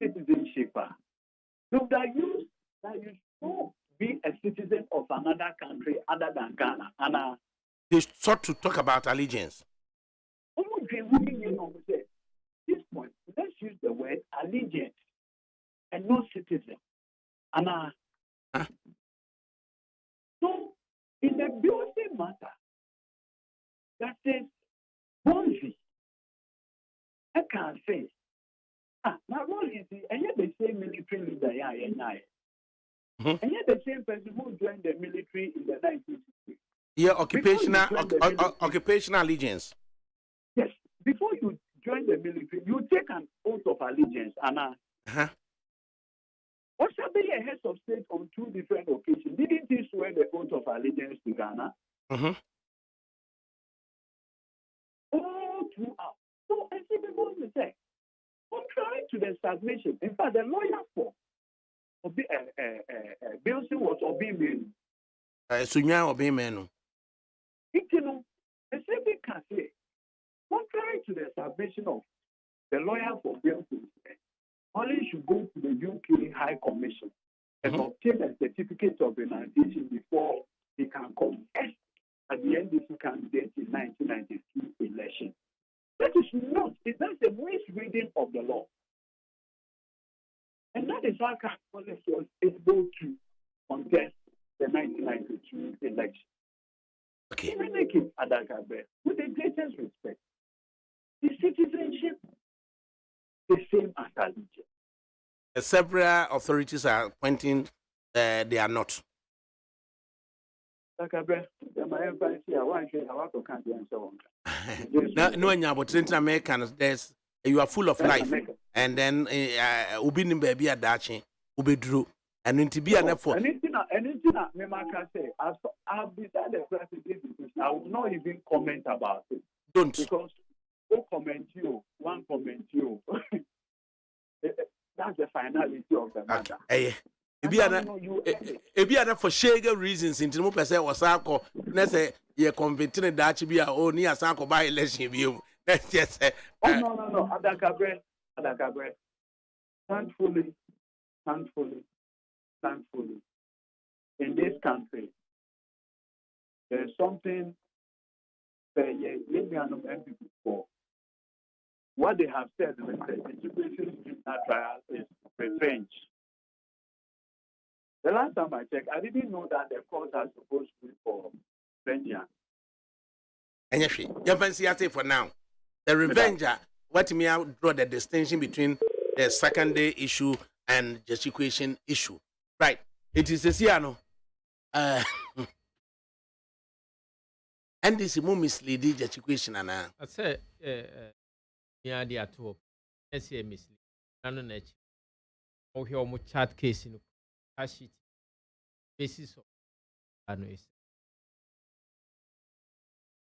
citizenship, they would have used that you should be a citizen of another country other than Ghana. They sought to talk about allegiance. This point, let's use the word allegiance and not citizen. So, in the building matter, that says, Bonzi, I can't say, my role is, and yet the same military leader, and yet the same person who joined the military in the 1960s. Yeah, occupational allegiance. Yes, before you join the military, you take an oath of allegiance, Also, be a head of state on 2 different occasions. Didn't he swear the oath of allegiance to Ghana? All throughout. So, I see people say, contrary to the stagnation, in fact, the lawyer for Bilson was Obimenu. Sunya Obimenu. The same thing can say, contrary to the submission of the lawyer for Bilson, only should go to the UK High Commission and obtain a certificate of renunciation before he can contest at the NDC candidate in 1992 election. That is not, that's a misreading of the law. And that is how Collins was able to contest the 1992 election. Okay. Even make it ADAKABRI, with the greatest respect, the citizenship the same as allegiance. Several authorities are pointing they are not. ADAKABRI, No, but Americans, there's you are full of life, and then ubi ni baby adachi ubi drew, and to be an effort. Anything I say, I've decided I will not even comment about it. Don't. Because one comment you. That's the finality of the matter. Ebi ana for shege reasons into mo pese wasako na say ye convicted that be o ni asako by election bi o. Let's just say no. ADAKABRI. Thankfully, in this country, there's something that before. What they have said in the education trial is revenge. The last time I checked, I didn't know that the court are supposed to be for vengeance. And you fancy I say for now. The revenger, what me I draw the distinction between the secondary issue and justification issue. Right. It is a Siano. And this is more misleading justification and I say yeah, they are two. Let's say misleading. I don't know. Or here more chat case in cash it. Basis of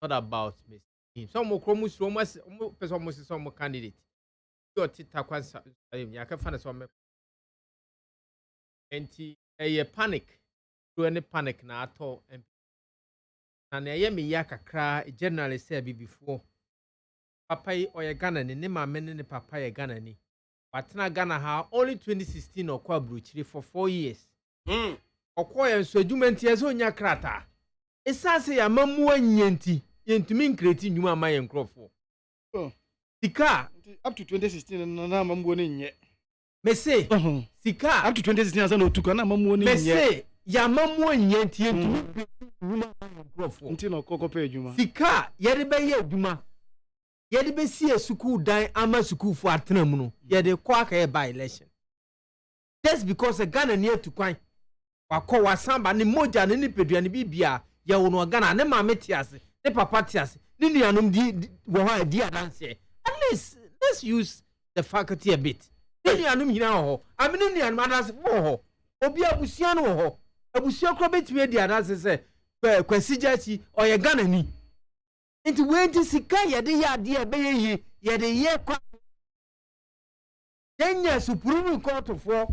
not about misleading. Some more chromus almost some more candidate. You got it takwansa. I can find some. And a panic. Do any panic na at all. And I am a yakakra generally said before. papa yi oye Ghana ni ne maame ne papa ye Ghana ni. Watena Ghana ha only 2016 okwa Bruchiri for 4 years. Okwa ye so adwumenti ye so nya krata. Esase ya mamu anyenti yentumi nkreti nnwuma ma ye nkrofo. Sika up to 2016 na mamu ni nye. Mese sika up to 2016 asa no tuka na mamu ni nye. Mese ya mamu anyenti yentumi nnwuma ma ye nkrofo. Nti no kokope adwuma. Sika ye de be ye adwuma. Ye de be si school dan ama school for atena mu no. Ye de kwa ka ye by election. Just because a Ghana near to kwan. Wako wasamba ni moja ni pedua ni bibia ya wono Ghana ne maame tiase ne papa tiase ni nuanom di wo ha di adanse. At least let's use the faculty a bit. Ni nuanom hina ho. Amene nuanom adanse wo ho. Obi abusua no ho. Abusua kro betime di adanse se kwasi jachi oye Ghana ni. Nti wenti sika ye de ya de be ye de ye kwa. Denya Supreme Court for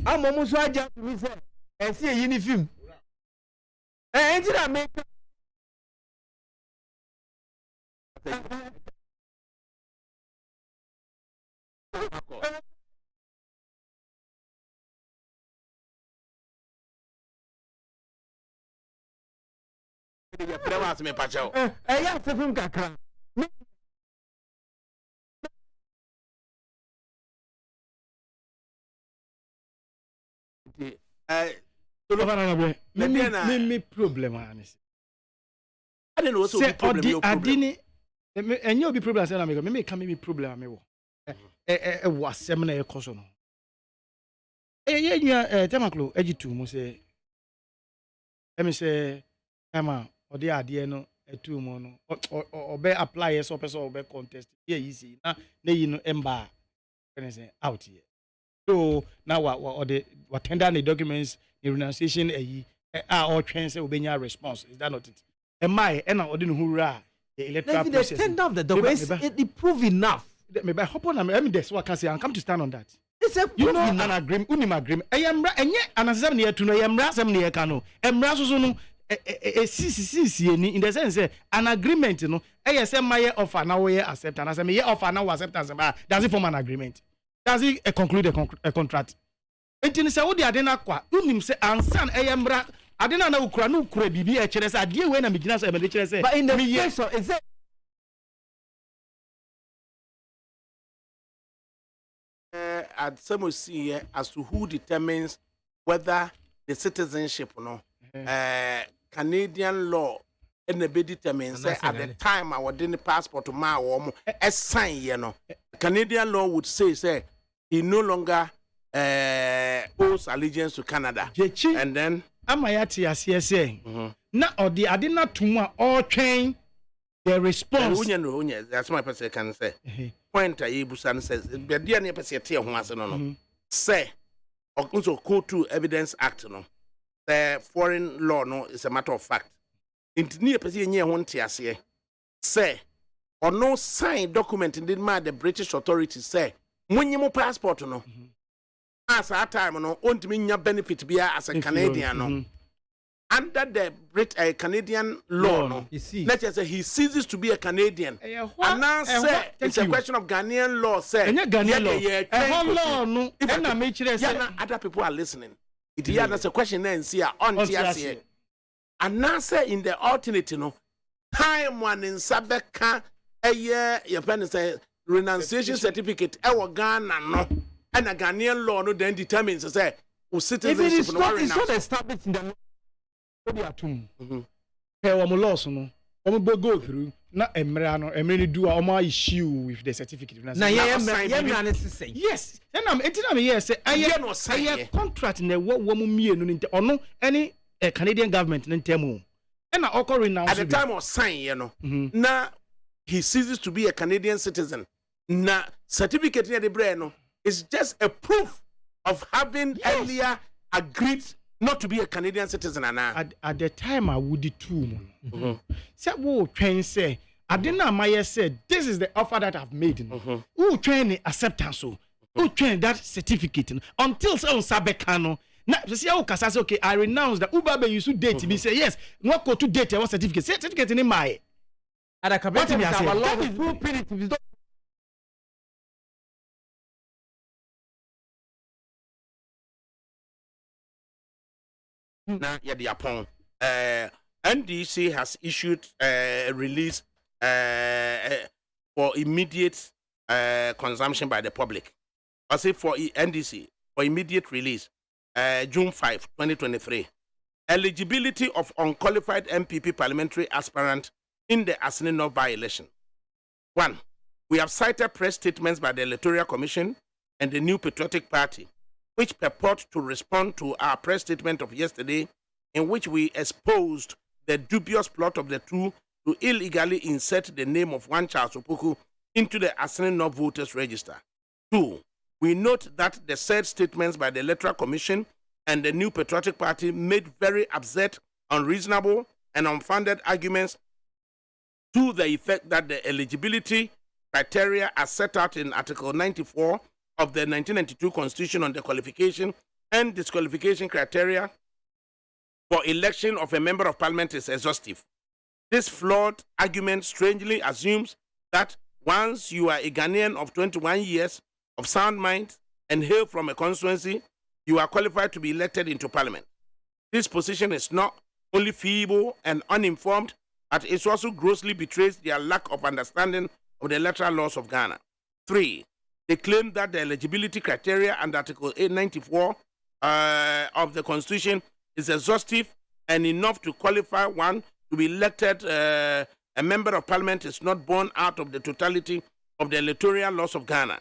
amomo so aja to me say e see yi ni film enti da me ya prewa asme pa chao ya se film kakra me problem anise. I don't know what's the problem. Adini enye obi problem say na me ka me problem me wo. Wo asem na e koso no. Ye nya temaklo agitu mu say me say ama odi ade no etu mu no obe apply so person obe contest here easy na yi no emba say out here. So now what tender the documents the renunciation or chance obenya response. Is that not it? Am I and I didn't hurrah the electoral process? The tender of the documents it prove enough. Maybe hop on. I mean, that's what I can say. I'm come to stand on that. It's a you know an agreement. Unim agreement. I am and yet an assembly to know. I am rasam near cano. Am rasono. In the sense, an agreement. You know. I say my offer now we accept and I say my offer now acceptance. Does it form an agreement? Does it conclude a contract? Enti se wo de ade na kwa unim se ansan eyembra ade na ukura no ukura bibi e kire se ade we na migina se me kire se but in the case of is it at some see as to who determines whether the citizenship no Canadian law and the be determines at the time our the passport to ma wo sign you know Canadian law would say he no longer owes allegiance to Canada. And then amayati asese na odi ade na tumu a all train the response that's my person can say point ayibusan says be dia na person tie ho ase no say also code to evidence act no the foreign law no is a matter of fact intini person nye ho ntia ase say or no sign document in the British authorities say when you passport no as that time no won't mean your benefit be as a Canadian no under the Canadian law no let's just say he ceases to be a Canadian and now say it's a question of Ghanaian law say law no and make sure other people are listening it is that's a question then see on TSA and now say in the alternative no time one in Sabeka a year your pen say renunciation certificate Ghana no and a Ghanaian law no then determines say who citizenship it's not established in the law law no go through na emra no emre do a issue with the certificate na yes then I'm yes say I contract na wo mu mienu nte ono any Canadian government ntemu and na renounce at the time of sign you know na he ceases to be a Canadian citizen na certificate near the brain no is just a proof of having earlier agreed not to be a Canadian citizen. At the time, I would do too. Say, who train say, I didn't my said, this is the offer that I've made. Who train acceptance? Who train that certificate until so Sabekano. Now, you see how Casas okay, I renounce the Uber you should date me. Say, yes, what go to date our certificate. Certificate in my ADAKABRI What me is say? our law is too punitive. na yɛde apɔn NDC has issued a release for immediate consumption by the public. I say for NDC for immediate release June 5 2023. Eligibility of unqualified MPP parliamentary aspirant in the Asini North by-election. 1. We have cited press statements by the Electoral Commission and the New Patriotic Party, which purport to respond to our press statement of yesterday, in which we exposed the dubious plot of the two to illegally insert the name of one Charles Opoku into the Asini North voters register. 2. We note that the said statements by the Electoral Commission and the New Patriotic Party made very absurd, unreasonable, and unfounded arguments to the effect that the eligibility criteria as set out in Article 94 of the 1992 Constitution on the qualification and disqualification criteria for election of a member of parliament is exhaustive. This flawed argument strangely assumes that once you are a Ghanaian of 21 years of sound mind and hail from a constituency, you are qualified to be elected into parliament. This position is not only feeble and uninformed, but it also grossly betrays their lack of understanding of the electoral laws of Ghana. 3. They claim that the eligibility criteria under Article 894 of the Constitution is exhaustive and enough to qualify one to be elected. A member of parliament is not born out of the totality of the electoral laws of Ghana.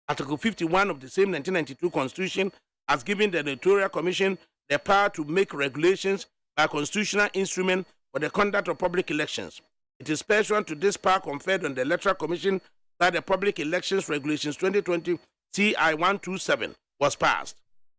Article 51 of the same 1992 Constitution has given the Electoral Commission the power to make regulations by constitutional instrument for the conduct of public elections. It is pursuant to this power conferred on the Electoral Commission that the Public Elections Regulations 2020 CI 127 was passed.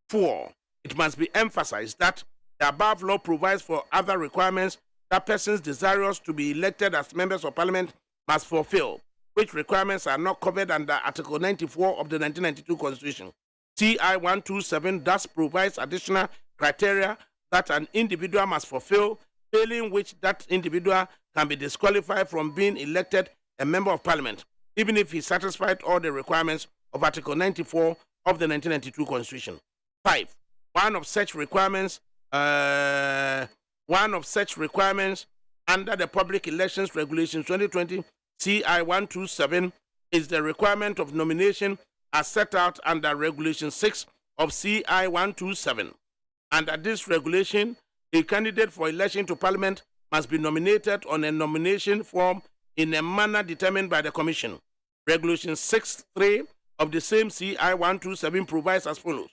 4. It must be emphasized that the above law provides for other requirements that persons desirous to be elected as members of parliament must fulfill, which requirements are not covered under Article 94 of the 1992 Constitution. CI 127 thus provides additional criteria that an individual must fulfill, failing which that individual can be disqualified from being elected a member of parliament, even if he satisfied all the requirements of Article 94 of the 1992 Constitution. 5. One of such requirements under the Public Elections Regulations 2020 CI 127 is the requirement of nomination as set out under Regulation 6 of CI 127. Under this regulation, a candidate for election to Parliament must be nominated on a nomination form in a manner determined by the Commission. Regulation 6.3 of the same CI 127 provides as follows.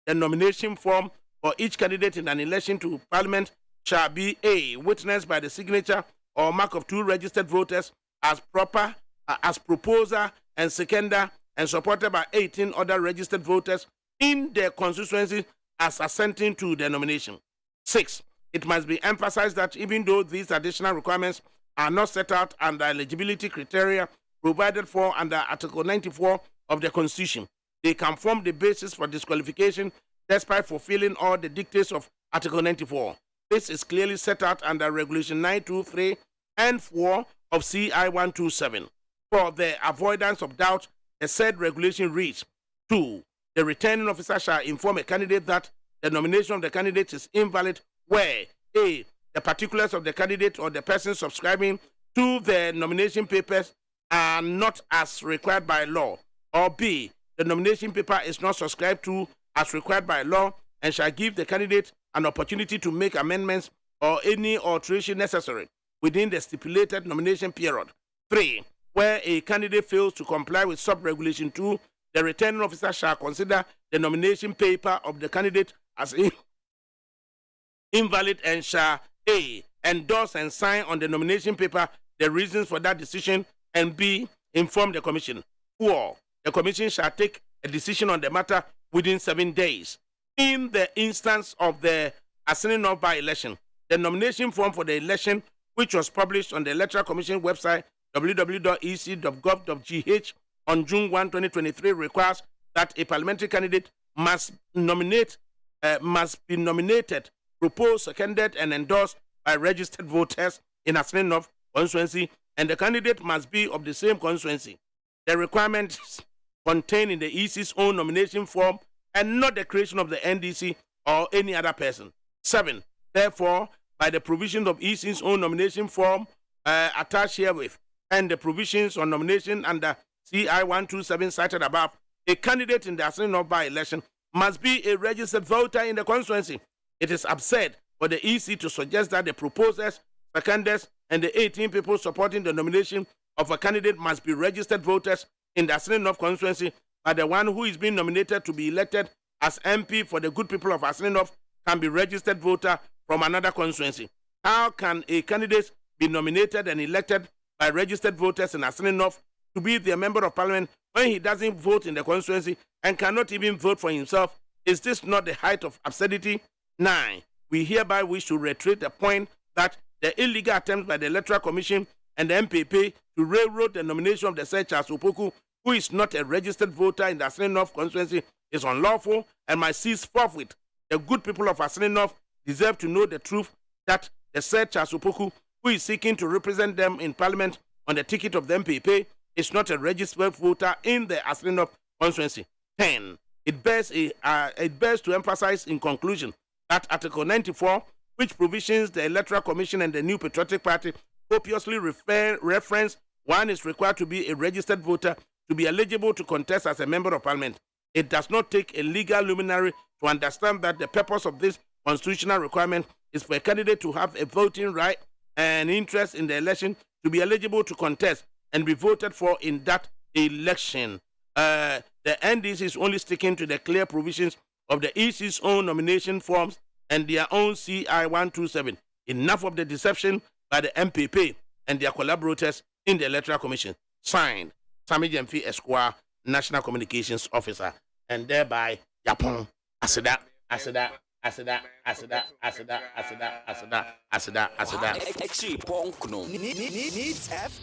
The nomination form for each candidate in an election to Parliament shall be A. Witnessed by the signature or mark of 2 registered voters as proper, as proposer and seconder, and supported by 18 other registered voters in their constituency as assenting to the nomination. 6. It must be emphasized that even though these additional requirements are not set out under eligibility criteria provided for under Article 94 of the Constitution, they can form the basis for disqualification despite fulfilling all the dictates of Article 94. This is clearly set out under Regulation 923 and 4 of CI 127. For the avoidance of doubt, the said regulation reads, 2. The returning officer shall inform a candidate that the nomination of the candidate is invalid where A. The particulars of the candidate or the person subscribing to the nomination papers are not as required by law, or B. The nomination paper is not subscribed to as required by law and shall give the candidate an opportunity to make amendments or any alteration necessary within the stipulated nomination period. 3. Where a candidate fails to comply with sub-regulation 2, the returning officer shall consider the nomination paper of the candidate as invalid and shall A. endorse and sign on the nomination paper the reasons for that decision, and B. inform the Commission. 4. The Commission shall take a decision on the matter within 7 days. In the instance of the Asini North by-election, the nomination form for the election, which was published on the Electoral Commission website www.ec.gov.gh on June 1, 2023, requires that a parliamentary candidate must be nominated, proposed, seconded, and endorsed by registered voters in Asini North constituency and the candidate must be of the same constituency. The requirements contained in the EC's own nomination form and not the creation of the NDC or any other person. 7. Therefore, by the provisions of EC's own nomination form attached herewith and the provisions on nomination under CI 127 cited above, a candidate in the Assembly of by-election must be a registered voter in the constituency. It is absurd for the EC to suggest that the proposers, seconders, and the 18 people supporting the nomination of a candidate must be registered voters in the Assembly of constituency, but the one who is being nominated to be elected as MP for the good people of Assembly of can be registered voter from another constituency. How can a candidate be nominated and elected by registered voters in Assembly of to be the member of parliament when he doesn't vote in the constituency and cannot even vote for himself? Is this not the height of absurdity? 9. We hereby wish to reiterate the point that the illegal attempts by the Electoral Commission and the MPP to railroad the nomination of the said Charles Opoku, who is not a registered voter in the Assembly of constituency, is unlawful and must cease forthwith. The good people of Assembly deserve to know the truth that the said Charles Opoku, who is seeking to represent them in parliament on the ticket of the MPP, is not a registered voter in the Assembly constituency. 10. It bears to emphasize in conclusion that Article 94, which provisions the Electoral Commission and the New Patriotic Party copiously reference, one is required to be a registered voter to be eligible to contest as a member of parliament. It does not take a legal luminary to understand that the purpose of this constitutional requirement is for a candidate to have a voting right and interest in the election to be eligible to contest and be voted for in that election. The NDC is only sticking to the clear provisions of the EC's own nomination forms and their own CI 127. Enough of the deception by the MPP and their collaborators in the Electoral Commission. Signed, Sammy Jemfi Esquire, National Communications Officer, and thereby Yapon Asida. Needs FM.